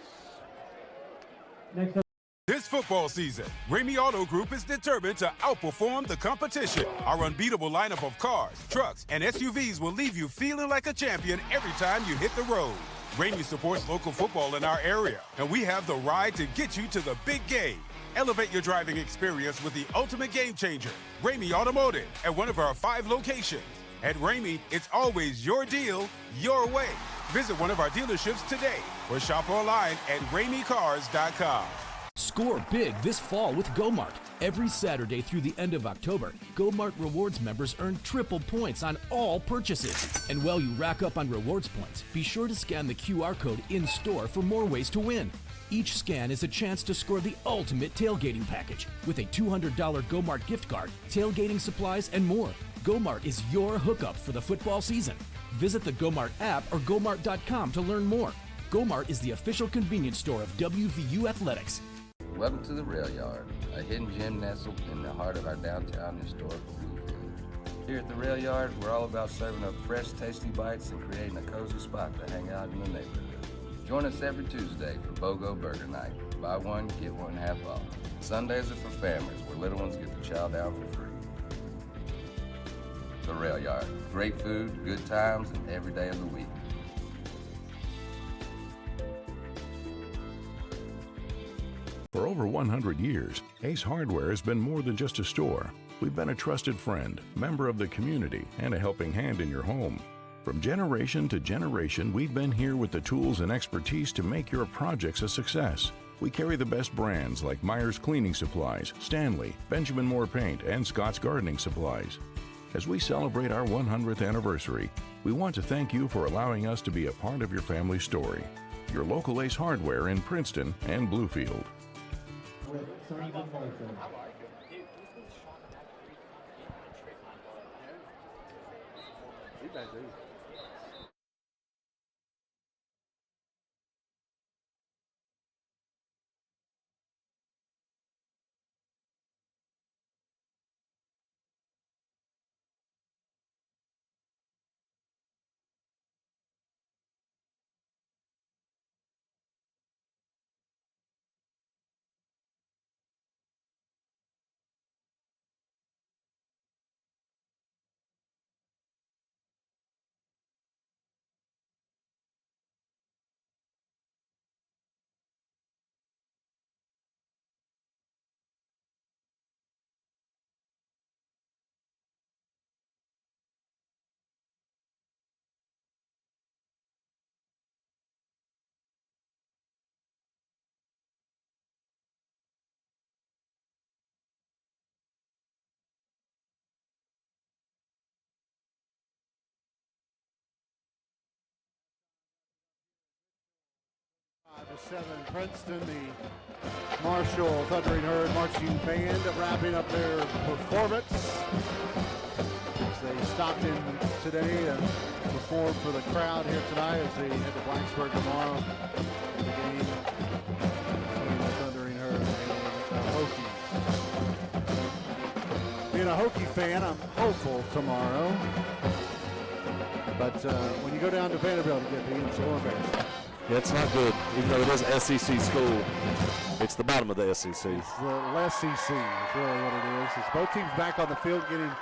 [SPEAKER 13] This football season, Ramey Auto Group is determined to outperform the competition. Our unbeatable lineup of cars, trucks, and SUVs will leave you feeling like a champion every time you hit the road. Ramey supports local football in our area, and we have the ride to get you to the big game. Elevate your driving experience with the ultimate game changer, Ramey Automotive, at one of our 5 locations. At Ramey, it's always your deal, your way. Visit one of our dealerships today or shop online at RameyCars.com.
[SPEAKER 15] Score big this fall with GoMart. Every Saturday through the end of October, GoMart Rewards members earn triple points on all purchases. And while you rack up on rewards points, be sure to scan the QR code in-store for more ways to win. Each scan is a chance to score the ultimate tailgating package with a $200 GoMart gift card, tailgating supplies, and more. GoMart is your hookup for the football season. Visit the GoMart app or GoMart.com to learn more. GoMart is the official convenience store of WVU Athletics.
[SPEAKER 5] Welcome to the Rail Yard, a hidden gem nestled in the heart of our downtown historical Bluefield. Here at the Rail Yard, we're all about serving up fresh, tasty bites and creating a cozy spot to hang out in the neighborhood. Join us every Tuesday for BOGO Burger Night. Buy one, get one half off. Sundays are for families, where little ones get the chow down for free. The Rail Yard, great food, good times, and every day of the week.
[SPEAKER 4] For over 100 years, Ace Hardware has been more than just a store. We've been a trusted friend, member of the community, and a helping hand in your home. From generation to generation, we've been here with the tools and expertise to make your projects a success. We carry the best brands like Myers Cleaning Supplies, Stanley, Benjamin Moore Paint, and Scott's Gardening Supplies. As we celebrate our 100th anniversary, we want to thank you for allowing us to be a part of your family's story. Your local Ace Hardware in Princeton and Bluefield.
[SPEAKER 1] To 7, Princeton, the Marshall Thundering Herd Marching Band wrapping up their performance as they stopped in today to perform for the crowd here tonight as they head to Blacksburg tomorrow. The game between the Thundering Herd and the Hokies. Being a Hokie fan, I'm hopeful tomorrow. But when you go down to Vanderbilt and get beat, it's a little embarrassing.
[SPEAKER 2] Yeah, it's not good. Even though it is SEC school, it's the bottom of the SEC.
[SPEAKER 1] It's the less SEC is really what it is. It's both teams back on the field getting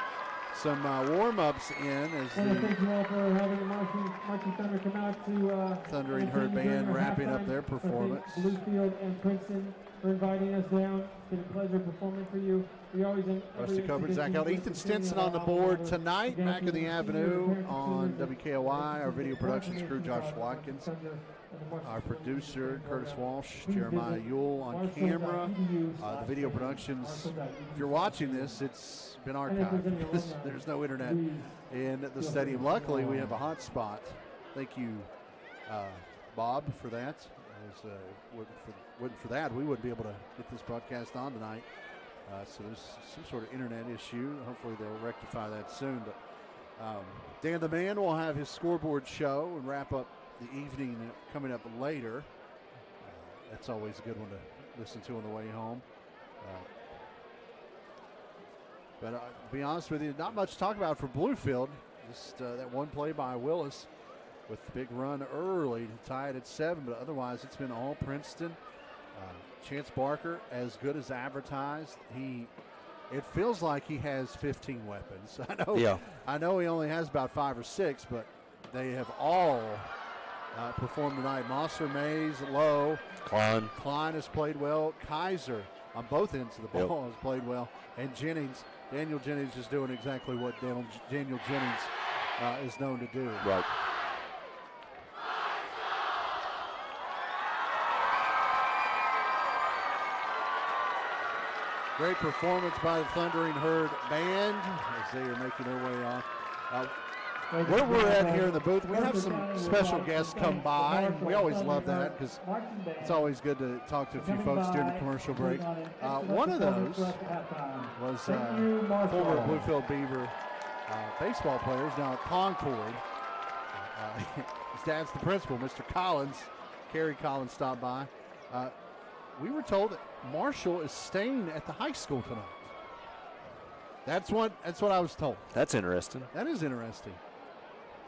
[SPEAKER 1] some warm-ups in as
[SPEAKER 3] thank you all for having the Marching Thunder come out to
[SPEAKER 1] Thundering Herd Band wrapping up their performance.
[SPEAKER 3] Bluefield and Princeton for inviting us down. It's been a pleasure performing for you. We always
[SPEAKER 1] Rusty Coburn, Zach Held, Ethan Stinson on the board tonight, back in the Avenue on WKOI. Our video productions crew, Josh Watkins. Our producer, Curtis Walsh, Jeremiah Ewell on camera. The video productions, if you're watching this, it's been archived because there's no internet in the stadium. Luckily, we have a hot spot. Thank you, Bob, for that. As, wouldn't for that, we wouldn't be able to get this broadcast on tonight. So there's some sort of internet issue. Hopefully they'll rectify that soon. But Dan the Man will have his scoreboard show and wrap up the evening coming up later. That's always a good one to listen to on the way home. But to be honest with you, not much to talk about for Bluefield. Just that one play by Willis with the big run early to tie it at 7. But otherwise, it's been all Princeton. Chance Barker, as good as advertised. It feels like he has 15 weapons. I know he only has about 5 or 6, but they have all performed tonight. Mosser, Mays, Lowe. Klein has played well. Kaiser on both ends of the ball has played well. And Daniel Jennings is doing exactly what Daniel Jennings is known to do.
[SPEAKER 2] Right.
[SPEAKER 1] Great performance by the Thundering Herd Band as they are making their way off. Where we're at here in the booth, we have some special guests come by. We always love that because it's always good to talk to a few folks during the commercial break. One of those was former Bluefield Beaver baseball players now at Concord. His dad's the principal, Mr. Collins. Kerry Collins stopped by. We were told that Marshall is staying at the high school tonight. That's what I was told.
[SPEAKER 2] That's interesting.
[SPEAKER 1] That is interesting.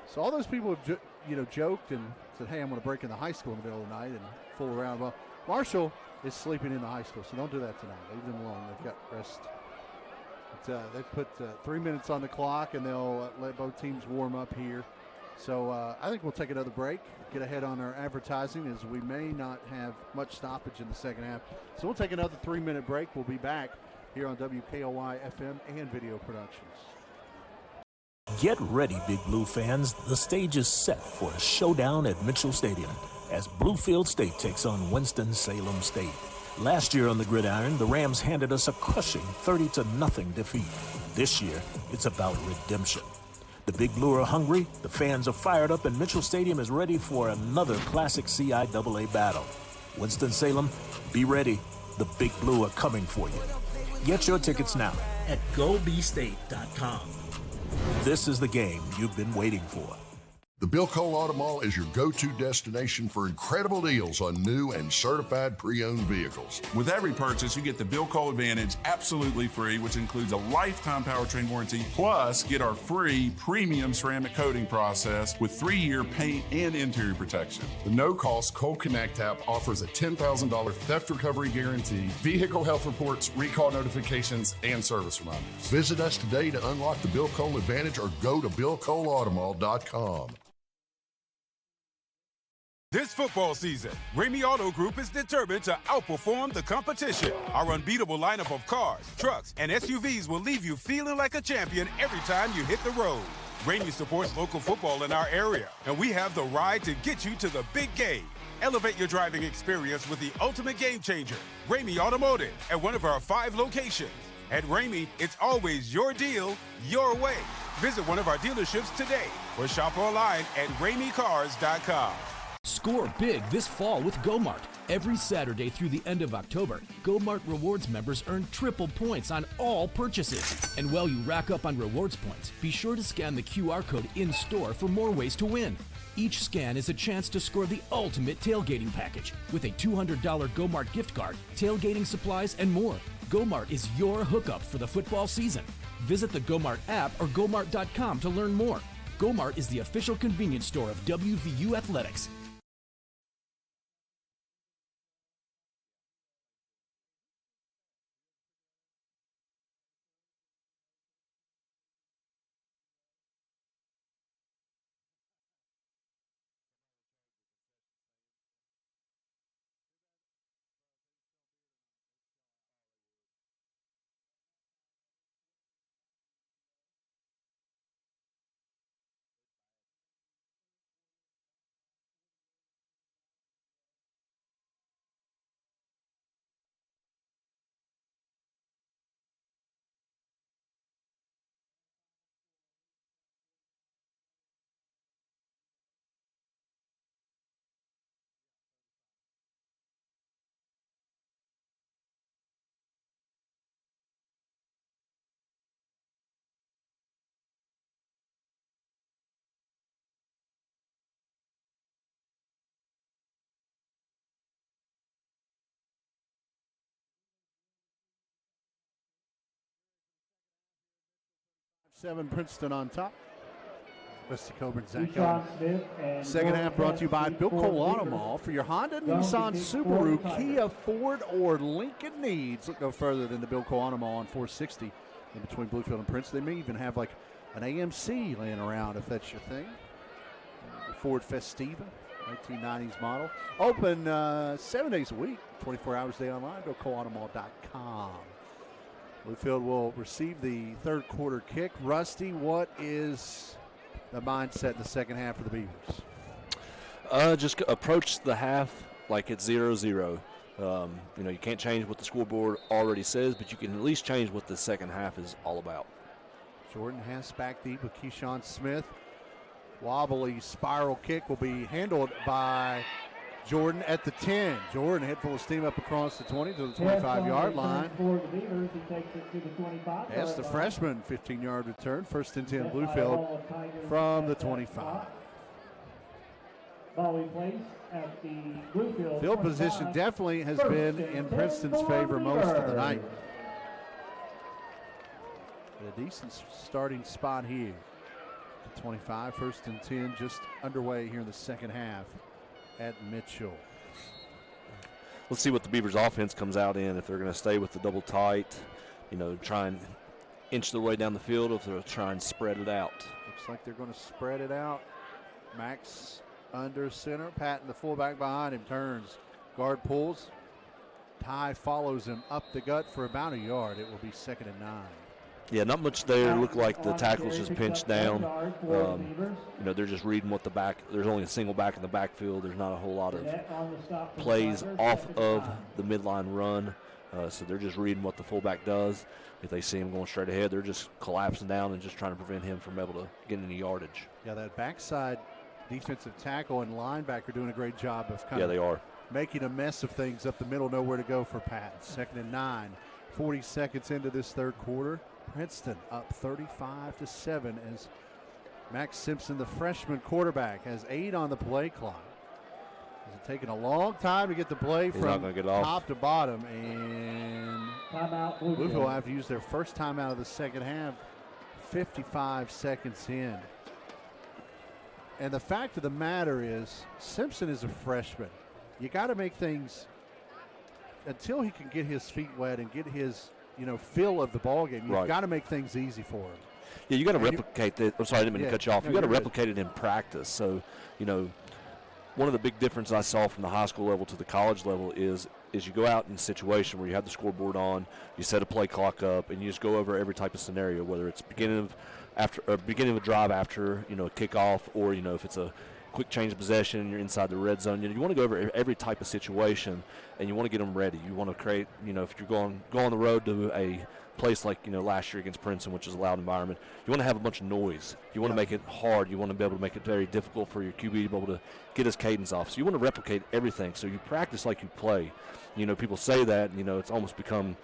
[SPEAKER 1] So all those people have joked and said, "Hey, I'm going to break in the high school in the middle of the night and fool around." Well, Marshall is sleeping in the high school, so don't do that tonight. Leave them alone. They've got rest. But, they've put 3 minutes on the clock, and they'll let both teams warm up here. So I think we'll take another break, get ahead on our advertising as we may not have much stoppage in the second half. So we'll take another 3-minute break. We'll be back here on WKOI FM and Video Productions.
[SPEAKER 14] Get ready, Big Blue fans. The stage is set for a showdown at Mitchell Stadium as Bluefield State takes on Winston-Salem State. Last year on the gridiron, the Rams handed us a crushing 30-0 defeat. This year, it's about redemption. The Big Blue are hungry, the fans are fired up, and Mitchell Stadium is ready for another classic CIAA battle. Winston-Salem, be ready. The Big Blue are coming for you. Get your tickets now at gobstate.com. This is the game you've been waiting for.
[SPEAKER 16] The Bill Cole Auto Mall is your go-to destination for incredible deals on new and certified pre-owned vehicles.
[SPEAKER 17] With every purchase, you get the Bill Cole Advantage absolutely free, which includes a lifetime powertrain warranty, plus get our free premium ceramic coating process with 3-year paint and interior protection.
[SPEAKER 16] The no-cost Cole Connect app offers a $10,000 theft recovery guarantee, vehicle health reports, recall notifications, and service reminders. Visit us today to unlock the Bill Cole Advantage or go to BillColeAutomall.com.
[SPEAKER 13] This football season, Ramey Auto Group is determined to outperform the competition. Our unbeatable lineup of cars, trucks, and SUVs will leave you feeling like a champion every time you hit the road. Ramey supports local football in our area, and we have the ride to get you to the big game. Elevate your driving experience with the ultimate game changer, Ramey Automotive, at one of our 5 locations. At Ramey, it's always your deal, your way. Visit one of our dealerships today or shop online at RameyCars.com.
[SPEAKER 15] Score big this fall with GoMart. Every Saturday through the end of October, GoMart Rewards members earn triple points on all purchases. And while you rack up on rewards points, be sure to scan the QR code in-store for more ways to win. Each scan is a chance to score the ultimate tailgating package with a $200 GoMart gift card, tailgating supplies, and more. GoMart is your hookup for the football season. Visit the GoMart app or GoMart.com to learn more. GoMart is the official convenience store of WVU Athletics.
[SPEAKER 1] 7 Princeton on top. Wesley Coburn, Zach
[SPEAKER 3] Sean Smith, and
[SPEAKER 1] second half brought to you by Bill Cole Auto Mall. For your Honda, Nissan, Subaru, Kia, Ford, or Lincoln needs, look no further than the Bill Cole Auto Mall on 460 in between Bluefield and Princeton. They may even have like an AMC laying around if that's your thing. The Ford Festiva, 1990s model. Open 7 days a week, 24 hours a day online, BillColeAutomall.com. Bluefield will receive the third quarter kick. Rusty, what is the mindset in the second half for the Beavers?
[SPEAKER 2] Just approach the half like it's 0-0. You can't change what the scoreboard already says, but you can at least change what the second half is all about.
[SPEAKER 1] Jordan Hess back deep with Keyshawn Smith. Wobbly spiral kick will be handled by Jordan at the 10. Jordan, head full of steam up across the 20 to the 25-yard line. That's the freshman 15-yard return. First and 10 Bluefield from the 25. Field position definitely has been in Princeton's favor most of the night. A decent starting spot here. 25, first and 10, just underway here in the second half at Mitchell.
[SPEAKER 2] Let's see what the Beavers offense comes out in, if they're going to stay with the double tight, try and inch their way down the field, or if they'll try and spread it out.
[SPEAKER 1] Looks like they're going to spread it out. Max under center, Patton the fullback behind him, turns, guard pulls. Ty follows him up the gut for about a yard. It will be 2nd and 9.
[SPEAKER 2] Yeah, not much there. Look like the tackle's just pinched down. They're just reading what the back. There's only a single back in the backfield. There's not a whole lot of plays off of the midline run. So they're just reading what the fullback does. If they see him going straight ahead, they're just collapsing down and just trying to prevent him from able to get any yardage.
[SPEAKER 1] Yeah, that backside defensive tackle and linebacker doing a great job of
[SPEAKER 2] they are
[SPEAKER 1] making a mess of things up the middle. Nowhere to go for Patton. 2nd and 9. 40 seconds into this third quarter. Princeton up 35-7 as Max Simpson, the freshman quarterback, has 8 on the play clock. It's taken a long time to get the play from top to bottom, and Bluefield will have to use their first timeout of the second half, 55 seconds in. And the fact of the matter is, Simpson is a freshman. You got to make things until he can get his feet wet and get his feel of the ball game. You've got to make things easy for him.
[SPEAKER 2] Yeah, you got to replicate that. I'm sorry, I didn't mean to cut you off. You got to replicate it in practice. So, one of the big differences I saw from the high school level to the college level is you go out in a situation where you have the scoreboard on, you set a play clock up, and you just go over every type of scenario, whether it's beginning of a drive after a kickoff, or if it's a quick change of possession and you're inside the red zone. You want to go over every type of situation, and you want to get them ready. You want to create, if you're going on the road to a place like last year against Princeton, which is a loud environment, you want to have a bunch of noise. You want to make it hard. You want to be able to make it very difficult for your QB to be able to get his cadence off. So you want to replicate everything. So you practice like you play. People say that, it's almost become,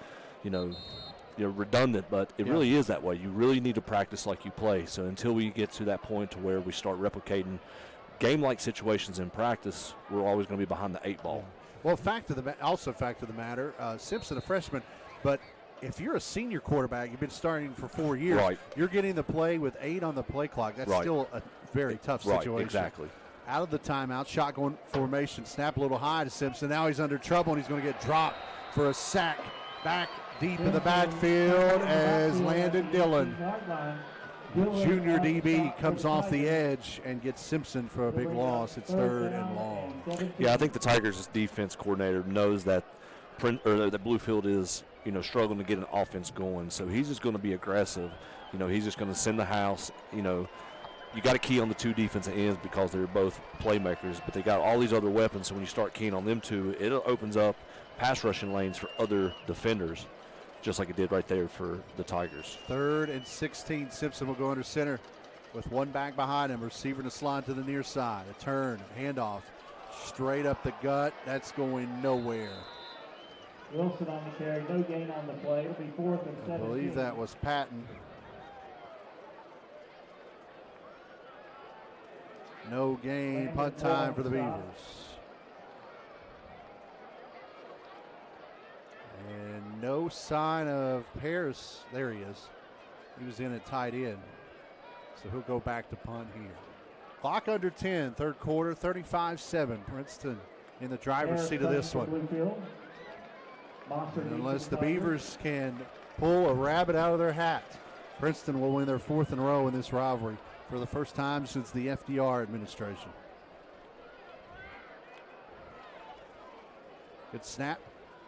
[SPEAKER 2] redundant, but it really is that way. You really need to practice like you play. So until we get to that point to where we start replicating game-like situations in practice, we're always going to be behind the 8 ball.
[SPEAKER 1] Well, fact of the matter, Simpson a freshman, but if you're a senior quarterback, you've been starting for 4 years, you're getting the play with 8 on the play clock. That's still a very tough situation.
[SPEAKER 2] Exactly.
[SPEAKER 1] Out of the timeout, shotgun formation, snap a little high to Simpson. Now he's under trouble, and he's going to get dropped for a sack back deep in the backfield as Landon Dillon, junior DB, comes off the edge and gets Simpson for a big loss. It's 3rd and long.
[SPEAKER 2] Yeah, I think the Tigers' defense coordinator knows that that Bluefield is struggling to get an offense going, so he's just going to be aggressive. He's just going to send the house. You got to key on the 2 defensive ends because they're both playmakers, but they got all these other weapons, so when you start keying on them 2, it opens up pass rushing lanes for other defenders, just like it did right there for the Tigers.
[SPEAKER 1] 3rd and 16. Simpson will go under center with 1 back behind him. Receiver to slide to the near side. A turn, handoff, straight up the gut. That's going nowhere.
[SPEAKER 3] Wilson on the carry, no gain on the play. It'll be 4th and 17.
[SPEAKER 1] I believe that was Patton. No gain, punt time for the Beavers. And no sign of Paris. There he is. He was in at tight end, so he'll go back to punt here. Clock under 10, third quarter, 35-7. Princeton in the driver's seat of this one. And unless the Beavers can pull a rabbit out of their hat, Princeton will win their 4th in a row in this rivalry for the first time since the FDR administration. Good snap.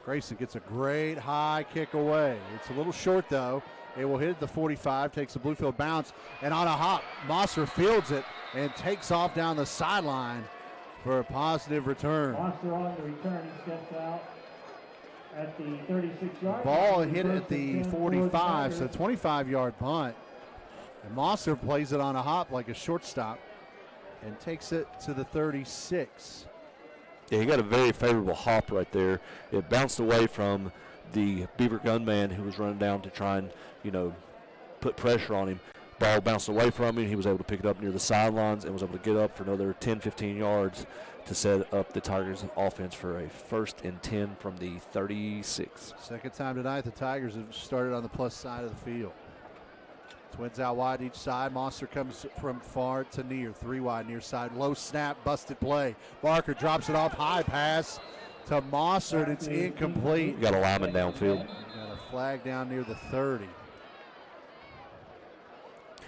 [SPEAKER 1] Grayson gets a great high kick away. It's a little short, though. It will hit the 45, takes a Bluefield bounce, and on a hop, Mosser fields it and takes off down the sideline for a positive return.
[SPEAKER 3] Mosser on the return, he steps out at the 36-yard.
[SPEAKER 1] Ball hit at the 45, so 25-yard punt. And Mosser plays it on a hop like a shortstop and takes it to the 36.
[SPEAKER 2] Yeah, he got a very favorable hop right there. It bounced away from the Beaver gunman who was running down to try and, put pressure on him. Ball bounced away from him. He was able to pick it up near the sidelines and was able to get up for another 10, 15 yards to set up the Tigers' offense for a 1st and 10 from the 36.
[SPEAKER 1] Second time tonight the Tigers have started on the plus side of the field. Twins out wide each side. Mosser comes from far to near. 3 wide near side. Low snap, busted play. Barker drops it off. High pass to Mosser, and it's incomplete.
[SPEAKER 2] You got a lineman downfield.
[SPEAKER 1] Got a flag down near the 30.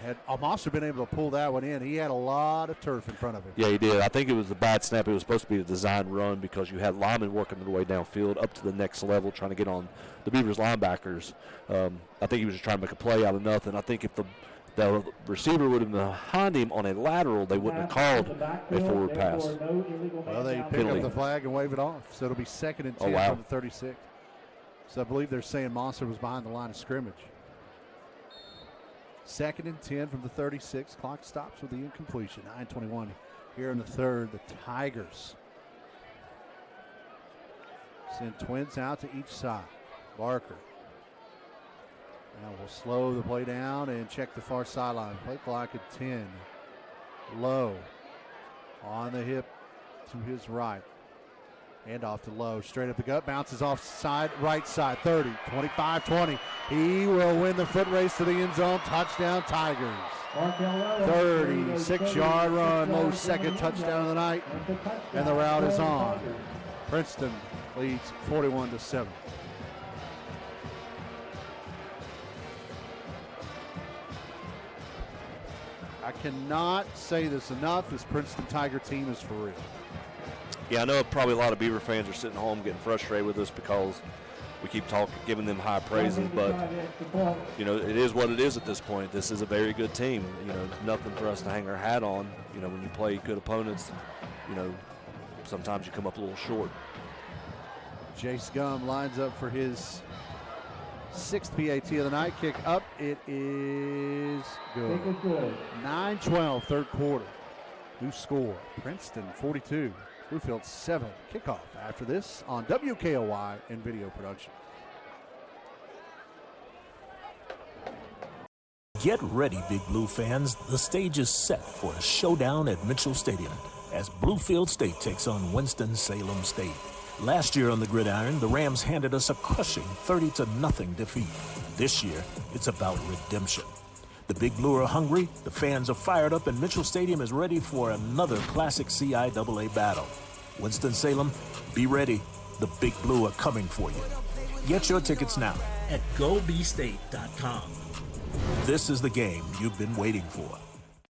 [SPEAKER 1] Had Mosser been able to pull that one in, he had a lot of turf in front of him.
[SPEAKER 2] Yeah, he did. I think it was the bad snap. It was supposed to be a design run because you had linemen working their way downfield up to the next level trying to get on the Beavers linebackers. I think he was just trying to make a play out of nothing. I think if the receiver would have been behind him on a lateral, they wouldn't have called a forward pass.
[SPEAKER 1] Well, they pick up the flag and wave it off. So it'll be 2nd and 10 from the 36. So I believe they're saying Mosser was behind the line of scrimmage. 2nd and 10 from the 36. Clock stops with the incompletion. 9:21 here in the third. The Tigers send twins out to each side. Barker. Now we'll slow the play down and check the far sideline. Play clock at 10. Low on the hip to his right. Hand off to Lowe, straight up the gut, bounces off side, right side, 30, 25, 20. He will win the foot race to the end zone. Touchdown, Tigers. 36-yard run, Lowe's 2nd touchdown of the night, and the route is on. Princeton leads 41-7. I cannot say this enough. This Princeton Tiger team is for real.
[SPEAKER 2] Yeah, I know probably a lot of Beaver fans are sitting home getting frustrated with us because we keep giving them high praises, but, it is what it is at this point. This is a very good team. Nothing for us to hang our hat on. When you play good opponents, sometimes you come up a little short.
[SPEAKER 1] Jace Gum lines up for his 6th PAT of the night. Kick up. It is good. 9-12, third quarter. New score, Princeton 42. Bluefield 7. Kickoff after this on WKOY and video production.
[SPEAKER 14] Get ready, Big Blue fans. The stage is set for a showdown at Mitchell Stadium as Bluefield State takes on Winston-Salem State. Last year on the gridiron, the Rams handed us a crushing 30-0 defeat. This year, it's about redemption. The Big Blue are hungry, the fans are fired up, and Mitchell Stadium is ready for another classic CIAA battle. Winston-Salem, be ready. The Big Blue are coming for you. Get your tickets now at GoBState.com. This is the game you've been waiting for.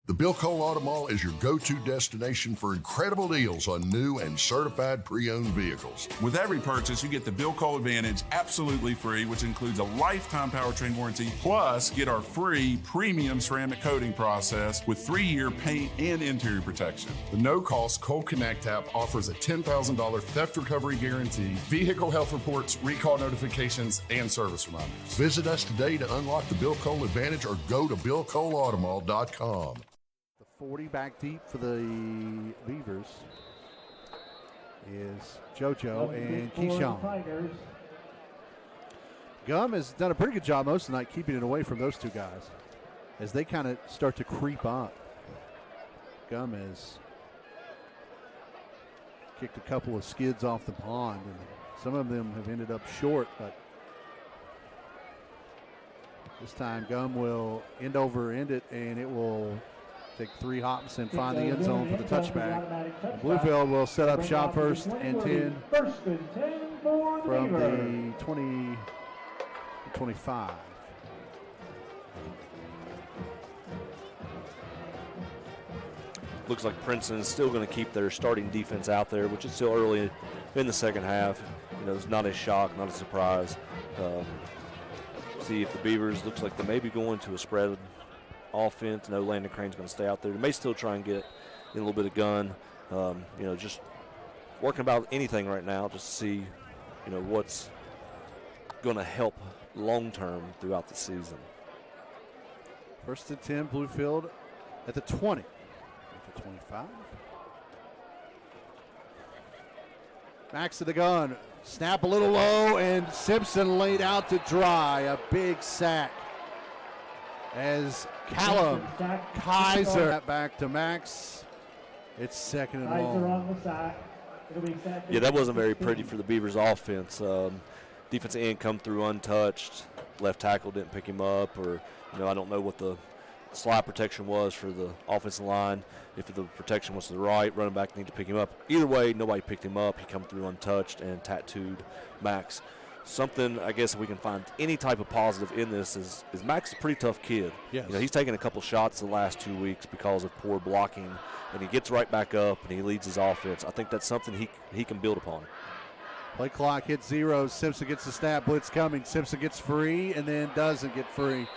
[SPEAKER 16] The Bill Cole Auto Mall is your go-to destination for incredible deals on new and certified pre-owned vehicles.
[SPEAKER 17] With every purchase, you get the Bill Cole Advantage absolutely free, which includes a lifetime powertrain warranty, plus get our free premium ceramic coating process with 3-year paint and interior protection.
[SPEAKER 16] The no-cost Cole Connect app offers a $10,000 theft recovery guarantee, vehicle health reports, recall notifications, and service reminders. Visit us today to unlock the Bill Cole Advantage or go to BillColeAutomall.com.
[SPEAKER 1] 40 back deep for the Beavers is JoJo and Keyshawn. Gum has done a pretty good job most of the night keeping it away from those two guys as they kind of start to creep up. Gum has kicked a couple of skids off the pond, and some of them have ended up short, but This time Gum will end it, and it will take 3 hops and find the end zone for the touchback. Bluefield will set up shop first and 10 from the 25.
[SPEAKER 2] Looks like Princeton is still going to keep their starting defense out there, which is still early in the second half. It's not a shock, not a surprise. See if the Beavers, looks like they may be going to a spread offense. No, Landon Crane's going to stay out there. They may still try and get in a little bit of gun. Just working about anything right now just to see, what's going to help long-term throughout the season.
[SPEAKER 1] First and 10, Bluefield at the 20. At the 25. Max to the gun. Snap a little low, and Simpson laid out to dry. A big sack as Callum Kaiser back to Max. It's second and long.
[SPEAKER 2] Yeah, that wasn't very pretty for the Beavers offense. Defensive end come through untouched. Left tackle didn't pick him up, or, I don't know what the slide protection was for the offensive line. If the protection was to the right, running back need to pick him up. Either way, nobody picked him up. He come through untouched and tattooed Max. Something, I guess, if we can find any type of positive in this is Max is a pretty tough kid.
[SPEAKER 1] Yes.
[SPEAKER 2] He's taken a couple shots the last 2 weeks because of poor blocking, and he gets right back up and he leads his offense. I think that's something he can build upon.
[SPEAKER 1] Play clock hits 0. Simpson gets the snap. Blitz coming. Simpson gets free and then doesn't get free.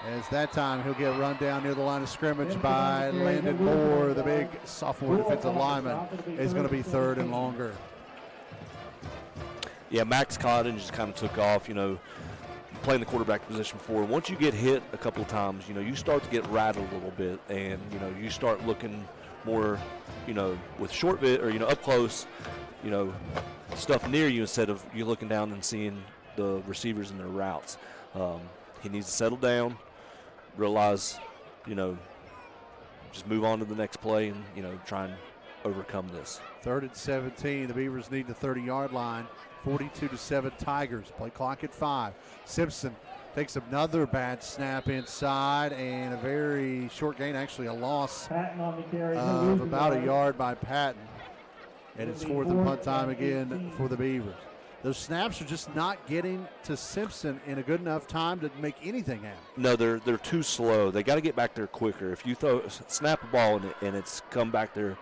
[SPEAKER 1] As that time he'll get run down near the line of scrimmage by Landon Moore, the big sophomore defensive lineman. Is going to be third and longer.
[SPEAKER 2] Yeah, Max Cotton just kind of took off, playing the quarterback position before. Once you get hit a couple of times, you start to get rattled a little bit, and, you start looking more, with short bit or, up close, stuff near you instead of you looking down and seeing the receivers and their routes. He needs to settle down, realize, just move on to the next play and, try and overcome this.
[SPEAKER 1] 3rd and 17. The Beavers need the 30-yard line. 42-7 Tigers. Play clock at 5. Simpson takes another bad snap inside and a very short gain, actually a loss of about a yard by Patton. And it's 4th and punt time again for the Beavers. Those snaps are just not getting to Simpson in a good enough time to make anything happen.
[SPEAKER 2] No, they're too slow. They got to get back there quicker. If you snap a ball and it's come back there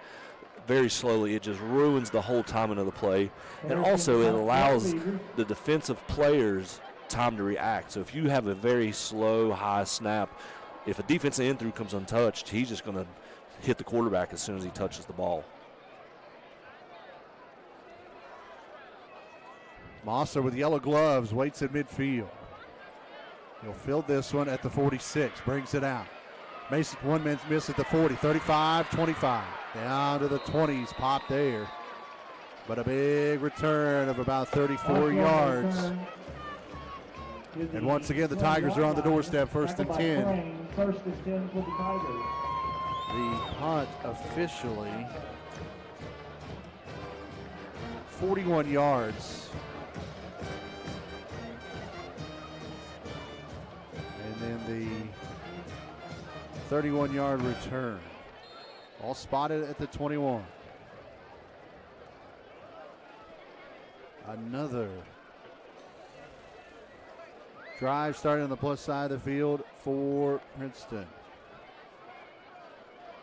[SPEAKER 2] very slowly, it just ruins the whole timing of the play. And also it allows the defensive players time to react. So if you have a very slow, high snap, if a defensive end through comes untouched, he's just going to hit the quarterback as soon as he touches the ball.
[SPEAKER 1] Mosser with yellow gloves waits at midfield. He'll field this one at the 46, brings it out. Mason, one man's miss at the 40, 35, 25. Down to the 20s, pop there. But a big return of about 34 yards. And once again, the Tigers are on the doorstep, 1st and 10.
[SPEAKER 3] 1st and 10 for the Tigers.
[SPEAKER 1] The punt officially 41 yards. And then the 31-yard return. All spotted at the 21. Another drive starting on the plus side of the field for Princeton.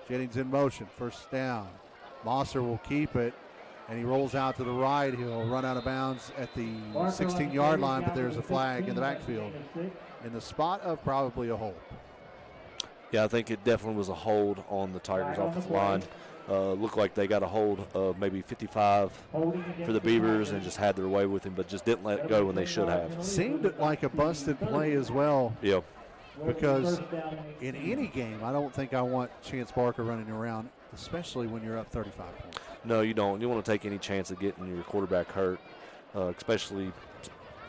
[SPEAKER 1] Jennings in motion, 1st down. Mosser will keep it, and he rolls out to the right. He'll run out of bounds at the 16-yard line, but there's a flag in the backfield in the spot of probably a hold.
[SPEAKER 2] Yeah, I think it definitely was a hold on the Tigers' offensive line. Looked like they got a hold of maybe 55 for the Beavers and just had their way with him, but just didn't let it go when they should have.
[SPEAKER 1] Seemed like a busted play as well.
[SPEAKER 2] Yeah.
[SPEAKER 1] Because in any game, I don't think I want Chance Barker running around, especially when you're up 35 points.
[SPEAKER 2] No, you don't. You want to take any chance of getting your quarterback hurt, especially,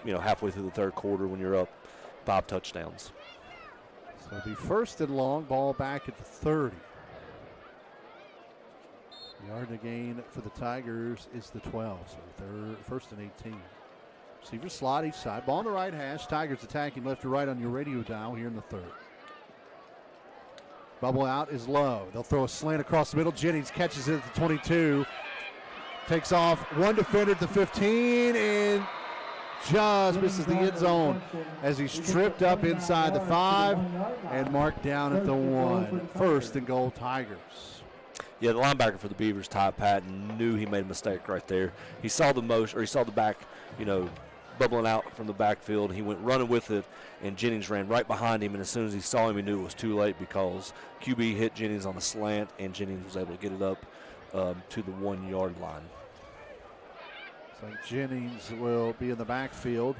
[SPEAKER 2] halfway through the 3rd quarter when you're up 5 touchdowns.
[SPEAKER 1] So it'll be 1st and long, ball back at the 30. The yard to gain for the Tigers is the 12, so 1st and 18. Receivers slot each side. Ball on the right hash. Tigers attacking left to right on your radio dial here in the third. Bubble out is low. They'll throw a slant across the middle. Jennings catches it at the 22. Takes off one defender at the 15 and just misses the end zone as he's tripped up inside the 5 and marked down at the 1. First and goal, Tigers.
[SPEAKER 2] Yeah, the linebacker for the Beavers, Ty Patton, knew he made a mistake right there. He saw the motion, or he saw the back, bubbling out from the backfield. He went running with it, and Jennings ran right behind him. And as soon as he saw him, he knew it was too late because QB hit Jennings on the slant, and Jennings was able to get it up to the 1-yard line.
[SPEAKER 1] So Jennings will be in the backfield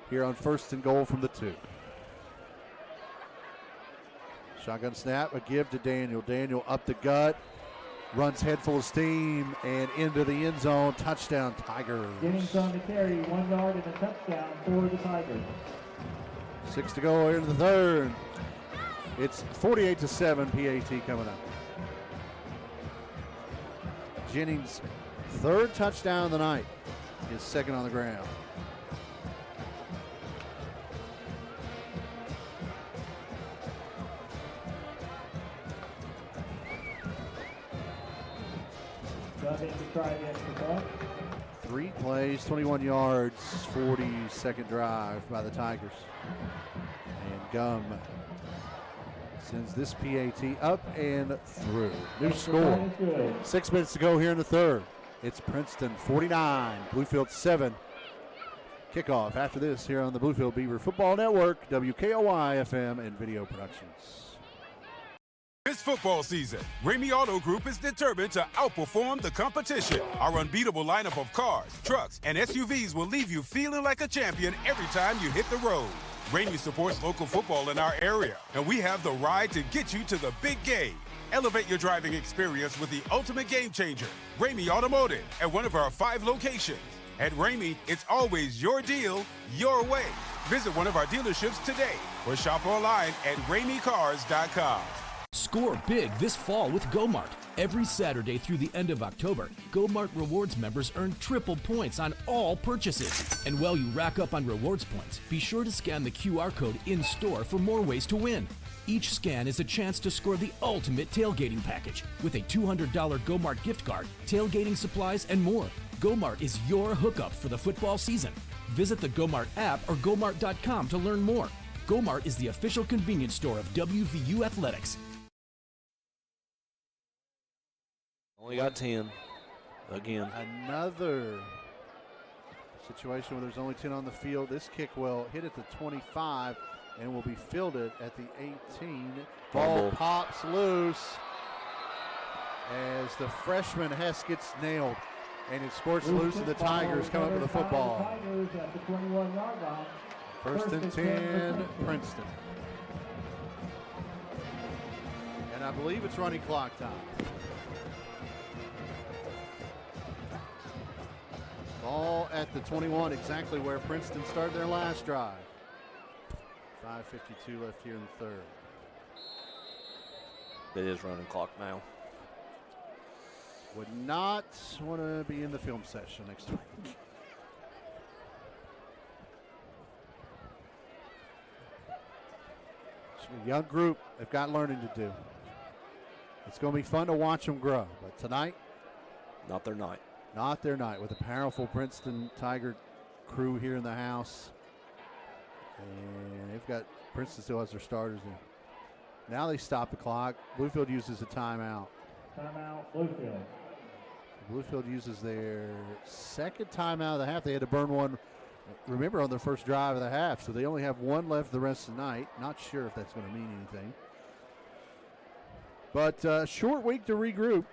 [SPEAKER 1] here on first and goal from the 2. Shotgun snap, a give to Daniel. Daniel up the gut, runs head full of steam and into the end zone. Touchdown, Tigers.
[SPEAKER 3] Jennings on the carry, 1 yard and a touchdown for the Tigers.
[SPEAKER 1] 6 to go here in the third. It's 48-7, PAT coming up. Jennings' third touchdown of the night. His second on the ground. Three plays, 21 yards, 40-second drive by the Tigers. And Gum sends this PAT up and through. New score. 6 minutes to go here in the third. It's Princeton 49, Bluefield 7. Kickoff after this here on the Bluefield Beaver Football Network, WKOY FM and video productions.
[SPEAKER 13] This football season, Ramey Auto Group is determined to outperform the competition. Our unbeatable lineup of cars, trucks, and SUVs will leave you feeling like a champion every time you hit the road. Ramey supports local football in our area, and we have the ride to get you to the big game. Elevate your driving experience with the ultimate game changer, Ramey Automotive, at one of our 5 locations. At Ramey, it's always your deal, your way. Visit one of our dealerships today or shop online at RameyCars.com.
[SPEAKER 15] Score big this fall with GoMart. Every Saturday through the end of October, GoMart Rewards members earn triple points on all purchases. And while you rack up on rewards points, be sure to scan the QR code in-store for more ways to win. Each scan is a chance to score the ultimate tailgating package with a $200 GoMart gift card, tailgating supplies, and more. GoMart is your hookup for the football season. Visit the GoMart app or GoMart.com to learn more. GoMart is the official convenience store of WVU Athletics.
[SPEAKER 2] Only got 10 again.
[SPEAKER 1] Another situation where there's only 10 on the field. This kick will hit at the 25 and will be fielded at the 18. Ball pops loose as the freshman Hess gets nailed, and it squirts loose, and the Tigers come up with the football.
[SPEAKER 3] Tigers at the 21-yard line.
[SPEAKER 1] First and 10, Princeton. And I believe it's running clock time. Ball at the 21, exactly where Princeton started their last drive. 5:52 left here in the third.
[SPEAKER 2] It is running clock now.
[SPEAKER 1] Would not want to be in the film session next week. It's a young group. They've got learning to do. It's going to be fun to watch them grow. But tonight,
[SPEAKER 2] not their night.
[SPEAKER 1] Not their night with a powerful Princeton Tiger crew here in the house. And they've got, Princeton still has their starters in. Now they stop the clock. Bluefield uses a timeout.
[SPEAKER 3] Timeout, Bluefield.
[SPEAKER 1] Bluefield uses their second timeout of the half. They had to burn one, remember, on their first drive of the half. So they only have one left the rest of the night. Not sure if that's going to mean anything. But short week to regroup.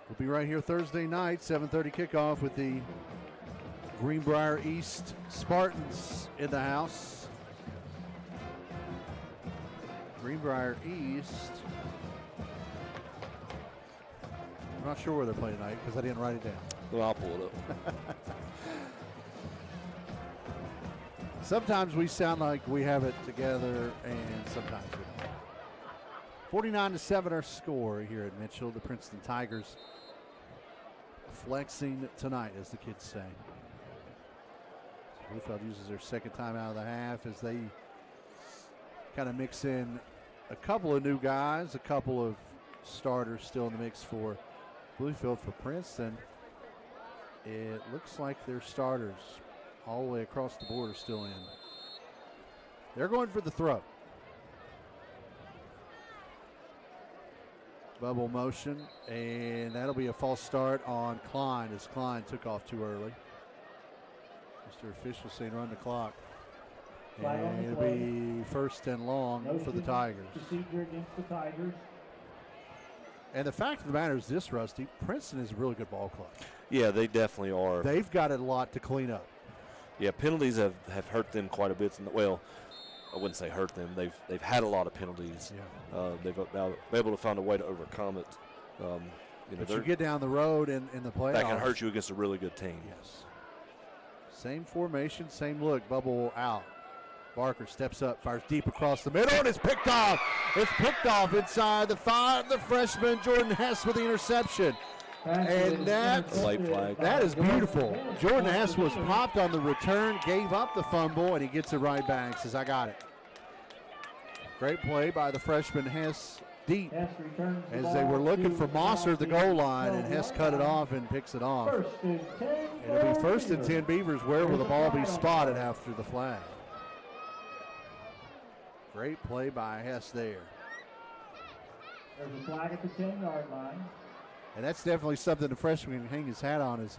[SPEAKER 1] We'll be right here Thursday night, 7:30 kickoff with the Greenbrier East Spartans in the house. Greenbrier East. I'm not sure where they're playing tonight because I didn't write it down.
[SPEAKER 2] Well, I'll pull it up.
[SPEAKER 1] Sometimes we sound like we have it together, and sometimes we don't. 49-7 our score here at Mitchell. The Princeton Tigers flexing tonight, as the kids say. Bluefield uses their second time out of the half as they kind of mix in a couple of new guys, a couple of starters still in the mix for Bluefield. For Princeton, it looks like their starters all the way across the board are still in. They're going for the throw. Bubble motion, and that'll be a false start on Klein as Klein took off too early. Mr. Official saying run the clock. And it'll be first and long for the Tigers.
[SPEAKER 3] Procedure against the Tigers.
[SPEAKER 1] And the fact of the matter is this, Rusty, Princeton is a really good ball club.
[SPEAKER 2] Yeah, they definitely are.
[SPEAKER 1] They've got a lot to clean up.
[SPEAKER 2] Yeah, penalties have hurt them quite a bit. Well, I wouldn't say hurt them. They've had a lot of penalties.
[SPEAKER 1] Yeah.
[SPEAKER 2] They've now been able to find a way to overcome it.
[SPEAKER 1] But you get down the road in the playoffs.
[SPEAKER 2] That can hurt you against a really good team.
[SPEAKER 1] Yes. Same formation, same look. Bubble out. Barker steps up, fires deep across the middle, and it's picked off. It's picked off inside the 5. The freshman Jordan Hess with the interception. And that's
[SPEAKER 2] late flag.
[SPEAKER 1] That is beautiful. Jordan Hess was popped on the return, gave up the fumble, and he gets it right back. Says, I got it. Great play by the freshman Hess deep as they were looking for Mosser at the goal line, and Hess cut it off and picks it off. It'll be first and 10 Beavers. Where will the ball be spotted after the flag? Great play by Hess there.
[SPEAKER 3] There's a flag at the 10-yard line.
[SPEAKER 1] And that's definitely something the freshman can hang his hat on. Is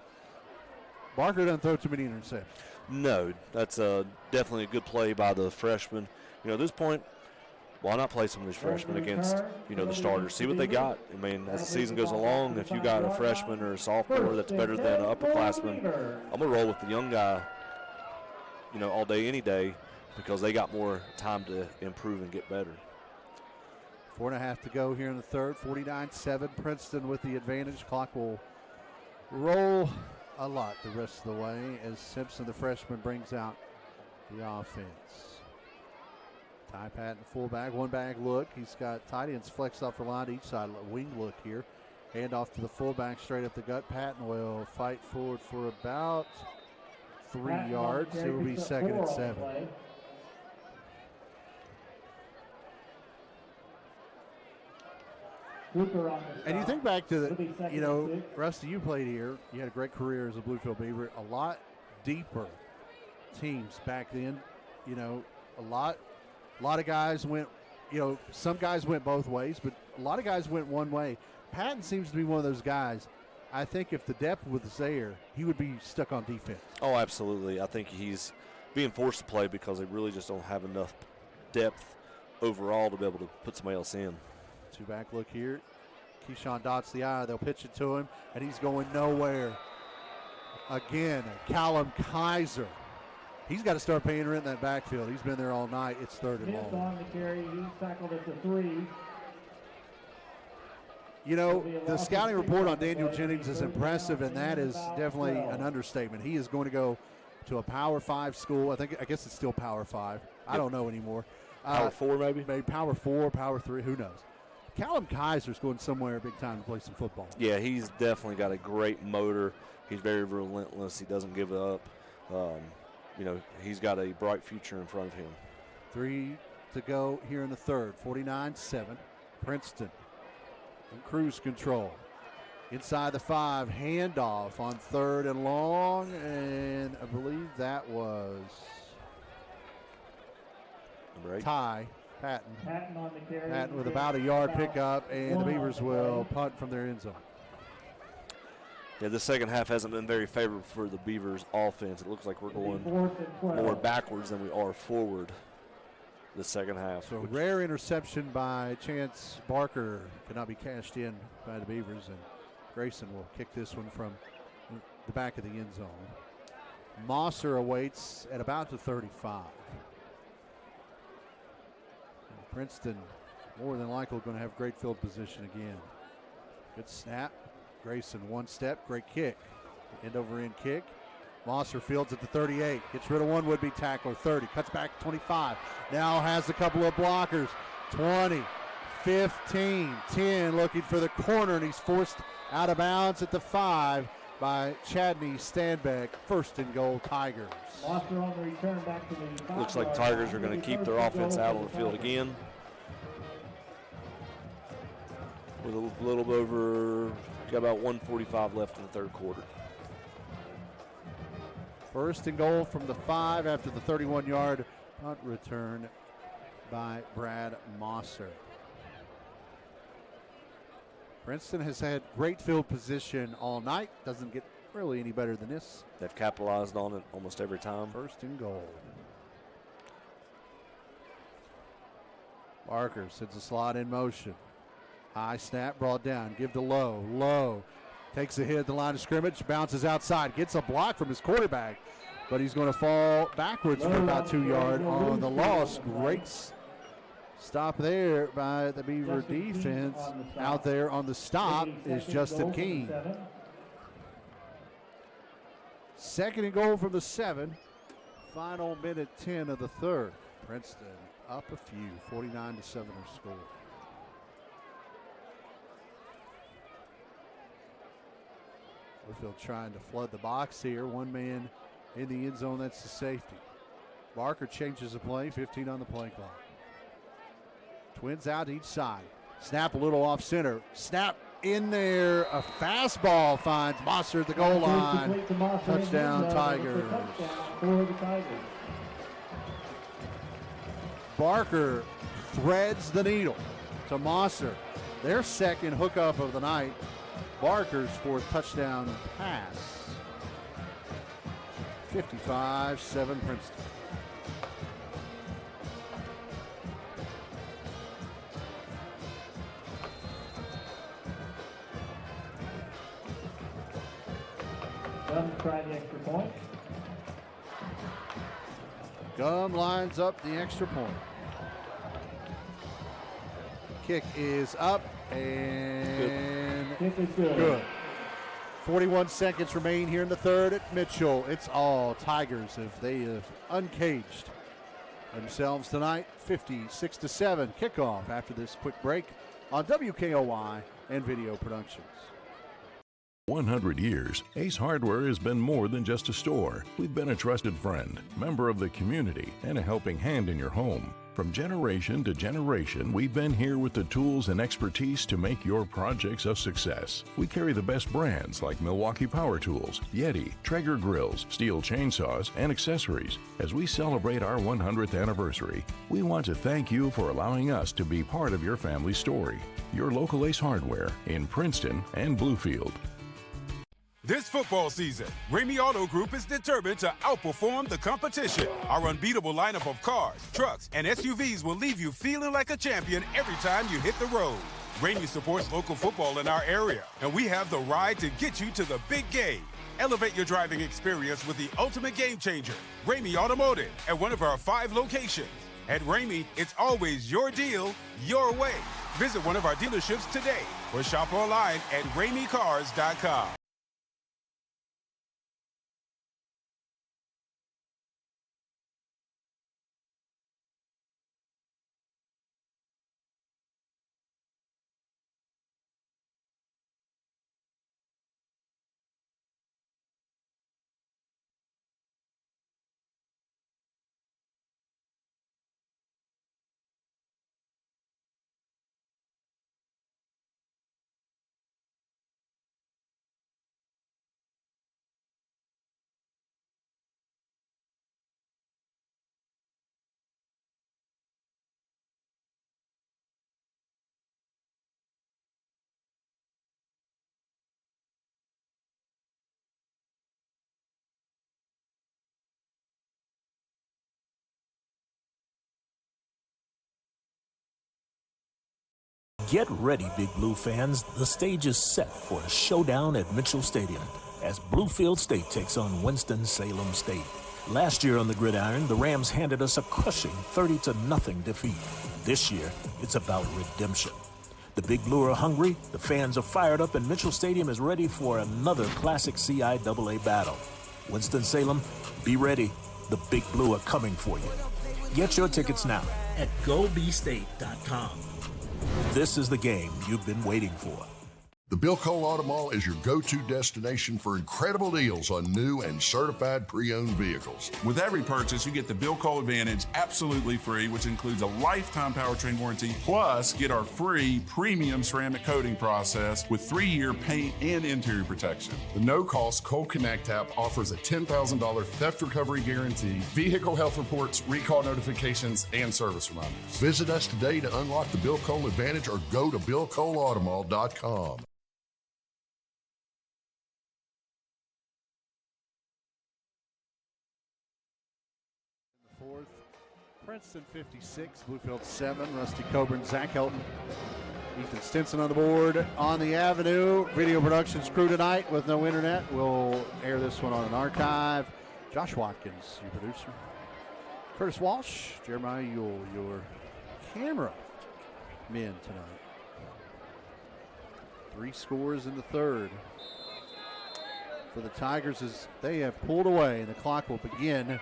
[SPEAKER 1] Barker doesn't throw too many interceptions.
[SPEAKER 2] No, that's definitely a good play by the freshman. At this point, why not play some of these freshmen against, the starters? See what they got. I mean, as the season goes along, if you got a freshman or a sophomore that's better than an upperclassman, I'm going to roll with the young guy, all day, any day, because they got more time to improve and get better.
[SPEAKER 1] 4.5 to go here in the third. 49-7. Princeton with the advantage. Clock will roll a lot the rest of the way as Simpson, the freshman, brings out the offense. Ty Patton, fullback, one bag look. He's got tight ends flexed off the line to each side. Wing look here. Hand off to the fullback, straight up the gut. Patton will fight forward for about 3 yards. It will be second and 7. And you think back to the, Rusty, you played here. You had a great career as a Bluefield Beaver. A lot deeper teams back then. A lot of guys went, some guys went both ways, but a lot of guys went one way. Patton seems to be one of those guys. I think if the depth was there, he would be stuck on defense.
[SPEAKER 2] Oh, absolutely. I think he's being forced to play because they really just don't have enough depth overall to be able to put somebody else in.
[SPEAKER 1] Two-back look here. Keyshawn dots the eye. They'll pitch it to him, and he's going nowhere. Again, Callum Kaiser. He's got to start paying rent in that backfield. He's been there all night. It's third and long.
[SPEAKER 3] On the carry. He's tackled at the 3.
[SPEAKER 1] The scouting report on Daniel Jennings is impressive, and that is definitely an understatement. He is going to go to a Power 5 school. I guess it's still Power 5. I don't know anymore.
[SPEAKER 2] Power 4 maybe?
[SPEAKER 1] Maybe Power 4, Power 3, who knows. Callum Kaiser's going somewhere big time to play some football.
[SPEAKER 2] Yeah, he's definitely got a great motor. He's very relentless. He doesn't give up. He's got a bright future in front of him. 3
[SPEAKER 1] to go here in the third. 49-7. Princeton in cruise control. Inside the 5, handoff on third and long, and I believe that was
[SPEAKER 2] number 8.
[SPEAKER 1] Ty Patton.
[SPEAKER 3] Patton on the carry.
[SPEAKER 1] Patton with about a yard pickup, and the Beavers will punt from their end zone.
[SPEAKER 2] Yeah, the second half hasn't been very favorable for the Beavers offense. It looks like we're going more backwards than we are forward the second half.
[SPEAKER 1] So rare interception by Chance Barker cannot be cashed in by the Beavers, and Grayson will kick this one from the back of the end zone. Mosser awaits at about the 35. And Princeton more than likely going to have great field position again. Good snap. Grayson one step, great kick. End over end kick. Mosser fields at the 38. Gets rid of one would-be tackler. 30. Cuts back 25. Now has a couple of blockers. 20, 15, 10. Looking for the corner, and he's forced out of bounds at the 5. by Chadney Stanbeck. First and goal, Tigers.
[SPEAKER 3] Foster on the return back to the
[SPEAKER 2] Looks like Tigers are going to keep their offense out on the field again. With a little over, got about 1:45 left in the third quarter.
[SPEAKER 1] First and goal from the 5 after the 31-yard punt return by Brad Mosser. Princeton has had great field position all night. Doesn't get really any better than this.
[SPEAKER 2] They've capitalized on it almost every time.
[SPEAKER 1] First and goal. Barker sends a slot in motion. High snap brought down. Give to Lowe. Lowe takes a hit at the line of scrimmage. Bounces outside. Gets a block from his quarterback. But he's going to fall backwards for about 2 yards on the loss. Great stop there by the Beaver defense. Out there on the stop is Justin Keene. Second and goal from the 7. Final minute 10 of the third. Princeton up a few. 49-7 their score. Bluefield trying to flood the box here. One man in the end zone, that's the safety. Barker changes the play, 15 on the play clock. Twins out each side. Snap a little off center. Snap in there. A fastball finds Mosser at the goal line. Touchdown, Tigers. Barker threads the needle to Mosser. Their second hookup of the night. Barker's fourth touchdown pass. 55-7 Princeton.
[SPEAKER 3] Gum try the extra point.
[SPEAKER 1] Gum lines up the extra point. Kick is up and
[SPEAKER 3] Kick is good.
[SPEAKER 1] 41 seconds remain here in the third at Mitchell. It's all Tigers if they have uncaged themselves tonight. 56-7 kickoff after this quick break on WKOY and Video Productions.
[SPEAKER 4] 100 years, Ace Hardware has been more than just a store. We've been a trusted friend, member of the community, and a helping hand in your home. From generation to generation, we've been here with the tools and expertise to make your projects a success. We carry the best brands like Milwaukee Power Tools, Yeti, Traeger grills, steel chainsaws, and accessories. As we celebrate our 100th anniversary, we want to thank you for allowing us to be part of your family's story. Your local Ace Hardware in Princeton and Bluefield.
[SPEAKER 13] This football season, Ramey Auto Group is determined to outperform the competition. Our unbeatable lineup of cars, trucks, and SUVs will leave you feeling like a champion every time you hit the road. Ramey supports local football in our area, and we have the ride to get you to the big game. Elevate your driving experience with the ultimate game changer, Ramey Automotive, at one of our 5 locations. At Ramey, it's always your deal, your way. Visit one of our dealerships today or shop online at RameyCars.com.
[SPEAKER 14] Get ready, Big Blue fans. The stage is set for a showdown at Mitchell Stadium as Bluefield State takes on Winston-Salem State. Last year on the gridiron, the Rams handed us a crushing 30-0 defeat. This year, it's about redemption. The Big Blue are hungry, the fans are fired up, and Mitchell Stadium is ready for another classic CIAA battle. Winston-Salem, be ready. The Big Blue are coming for you. Get your tickets now at GoBState.com. This is the game you've been waiting for.
[SPEAKER 16] The Bill Cole Auto Mall is your go-to destination for incredible deals on new and certified pre-owned vehicles.
[SPEAKER 17] With every purchase, you get the Bill Cole Advantage absolutely free, which includes a lifetime powertrain warranty, plus get our free premium ceramic coating process with 3-year paint and interior protection.
[SPEAKER 16] The no-cost Cole Connect app offers a $10,000 theft recovery guarantee, vehicle health reports, recall notifications, and service reminders. Visit us today to unlock the Bill Cole Advantage or go to BillColeAutomall.com.
[SPEAKER 1] Fourth, Princeton 56, Bluefield 7, Rusty Coburn, Zach Helton, Ethan Stinson on the board. On the Avenue, video production's crew tonight with no internet. We'll air this one on an archive. Josh Watkins, your producer. Curtis Walsh, Jeremiah Ewell, your camera men tonight. 3 scores in the third for the Tigers as they have pulled away, and the clock will begin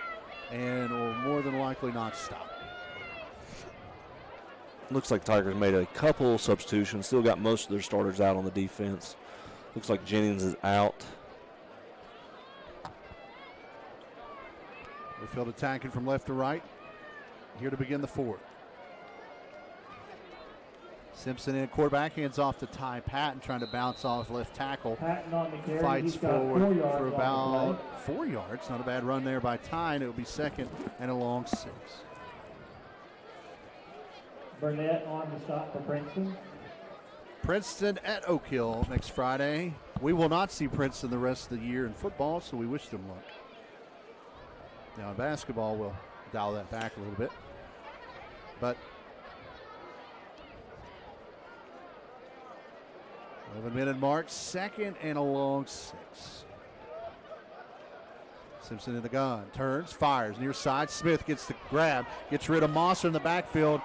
[SPEAKER 1] and will more than likely not stop.
[SPEAKER 2] Looks like Tigers made a couple substitutions. Still got most of their starters out on the defense. Looks like Jennings is out.
[SPEAKER 1] Bluefield attacking from left to right. Here to begin the fourth. Simpson in quarterback, hands off to Ty Patton, trying to bounce off left tackle.
[SPEAKER 3] Patton on the carry.
[SPEAKER 1] Fights
[SPEAKER 3] He's got
[SPEAKER 1] forward
[SPEAKER 3] 4 yards
[SPEAKER 1] for
[SPEAKER 3] on
[SPEAKER 1] about 4 yards. Not a bad run there by Ty, and it will be second and a long 6.
[SPEAKER 3] Burnett on the stop for Princeton.
[SPEAKER 1] Princeton at Oak Hill next Friday. We will not see Princeton the rest of the year in football, so we wish them luck. Now in basketball, we'll dial that back a little bit. But 11-minute mark, second and a long 6. Simpson in the gun, turns, fires, near side. Smith gets the grab, gets rid of Mosser in the backfield,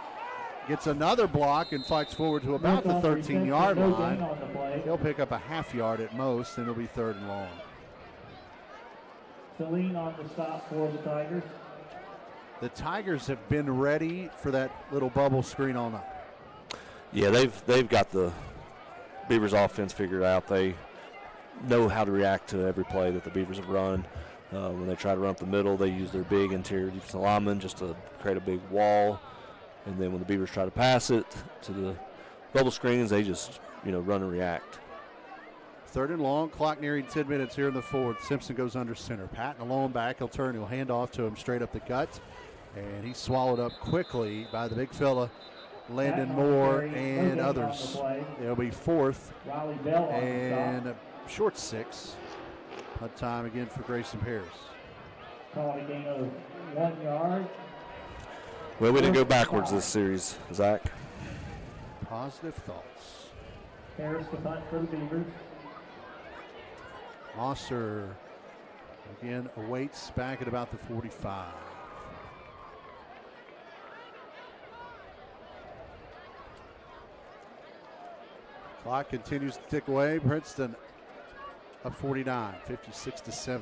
[SPEAKER 1] gets another block and fights forward to about the 13-yard line. He'll pick up a half yard at most, and it'll be third and long.
[SPEAKER 3] Celine on the stop for the Tigers.
[SPEAKER 1] The Tigers have been ready for that little bubble screen all night.
[SPEAKER 2] Yeah, they've got the Beavers offense figured out. They know how to react to every play that the Beavers have run. When they try to run up the middle, they use their big interior defensive linemen just to create a big wall. And then when the Beavers try to pass it to the bubble screens, they just, run and react.
[SPEAKER 1] Third and long, clock nearing 10 minutes here in the fourth. Simpson goes under center. Patton alone back. He'll turn. He'll hand off to him straight up the gut. And he's swallowed up quickly by the big fella, Landon Moore and others. It'll be fourth and a short 6. Punt time again for Grayson Paris.
[SPEAKER 3] Called a gain of 1 yard.
[SPEAKER 2] Well, we didn't go backwards this series, Zach.
[SPEAKER 1] Positive thoughts.
[SPEAKER 3] Paris to punt for the Beavers.
[SPEAKER 1] Mosser again awaits back at about the 45. Clock continues to tick away. Princeton up 49, 56-7.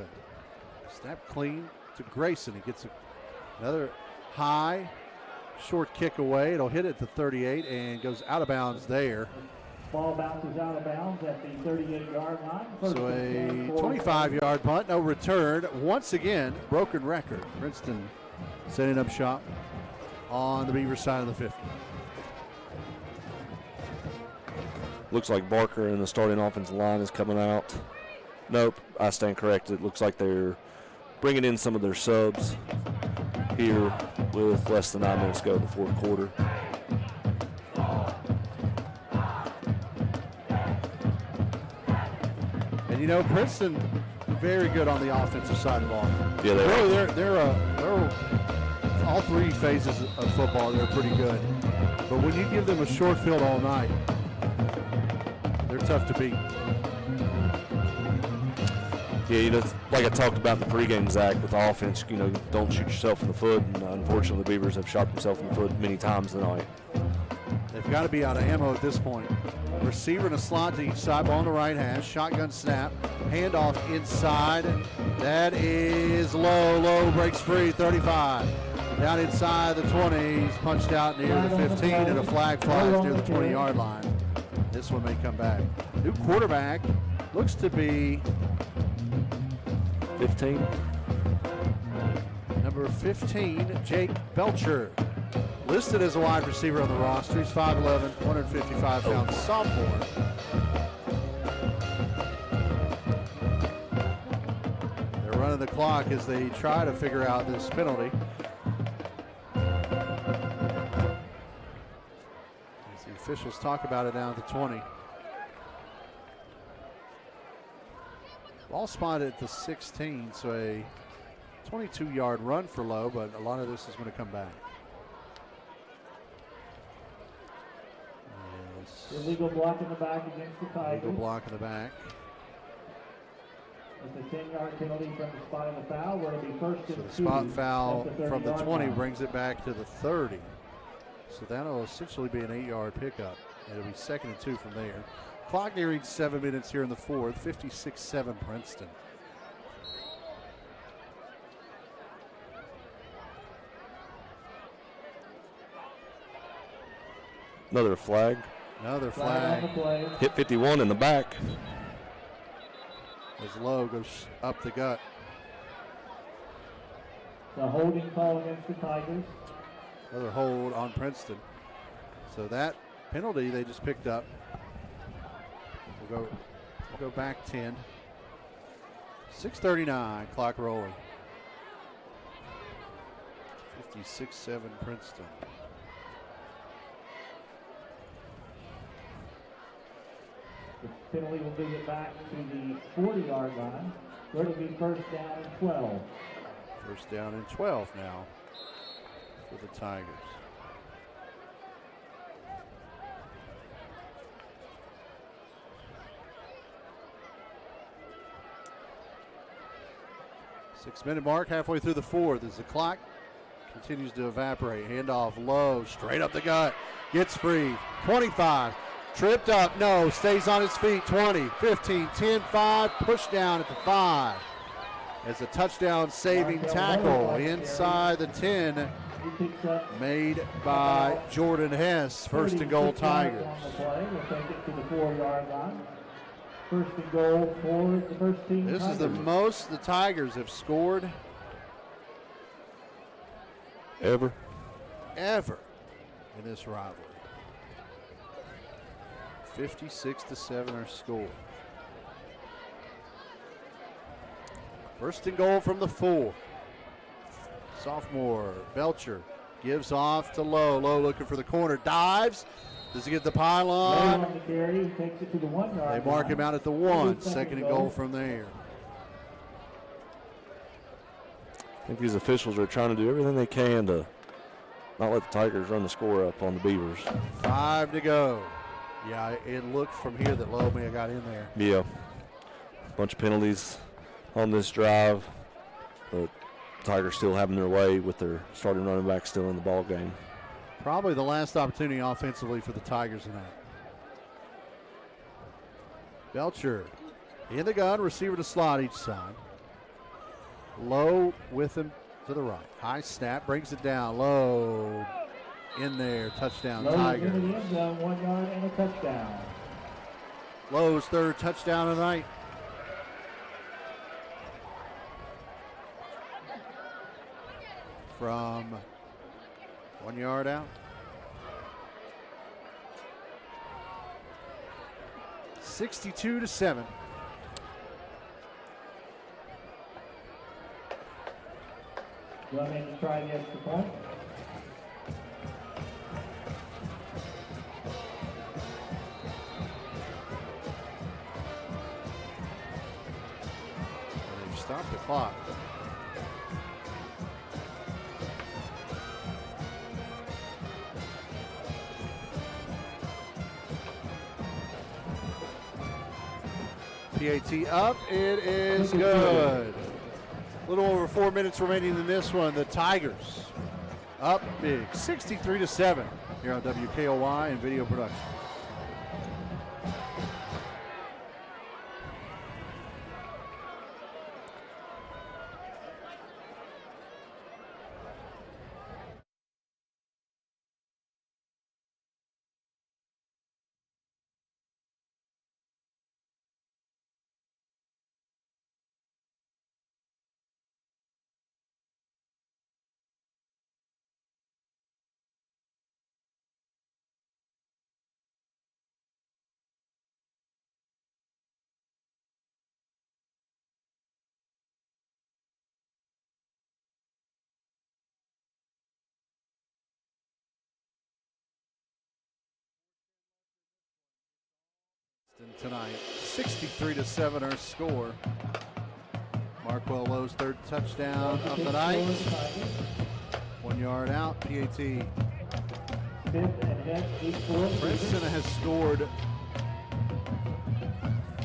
[SPEAKER 1] Snap clean to Grayson. He gets another high, short kick away. It'll hit at the 38 and goes out of bounds there.
[SPEAKER 3] Ball bounces out of bounds at the 38-yard line.
[SPEAKER 1] So a 25-yard punt, no return. Once again, broken record. Princeton setting up shop on the Beaver side of the 50.
[SPEAKER 2] Looks like Barker in the starting offensive line is coming out. Nope, I stand corrected. It looks like they're bringing in some of their subs here with less than 9 minutes to go in the fourth quarter.
[SPEAKER 1] And Princeton very good on the offensive side of the ball.
[SPEAKER 2] Yeah,
[SPEAKER 1] they're all 3 phases of football. They're pretty good, but when you give them a short field all night, they're tough to beat.
[SPEAKER 2] Yeah, like I talked about in the pregame, Zach, with the offense, don't shoot yourself in the foot. And unfortunately, the Beavers have shot themselves in the foot many times tonight.
[SPEAKER 1] They've got to be out of ammo at this point. Receiver in a slot to each side, ball on the right hash, shotgun snap, handoff inside. That is low, breaks free, 35. Down inside the 20, he's punched out near the 15, and a flag flies near the 20-yard line. this one may come back. New quarterback looks to be
[SPEAKER 2] 15.
[SPEAKER 1] Number 15, Jake Belcher. Listed as a wide receiver on the roster. He's 5'11", 155-pound sophomore. They're running the clock as they try to figure out this penalty. As the officials talk about it down at the 20. Ball spotted at the 16, so a 22-yard run for Lowe, but a lot of this is going to come back.
[SPEAKER 3] Illegal block in the back against the Tigers.
[SPEAKER 1] Illegal block in the back.
[SPEAKER 3] It's a 10-yard penalty from the spot of the foul. Where it'll be first and
[SPEAKER 1] So the
[SPEAKER 3] 2
[SPEAKER 1] spot foul
[SPEAKER 3] at the
[SPEAKER 1] from the 20
[SPEAKER 3] line.
[SPEAKER 1] brings it back to the 30. So that'll essentially be an 8-yard pickup. It'll be 2nd and 2 from there. Clock nearing 7 minutes here in the fourth. 56-7 Princeton.
[SPEAKER 2] Another flag.
[SPEAKER 1] Another flag.
[SPEAKER 2] Hit 51 in the back.
[SPEAKER 1] As Lowe goes up the gut.
[SPEAKER 3] The holding call against the Tigers.
[SPEAKER 1] Another hold on Princeton. So that penalty they just picked up. We'll go back 10. 6:39, clock rolling. 56-7 Princeton.
[SPEAKER 3] The penalty will bring it back to the 40-yard line, where it'll be first down and 12.
[SPEAKER 1] First down and 12 now for the Tigers. Six-minute mark, halfway through the fourth, as the clock continues to evaporate. Handoff low, straight up the gut, gets free. 25, tripped up, no, stays on his feet. 20, 15, 10, 5, pushed down at the 5. As a touchdown saving tackle inside the 10 made by Jordan Hess. First and goal Tigers.
[SPEAKER 3] We'll take it to the 4-yard line. First and goal for the first team.
[SPEAKER 1] This is the most the Tigers have scored
[SPEAKER 2] ever
[SPEAKER 1] in this rivalry. 56-7 our score. First and goal from the 4. Sophomore Belcher gives off to Lowe. Lowe looking for the corner, dives. Does he get the pylon?
[SPEAKER 3] On the carry, he takes it to the 1-yard
[SPEAKER 1] They mark
[SPEAKER 3] line.
[SPEAKER 1] him out at the 1. Second and goal from there.
[SPEAKER 2] I think these officials are trying to do everything they can to not let the Tigers run the score up on the Beavers.
[SPEAKER 1] 5 to go. Yeah, it looked from here that Lowe may have got in there.
[SPEAKER 2] Yeah. Bunch of penalties on this drive, but Tigers still having their way with their starting running back still in the ball game.
[SPEAKER 1] Probably the last opportunity offensively for the Tigers tonight. Belcher in the gun, receiver to slot each side. Lowe with him to the right. High snap, brings it down. Lowe in there, touchdown
[SPEAKER 3] Lowe's
[SPEAKER 1] Tigers.
[SPEAKER 3] in the end zone, 1 yard and a touchdown.
[SPEAKER 1] Lowe's third touchdown tonight. From 1 yard out. (62-7).
[SPEAKER 3] Go ahead and try the extra point.
[SPEAKER 1] They've stopped the clock. PAT up, it is good. A little over 4 minutes remaining in this one. The Tigers up big, 63-7 here on WKOY and Video Production. Tonight, 63-7 our score. Markwell Lowe's third touchdown of the night. 1 yard out, PAT. Princeton has scored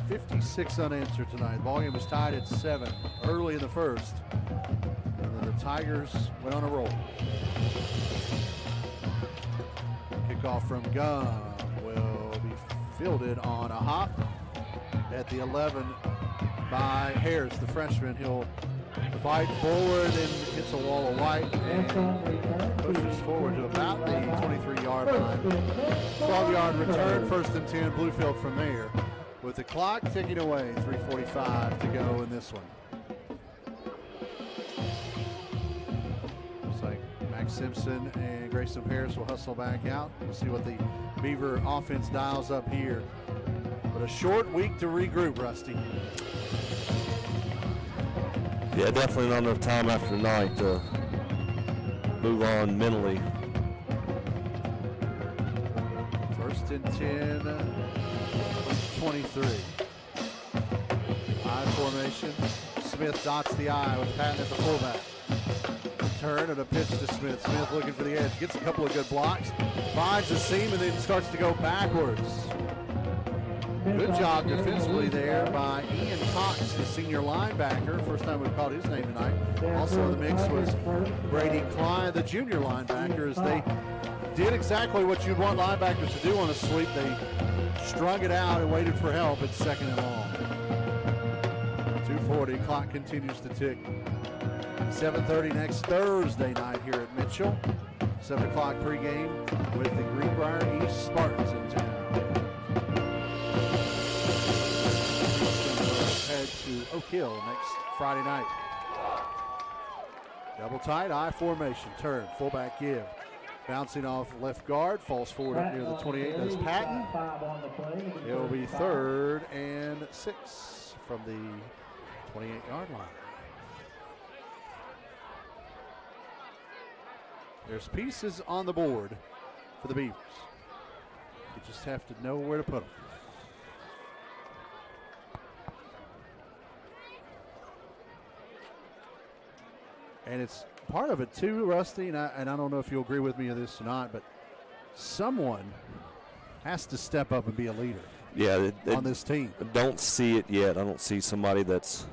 [SPEAKER 1] 56 unanswered tonight. The ball game was tied at 7 early in the first. And then the Tigers went on a roll. Kickoff from Gum will be fielded on a hop at the 11 by Harris, the freshman. He'll fight forward and hits a wall of white and pushes forward to about the 23-yard line. 12-yard return, 1st and 10, Bluefield from there. With the clock ticking away, 3:45 to go in this one. Looks like Max Simpson and Grayson Paris will hustle back out. We'll see what the Beaver offense dials up here. But a short week to regroup, Rusty.
[SPEAKER 2] Yeah, definitely not enough time after tonight to move on mentally.
[SPEAKER 1] 1st and 10, 23. I formation. Smith dots the I with Patton at the fullback. Turn and a pitch to Smith. Smith looking for the edge. Gets a couple of good blocks. Finds a seam and then starts to go backwards. Good job defensively there by Ian Cox, the senior linebacker. First time we've called his name tonight. Also in the mix was Brady Klein, the junior linebacker, as they did exactly what you'd want linebackers to do on a sweep. They strung it out and waited for help at 2nd and long. 2:40, clock continues to tick. 7:30 next Thursday night here at Mitchell. 7 o'clock pregame with the Greenbrier East Spartans in town. Head to Oak Hill next Friday night. Double tight, I formation, turn, fullback give. Bouncing off left guard, falls forward up near the 28, does Patton. It will be 3rd and 6 from the 28-yard line. There's pieces on the board for the Beavers. You just have to know where to put them. And it's part of it too, Rusty, and I don't know if you'll agree with me on this or not, but someone has to step up and be a leader.
[SPEAKER 2] Yeah,
[SPEAKER 1] on this team.
[SPEAKER 2] I don't see it yet. I don't see somebody that's.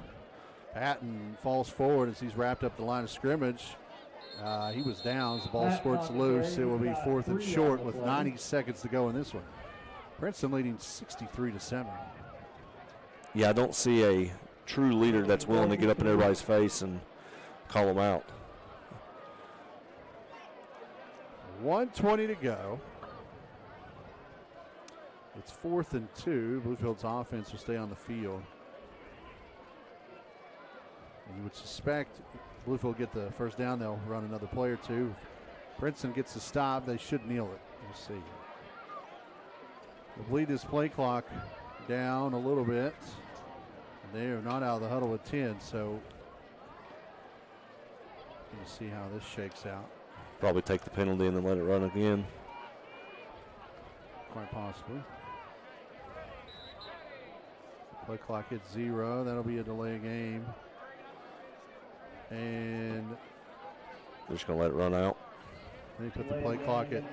[SPEAKER 1] Patton falls forward as he's wrapped up the line of scrimmage. He was down as the ball squirts loose. It will be 4th and short with 90 seconds to go in this one. Princeton leading 63-7.
[SPEAKER 2] Yeah, I don't see a true leader that's willing to get up in everybody's face and call them out.
[SPEAKER 1] 1:20 to go. It's 4th and 2. Bluefield's offense will stay on the field. And you would suspect Bluefield get the first down, they'll run another play or two. Princeton gets the stop, they should kneel it. We'll see. We'll bleed this play clock down a little bit. And they are not out of the huddle with 10, so we'll see how this shakes out.
[SPEAKER 2] Probably take the penalty and then let it run again.
[SPEAKER 1] Quite possibly. Play clock hits 0. That'll be a delay game. And
[SPEAKER 2] they're just going to let it run out.
[SPEAKER 1] They put the play clock at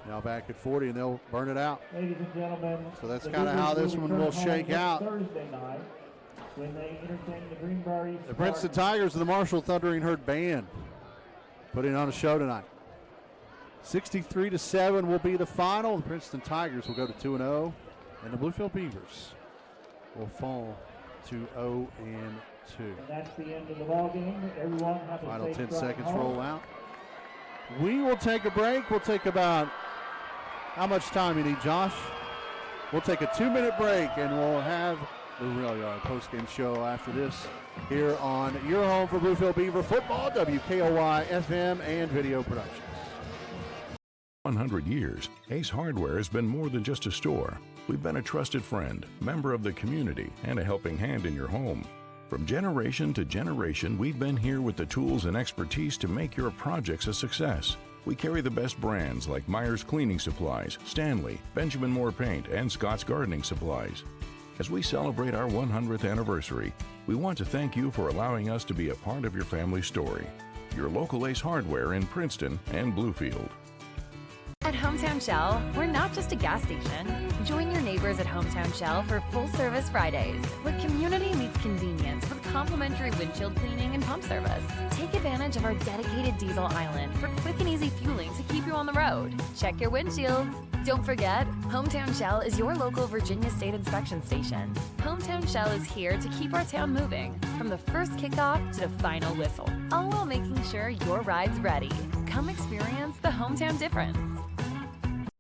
[SPEAKER 1] now back at 40, and they'll burn it out.
[SPEAKER 3] Ladies and gentlemen,
[SPEAKER 1] so that's kind of how this one will shake out.
[SPEAKER 3] Thursday night when they entertain the Greenbrier East
[SPEAKER 1] the Princeton Tigers of the Marshall Thundering Herd Band putting on a show tonight. 63-7 will be the final. The Princeton Tigers will go to 2-0, and the Bluefield Beavers will fall to 0-2.
[SPEAKER 3] And that's the end of the ball game. Everyone have a
[SPEAKER 1] final
[SPEAKER 3] safe
[SPEAKER 1] 10
[SPEAKER 3] drive
[SPEAKER 1] seconds
[SPEAKER 3] home.
[SPEAKER 1] roll out. We will take a break. We'll take about, how much time you need, Josh? We'll take a 2-minute break, and we'll have the Rail Yard postgame show after this here on your home for Bluefield Beaver football, WKOY FM and video productions.
[SPEAKER 4] 100 years, Ace Hardware has been more than just a store. We've been a trusted friend, member of the community, and a helping hand in your home. From generation to generation, we've been here with the tools and expertise to make your projects a success. We carry the best brands like Myers Cleaning Supplies, Stanley, Benjamin Moore Paint, and Scott's Gardening Supplies. As we celebrate our 100th anniversary, we want to thank you for allowing us to be a part of your family's story. Your local Ace Hardware in Princeton and Bluefield.
[SPEAKER 10] At Hometown Shell, we're not just a gas station. Join your neighbors at Hometown Shell for Full Service Fridays, where community meets convenience with complimentary windshield cleaning and pump service. Take advantage of our dedicated diesel island for quick and easy fueling to keep you on the road. Check your windshields. Don't forget, Hometown Shell is your local Virginia State inspection station. Hometown Shell is here to keep our town moving, from the first kickoff to the final whistle, all while making sure your ride's ready. Come experience the hometown difference.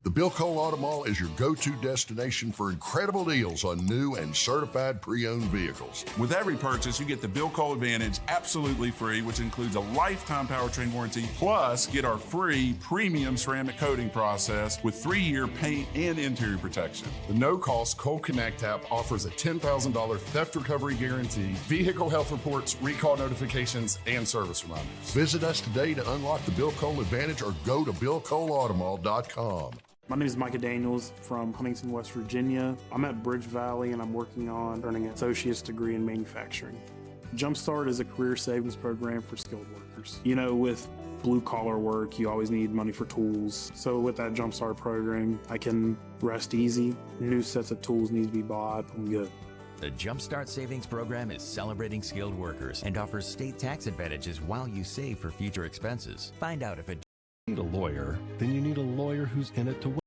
[SPEAKER 16] The Bill Cole Auto Mall is your go-to destination for incredible deals on new and certified pre-owned vehicles.
[SPEAKER 17] With every purchase, you get the Bill Cole Advantage absolutely free, which includes a lifetime powertrain warranty, plus get our free premium ceramic coating process with 3-year paint and interior protection.
[SPEAKER 16] The no-cost Cole Connect app offers a $10,000 theft recovery guarantee, vehicle health reports, recall notifications, and service reminders. Visit us today to unlock the Bill Cole Advantage or go to BillColeAutomall.com.
[SPEAKER 18] My name is Micah Daniels from Huntington, West Virginia. I'm at Bridge Valley and I'm working on earning an associate's degree in manufacturing. Jumpstart is a career savings program for skilled workers. You know, with blue-collar work, you always need money for tools. So with that Jumpstart program, I can rest easy. New sets of tools need to be bought. I'm good.
[SPEAKER 19] The Jumpstart Savings Program is celebrating skilled workers and offers state tax advantages while you save for future expenses. Find out if it
[SPEAKER 20] need a lawyer, then you need a lawyer who's in it to win.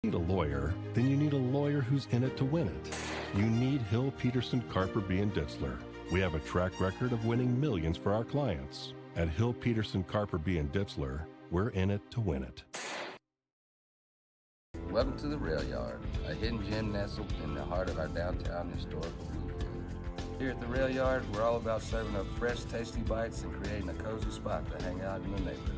[SPEAKER 20] Need a lawyer, then you need a lawyer who's in it to win it. You need Hill, Peterson, Carper, B. & Ditzler. We have a track record of winning millions for our clients. At Hill, Peterson, Carper, B. & Ditzler, we're in it to win it.
[SPEAKER 5] Welcome to the Rail Yard, a hidden gem nestled in the heart of our downtown historical Bluefield. Here at the Rail Yard, we're all about serving up fresh, tasty bites and creating a cozy spot to hang out in the neighborhood.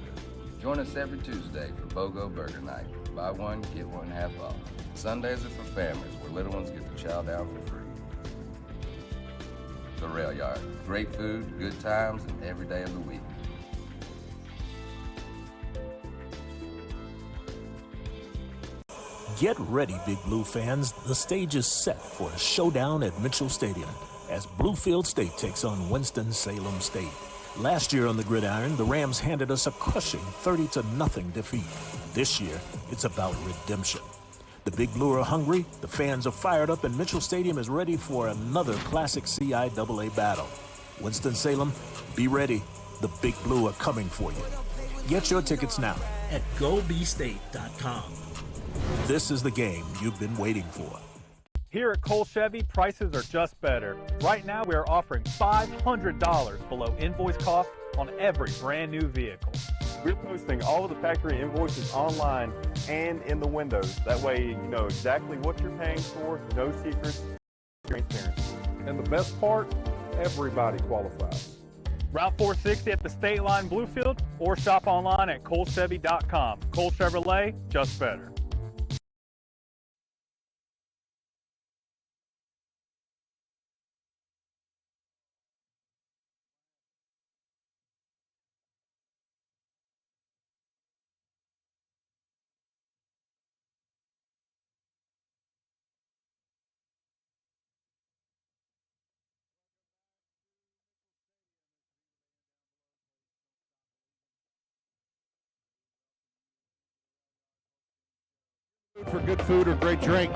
[SPEAKER 5] Join us every Tuesday for BOGO Burger Night. Buy one, get one half off. Sundays are for families, where little ones get to chow down for free. The Rail Yard, great food, good times, and every day of the week.
[SPEAKER 14] Get ready, Big Blue fans. The stage is set for a showdown at Mitchell Stadium as Bluefield State takes on Winston-Salem State. Last year on the gridiron, the Rams handed us a crushing 30-0 defeat. This year, it's about redemption. The Big Blue are hungry, the fans are fired up, and Mitchell Stadium is ready for another classic CIAA battle. Winston-Salem, be ready. The Big Blue are coming for you. Get your tickets now at GoBState.com. This is the game you've been waiting for.
[SPEAKER 6] Here at Cole Chevy, prices are just better. Right now, we are offering $500 below invoice cost on every brand new vehicle.
[SPEAKER 7] We're posting all of the factory invoices online and in the windows. That way you know exactly what you're paying for, no secrets, transparency.
[SPEAKER 8] And the best part, everybody qualifies.
[SPEAKER 6] Route 460 at the State Line Bluefield, or shop online at colechevy.com. Cole Chevrolet, just better.
[SPEAKER 1] For good food or great drink,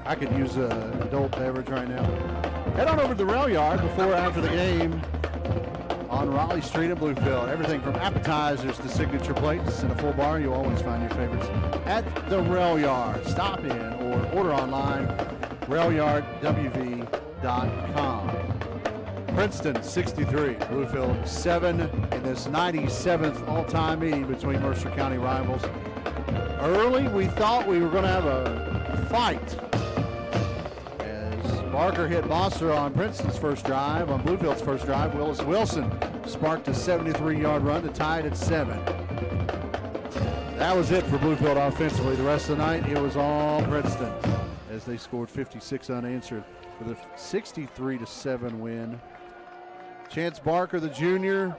[SPEAKER 1] I could use an adult beverage right now. Head on over to the Rail Yard before or after the game on Raleigh Street in Bluefield. Everything from appetizers to signature plates and a full bar. You'll always find your favorites at the Rail Yard. Stop in or order online, railyardwv.com. Princeton 63, Bluefield 7 in this 97th all-time meeting between Mercer County rivals. Early, we thought we were going to have a fight as Barker hit Bosser on Princeton's first drive. On Bluefield's first drive, Willis Wilson sparked a 73-yard run to tie it at 7. That was it for Bluefield offensively. The rest of the night, it was all Princeton as they scored 56 unanswered with a 63-7 win. Chance Barker, the junior,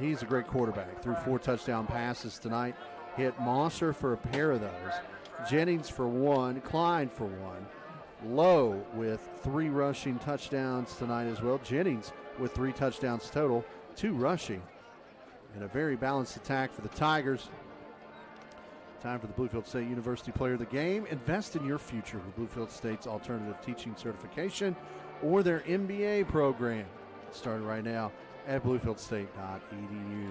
[SPEAKER 1] He's a great quarterback. Threw 4 touchdown passes tonight. Hit Mosser for a pair of those. Jennings for 1. Klein for 1. Lowe with 3 rushing touchdowns tonight as well. Jennings with 3 touchdowns total, 2 rushing. And a very balanced attack for the Tigers. Time for the Bluefield State University Player of the Game. Invest in your future with Bluefield State's alternative teaching certification or their MBA program. It started right now at bluefieldState.edu.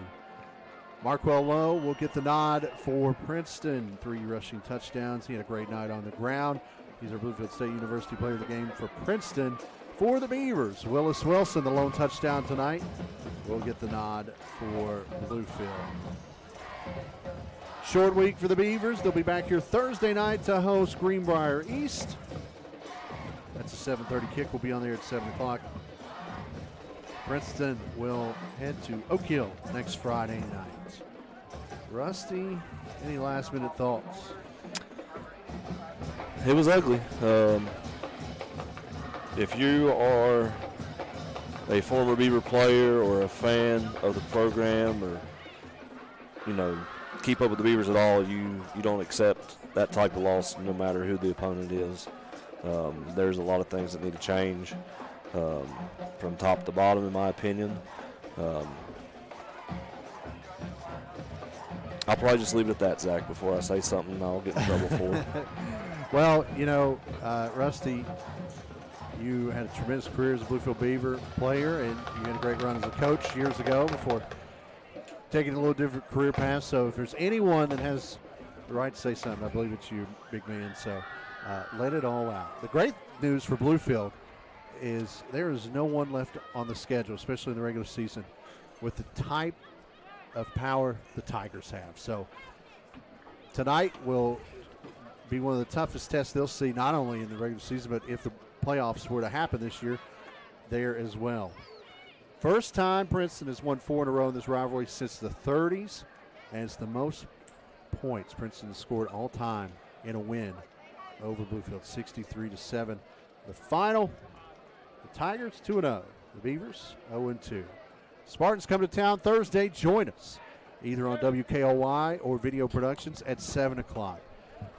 [SPEAKER 1] Marquel Lowe will get the nod for Princeton. 3 rushing touchdowns. He had a great night on the ground. He's our Bluefield State University Player of the Game for Princeton. For the Beavers, Willis Wilson, the lone touchdown tonight, will get the nod for Bluefield. Short week for the Beavers. They'll be back here Thursday night to host Greenbrier East. That's a 7:30 kick. We'll be on there at 7 o'clock. Princeton will head to Oak Hill next Friday night. Rusty, any last-minute thoughts?
[SPEAKER 2] It was ugly. If you are a former Beaver player or a fan of the program, or keep up with the Beavers at all, you don't accept that type of loss no matter who the opponent is. There's a lot of things that need to change from top to bottom, in my opinion. I'll probably just leave it at that, Zach, before I say something I'll get in trouble for.
[SPEAKER 1] Well, Rusty, you had a tremendous career as a Bluefield Beaver player, and you had a great run as a coach years ago before taking a little different career path. So if there's anyone that has the right to say something, I believe it's you, big man. So let it all out. The great news for Bluefield is there is no one left on the schedule, especially in the regular season, with the type of power the Tigers have. So tonight will be one of the toughest tests they'll see, not only in the regular season, but if the playoffs were to happen this year, there as well. First time Princeton has won 4 in a row in this rivalry since the 30s, and it's the most points Princeton has scored all time in a win over Bluefield, 63-7. The final, the Tigers 2-0, the Beavers 0-2. Spartans come to town Thursday. Join us either on WKOY or Video Productions at 7 o'clock.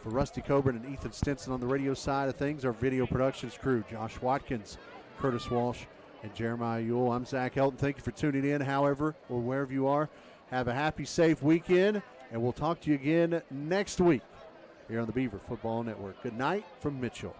[SPEAKER 1] For Rusty Coburn and Ethan Stinson on the radio side of things, our video productions crew, Josh Watkins, Curtis Walsh, and Jeremiah Ewell. I'm Zach Helton. Thank you for tuning in, however, or wherever you are. Have a happy, safe weekend, and we'll talk to you again next week here on the Beaver Football Network. Good night from Mitchell.